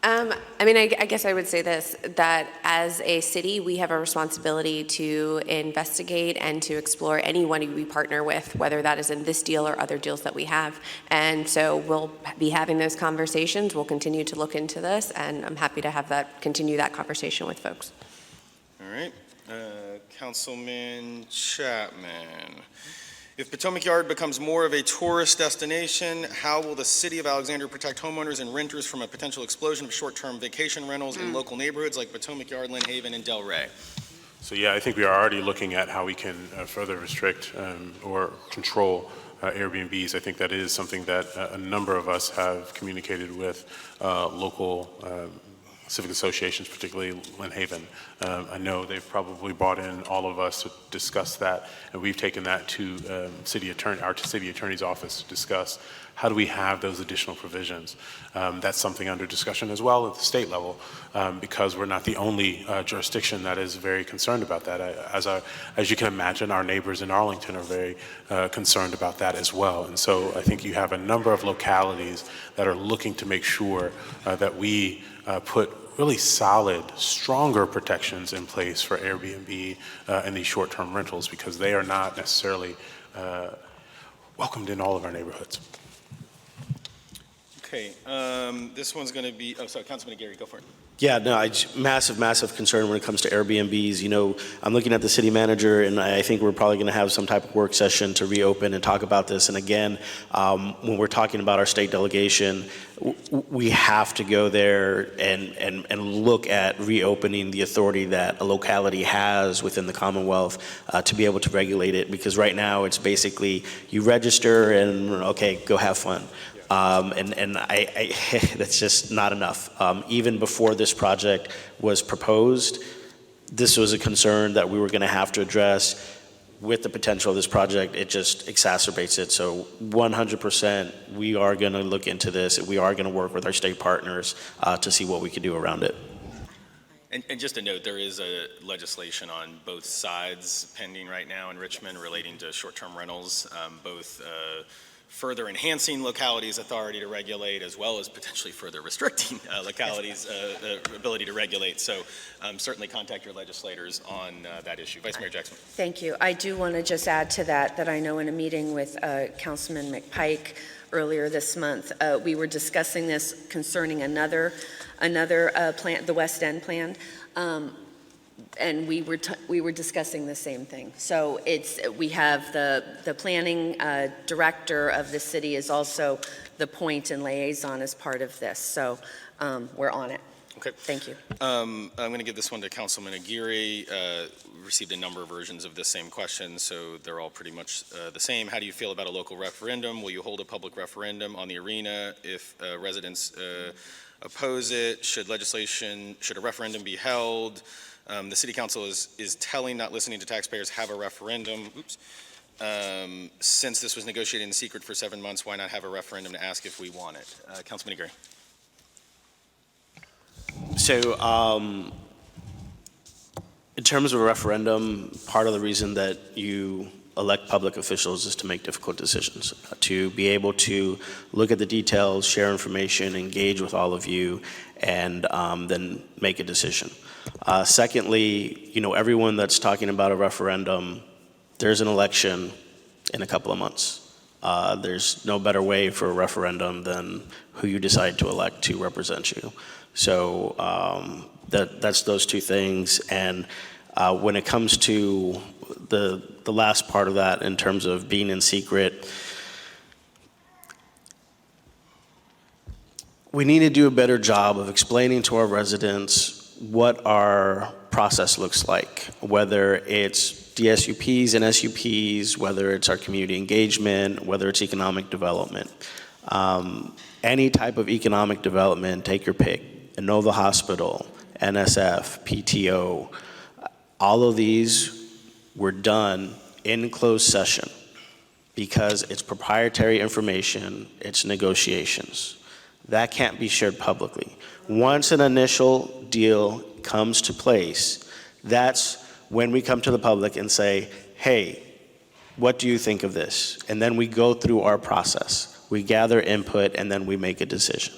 I guess I would say this, that as a city, we have a responsibility to investigate and to explore anyone who we partner with, whether that is in this deal or other deals that we have. And so we'll be having those conversations. We'll continue to look into this, and I'm happy to continue that conversation with folks.
All right. Councilman Chapman. If Potomac Yard becomes more of a tourist destination, how will the city of Alexandria protect homeowners and renters from a potential explosion of short-term vacation rentals in local neighborhoods like Potomac Yard, Lynn Haven, and Delray?
So yeah, I think we are already looking at how we can further restrict or control Airbnbs. I think that is something that a number of us have communicated with local civic associations, particularly Lynn Haven. I know they've probably brought in all of us to discuss that, and we've taken that to our city attorney's office to discuss how do we have those additional provisions. That's something under discussion as well at the state level, because we're not the only jurisdiction that is very concerned about that. As you can imagine, our neighbors in Arlington are very concerned about that as well. And so I think you have a number of localities that are looking to make sure that we put really solid, stronger protections in place for Airbnb and these short-term rentals, because they are not necessarily welcomed in all of our neighborhoods.
Okay, this one's going to be, Councilman Aguirre, go for it.
Yeah, no, massive concern when it comes to Airbnbs. You know, I'm looking at the city manager, and I think we're probably going to have some type of work session to reopen and talk about this. And again, when we're talking about our state delegation, we have to go there and look at reopening the authority that a locality has within the Commonwealth to be able to regulate it. Because right now, it's basically you register and okay, go have fun. That's just not enough. Even before this project was proposed, this was a concern that we were going to have to address. With the potential of this project, it just exacerbates it. So 100%, we are going to look into this. We are going to work with our state partners to see what we can do around it.
And just a note, there is a legislation on both sides pending right now in Richmond relating to short-term rentals, both further enhancing localities' authority to regulate, as well as potentially further restricting localities' ability to regulate. So certainly contact your legislators on that issue. Vice Mayor Jackson.
Thank you. I do want to just add to that I know in a meeting with Councilman McPike earlier this month, we were discussing this concerning another plan, the West End plan. And we were discussing the same thing. So we have the planning director of the city is also the point and liaison as part of this. So we're on it.
Okay.
Thank you.
I'm going to give this one to Councilman Aguirre. We received a number of versions of the same question, so they're all pretty much the same. How do you feel about a local referendum? Will you hold a public referendum on the arena if residents oppose it? Should a referendum be held? The city council is telling, not listening to taxpayers, have a referendum. Since this was negotiated in secret for 7 months, why not have a referendum to ask if we want it? Councilman Aguirre.
So in terms of a referendum, part of the reason that you elect public officials is to make difficult decisions, to be able to look at the details, share information, engage with all of you, and then make a decision. Secondly, everyone that's talking about a referendum, there's an election in a couple of months. There's no better way for a referendum than who you decide to elect to represent you. So that's those two things. And when it comes to the last part of that, in terms of being in secret, we need to do a better job of explaining to our residents what our process looks like, whether it's DSUPs and SUPs, whether it's our community engagement, whether it's economic development. Any type of economic development, take your pick, Inova Hospital, NSF, PTO, all of these were done in closed session because it's proprietary information, it's negotiations. That can't be shared publicly. Once an initial deal comes to place, that's when we come to the public and say, hey, what do you think of this? And then we go through our process. We gather input and then we make a decision.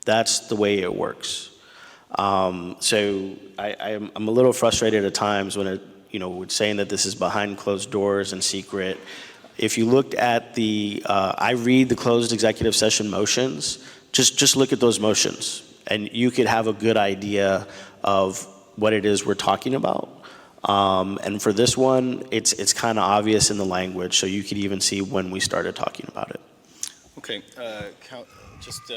That's the way it works. So I'm a little frustrated at times when with saying that this is behind closed doors and secret. If you looked at I read the closed executive session motions, just look at those motions, and you could have a good idea of what it is we're talking about. And for this one, it's kind of obvious in the language, so you could even see when we started talking about it.
Okay, just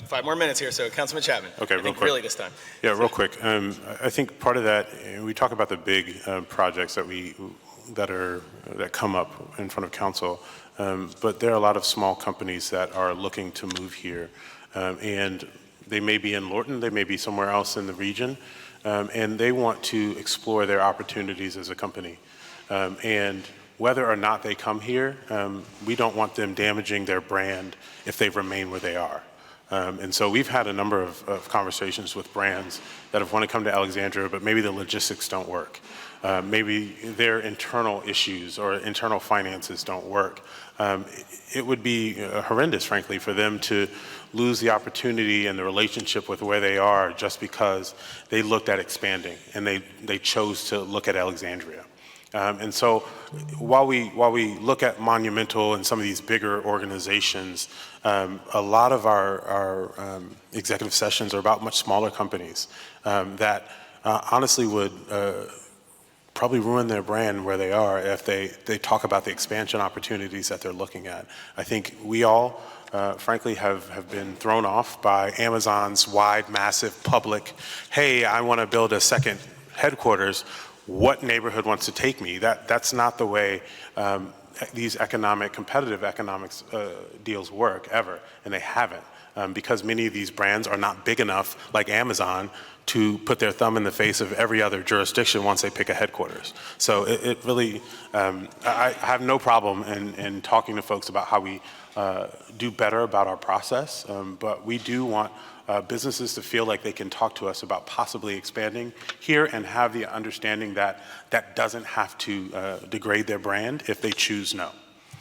five more minutes here, so Councilman Chapman.
Okay,
I think
quick.
really this time.
Yeah, real quick. I think part of that, we talk about the big projects that come up in front of council, but there are a lot of small companies that are looking to move here, and they may be in Lorton, they may be somewhere else in the region, and they want to explore their opportunities as a company. And whether or not they come here, we don't want them damaging their brand if they remain where they are. And so we've had a number of conversations with brands that have wanted to come to Alexandria, but maybe the logistics don't work. Maybe their internal issues or internal finances don't work. It would be horrendous, frankly, for them to lose the opportunity and the relationship with where they are just because they looked at expanding and they chose to look at Alexandria. And so while we look at Monumental and some of these bigger organizations, a lot of our executive sessions are about much smaller companies that honestly would probably ruin their brand where they are if they talk about the expansion opportunities that they're looking at. I think we all, frankly, have been thrown off by Amazon's wide, massive, public, hey, I want to build a second headquarters. What neighborhood wants to take me? That's not the way these competitive economics deals work ever, and they haven't, because many of these brands are not big enough, like Amazon, to put their thumb in the face of every other jurisdiction once they pick a headquarters. So it really, I have no problem in talking to folks about how we do better about our process, but we do want businesses to feel like they can talk to us about possibly expanding here and have the understanding that that doesn't have to degrade their brand if they choose no.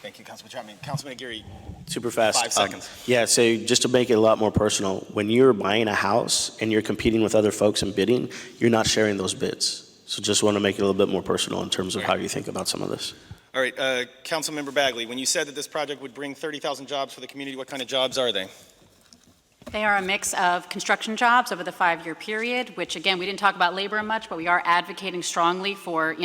Thank you, Councilman Chapman. Councilman Aguirre.
Super fast.
5 seconds.
Yeah, so just to make it a lot more personal, when you're buying a house and you're competing with other folks and bidding, you're not sharing those bids. So just want to make it a little bit more personal in terms of how you think about some of this.
All right, Councilmember Bagley, when you said that this project would bring 30,000 jobs for the community, what kind of jobs are they?
They are a mix of construction jobs over the 5-year period, which again, we didn't talk about labor much, but we are advocating strongly for,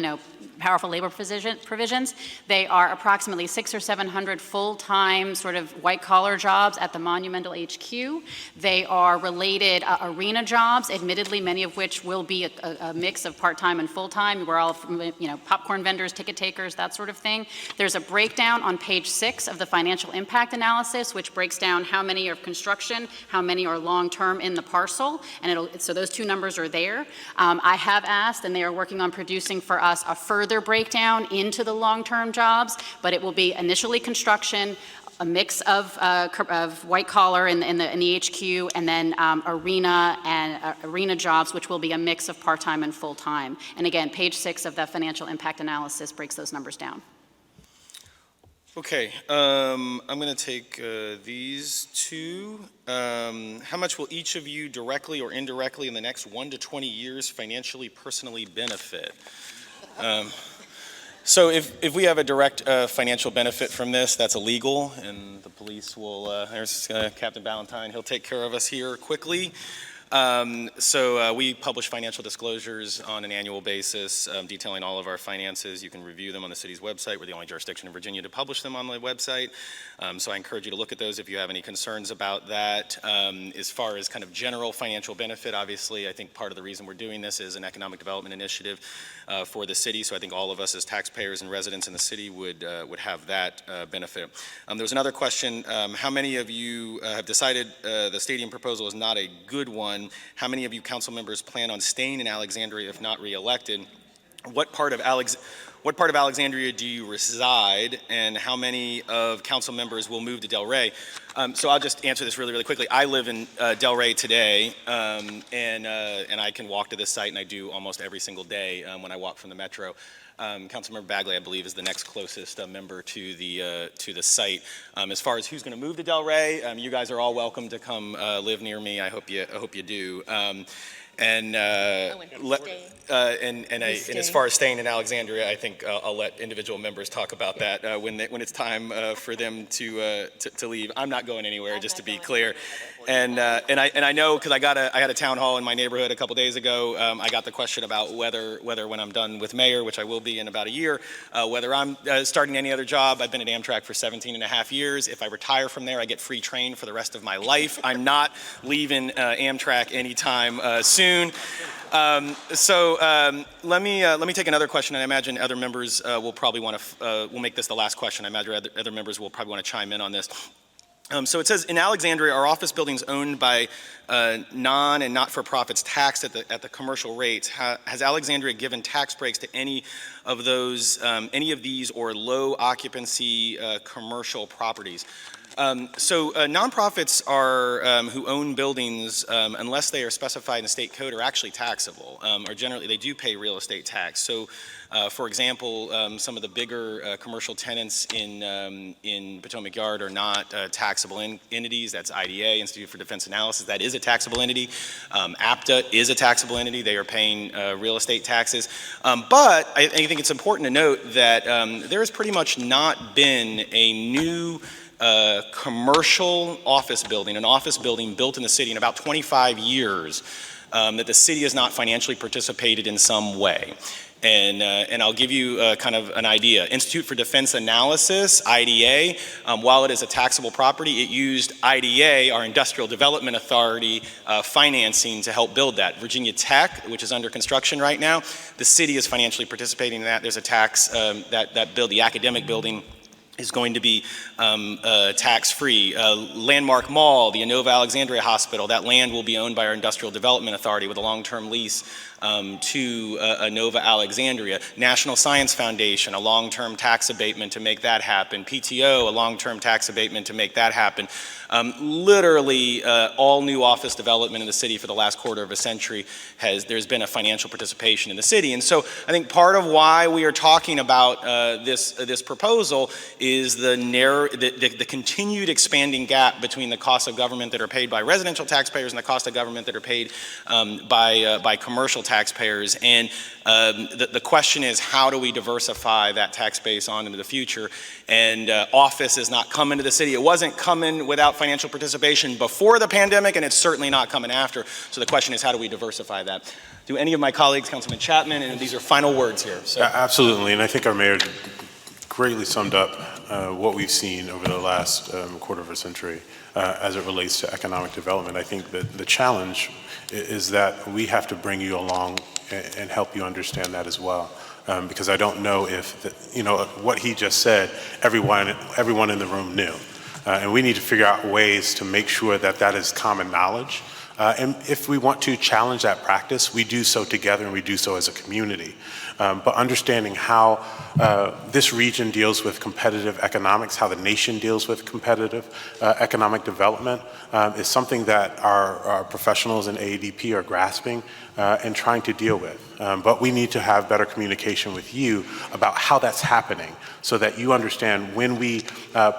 powerful labor provisions. They are approximately 600 or 700 full-time sort of white-collar jobs at the Monumental HQ. They are related arena jobs, admittedly, many of which will be a mix of part-time and full-time. We're all from, popcorn vendors, ticket takers, that sort of thing. There's a breakdown on page 6 of the financial impact analysis, which breaks down how many are construction, how many are long-term in the parcel, and so those two numbers are there. I have asked, and they are working on producing for us a further breakdown into the long-term jobs, but it will be initially construction, a mix of white collar in the HQ, and then arena jobs, which will be a mix of part-time and full-time. And again, page 6 of the financial impact analysis breaks those numbers down.
Okay, I'm going to take these two. How much will each of you directly or indirectly in the next 1 to 20 years financially, personally benefit? So if we have a direct financial benefit from this, that's illegal, and the police will, there's Captain Ballantyne, he'll take care of us here quickly. So we publish financial disclosures on an annual basis detailing all of our finances. You can review them on the city's website. We're the only jurisdiction in Virginia to publish them on the website. So I encourage you to look at those if you have any concerns about that. As far as kind of general financial benefit, obviously, I think part of the reason we're doing this is an economic development initiative for the city. So I think all of us as taxpayers and residents in the city would have that benefit. There was another question. How many of you have decided the stadium proposal is not a good one? How many of you council members plan on staying in Alexandria if not reelected? What part of what part of Alexandria do you reside, and how many of council members will move to Delray? So I'll just answer this really, really quickly. I live in Delray today, and I can walk to this site, and I do almost every single day when I walk from the metro. Councilmember Bagley, I believe, is the next closest member to the site. As far as who's going to move to Delray, you guys are all welcome to come live near me. I hope you do. And as far as staying in Alexandria, I think I'll let individual members talk about that when it's time for them to leave. I'm not going anywhere, just to be clear. And I know, because I had a town hall in my neighborhood a couple days ago. I got the question about whether when I'm done with mayor, which I will be in about a year, whether I'm starting any other job. I've been at Amtrak for 17 and a half years. If I retire from there, I get free train for the rest of my life. I'm not leaving Amtrak anytime soon. Let me take another question, and I imagine other members will probably want to. We'll make this the last question. I imagine other members will probably want to chime in on this. So it says, in Alexandria, are office buildings owned by non and not-for-profits taxed at the commercial rates? Has Alexandria given tax breaks to any of these or low occupancy commercial properties? Nonprofits are who own buildings, unless they are specified in the state code, are actually taxable, or generally they do pay real estate tax. So, for example, some of the bigger commercial tenants in Potomac Yard are not taxable entities. That's IDA, Institute for Defense Analysis. That is a taxable entity. APTA is a taxable entity. They are paying real estate taxes. But I think it's important to note that there has pretty much not been a new commercial office building, an office building built in the city in about 25 years that the city has not financially participated in some way. And I'll give you kind of an idea. Institute for Defense Analysis, IDA, while it is a taxable property, it used IDA, our Industrial Development Authority, financing to help build that. Virginia Tech, which is under construction right now, the city is financially participating in that. There's a tax, the academic building is going to be tax-free. Landmark Mall, the Inova Alexandria Hospital, that land will be owned by our Industrial Development Authority with a long-term lease to Inova Alexandria. National Science Foundation, a long-term tax abatement to make that happen. PTO, a long-term tax abatement to make that happen. Literally, all new office development in the city for the last quarter of a century there's been a financial participation in the city. And so I think part of why we are talking about this proposal is the continued expanding gap between the costs of government that are paid by residential taxpayers and the cost of government that are paid by commercial taxpayers. And the question is, how do we diversify that tax base on into the future? And office is not coming to the city. It wasn't coming without financial participation before the pandemic, and it's certainly not coming after. So the question is, how do we diversify that? Do any of my colleagues, Councilman Chapman, and these are final words here. So.
Absolutely, and I think our mayor greatly summed up what we've seen over the last quarter of a century as it relates to economic development. I think that the challenge is that we have to bring you along and help you understand that as well. Because I don't know if, what he just said, everyone in the room knew. And we need to figure out ways to make sure that that is common knowledge. And if we want to challenge that practice, we do so together and we do so as a community. But understanding how this region deals with competitive economics, how the nation deals with competitive economic development is something that our professionals in AEDP are grasping and trying to deal with. But we need to have better communication with you about how that's happening so that you understand when we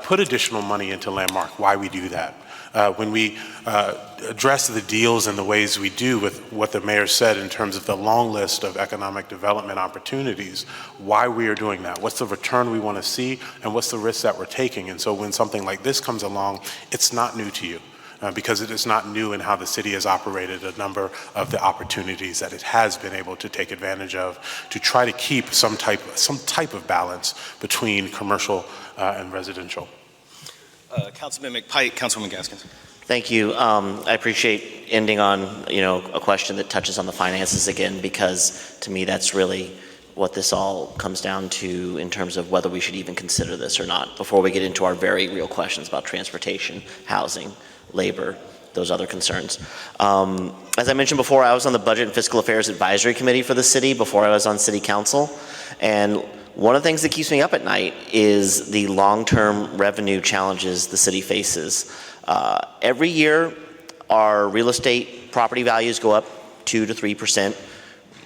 put additional money into Landmark, why we do that. When we address the deals in the ways we do with what the mayor said in terms of the long list of economic development opportunities, why we are doing that, what's the return we want to see, and what's the risk that we're taking. And so when something like this comes along, it's not new to you. Because it is not new in how the city has operated a number of the opportunities that it has been able to take advantage of to try to keep some type of balance between commercial and residential.
Councilman McPike, Councilwoman Gaskins.
Thank you. I appreciate ending on a question that touches on the finances again, because to me that's really what this all comes down to in terms of whether we should even consider this or not before we get into our very real questions about transportation, housing, labor, those other concerns. As I mentioned before, I was on the Budget and Fiscal Affairs Advisory Committee for the city before I was on City Council, and One of the things that keeps me up at night is the long-term revenue challenges the city faces. Every year, our real estate property values go up 2 to 3%.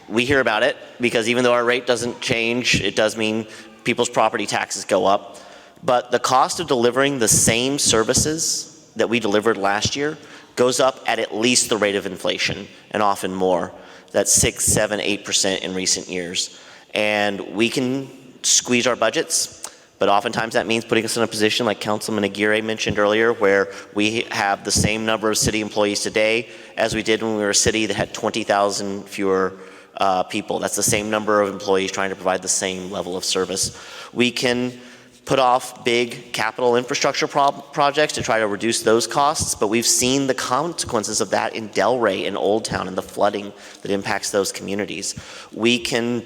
We hear about it because even though our rate doesn't change, it does mean people's property taxes go up. But the cost of delivering the same services that we delivered last year goes up at least the rate of inflation, and often more. That's 6, 7, 8% in recent years. And we can squeeze our budgets, but oftentimes that means putting us in a position like Councilman Aguirre mentioned earlier, where we have the same number of city employees today as we did when we were a city that had 20,000 fewer people. That's the same number of employees trying to provide the same level of service. We can put off big capital infrastructure projects to try to reduce those costs, but we've seen the consequences of that in Delray and Old Town and the flooding that impacts those communities. We can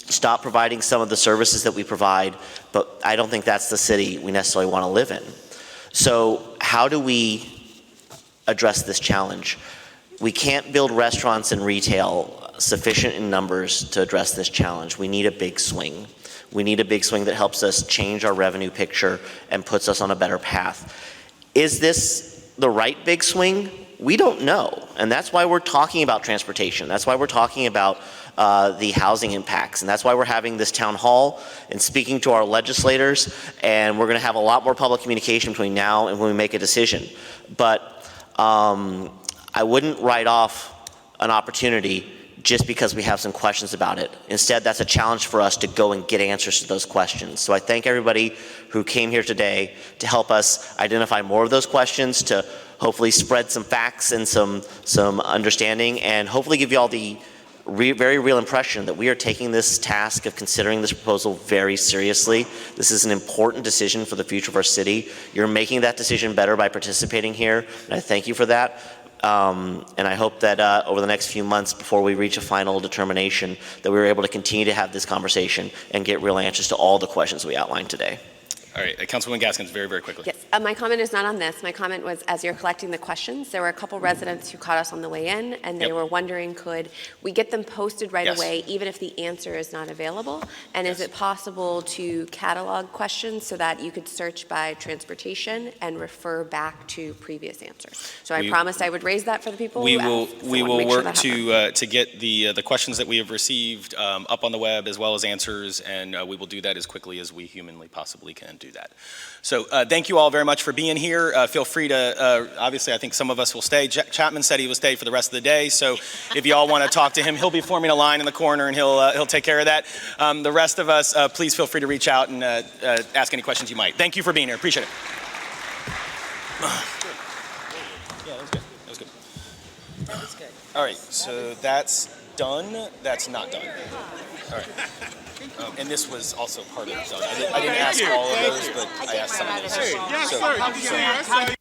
stop providing some of the services that we provide, but I don't think that's the city we necessarily want to live in. So how do we address this challenge? We can't build restaurants and retail sufficient in numbers to address this challenge. We need a big swing. We need a big swing that helps us change our revenue picture and puts us on a better path. Is this the right big swing? We don't know. And that's why we're talking about transportation. That's why we're talking about the housing impacts. And that's why we're having this town hall and speaking to our legislators. And we're going to have a lot more public communication between now and when we make a decision. But I wouldn't write off an opportunity just because we have some questions about it. Instead, that's a challenge for us to go and get answers to those questions. So I thank everybody who came here today to help us identify more of those questions, to hopefully spread some facts and some understanding, and hopefully give you all the very real impression that we are taking this task of considering this proposal very seriously. This is an important decision for the future of our city. You're making that decision better by participating here, and I thank you for that. And I hope that over the next few months before we reach a final determination that we're able to continue to have this conversation and get real answers to all the questions we outlined today.
All right, Councilwoman Gaskins, very, very quickly.
Yes, my comment is not on this. My comment was, as you're collecting the questions, there were a couple residents who caught us on the way in, and they were wondering, could we get them posted right away, even if the answer is not available? And is it possible to catalog questions so that you could search by transportation and refer back to previous answers? So I promised I would raise that for the people
We
who
will
asked, so
we
I wanna
will
make sure
work
that happens.
to get the questions that we have received up on the web as well as answers, and we will do that as quickly as we humanly possibly can do that. So thank you all very much for being here. Feel free to, obviously I think some of us will stay. Chapman said he will stay for the rest of the day, so if you all want to talk to him, he'll be forming a line in the corner and he'll take care of that. The rest of us, please feel free to reach out and ask any questions you might. Thank you for being here, appreciate it. Yeah, that was good, that was good. That was good. All right, so that's done, that's not done. All right. And this was also part of done. I didn't ask all of those, but I asked some of those. So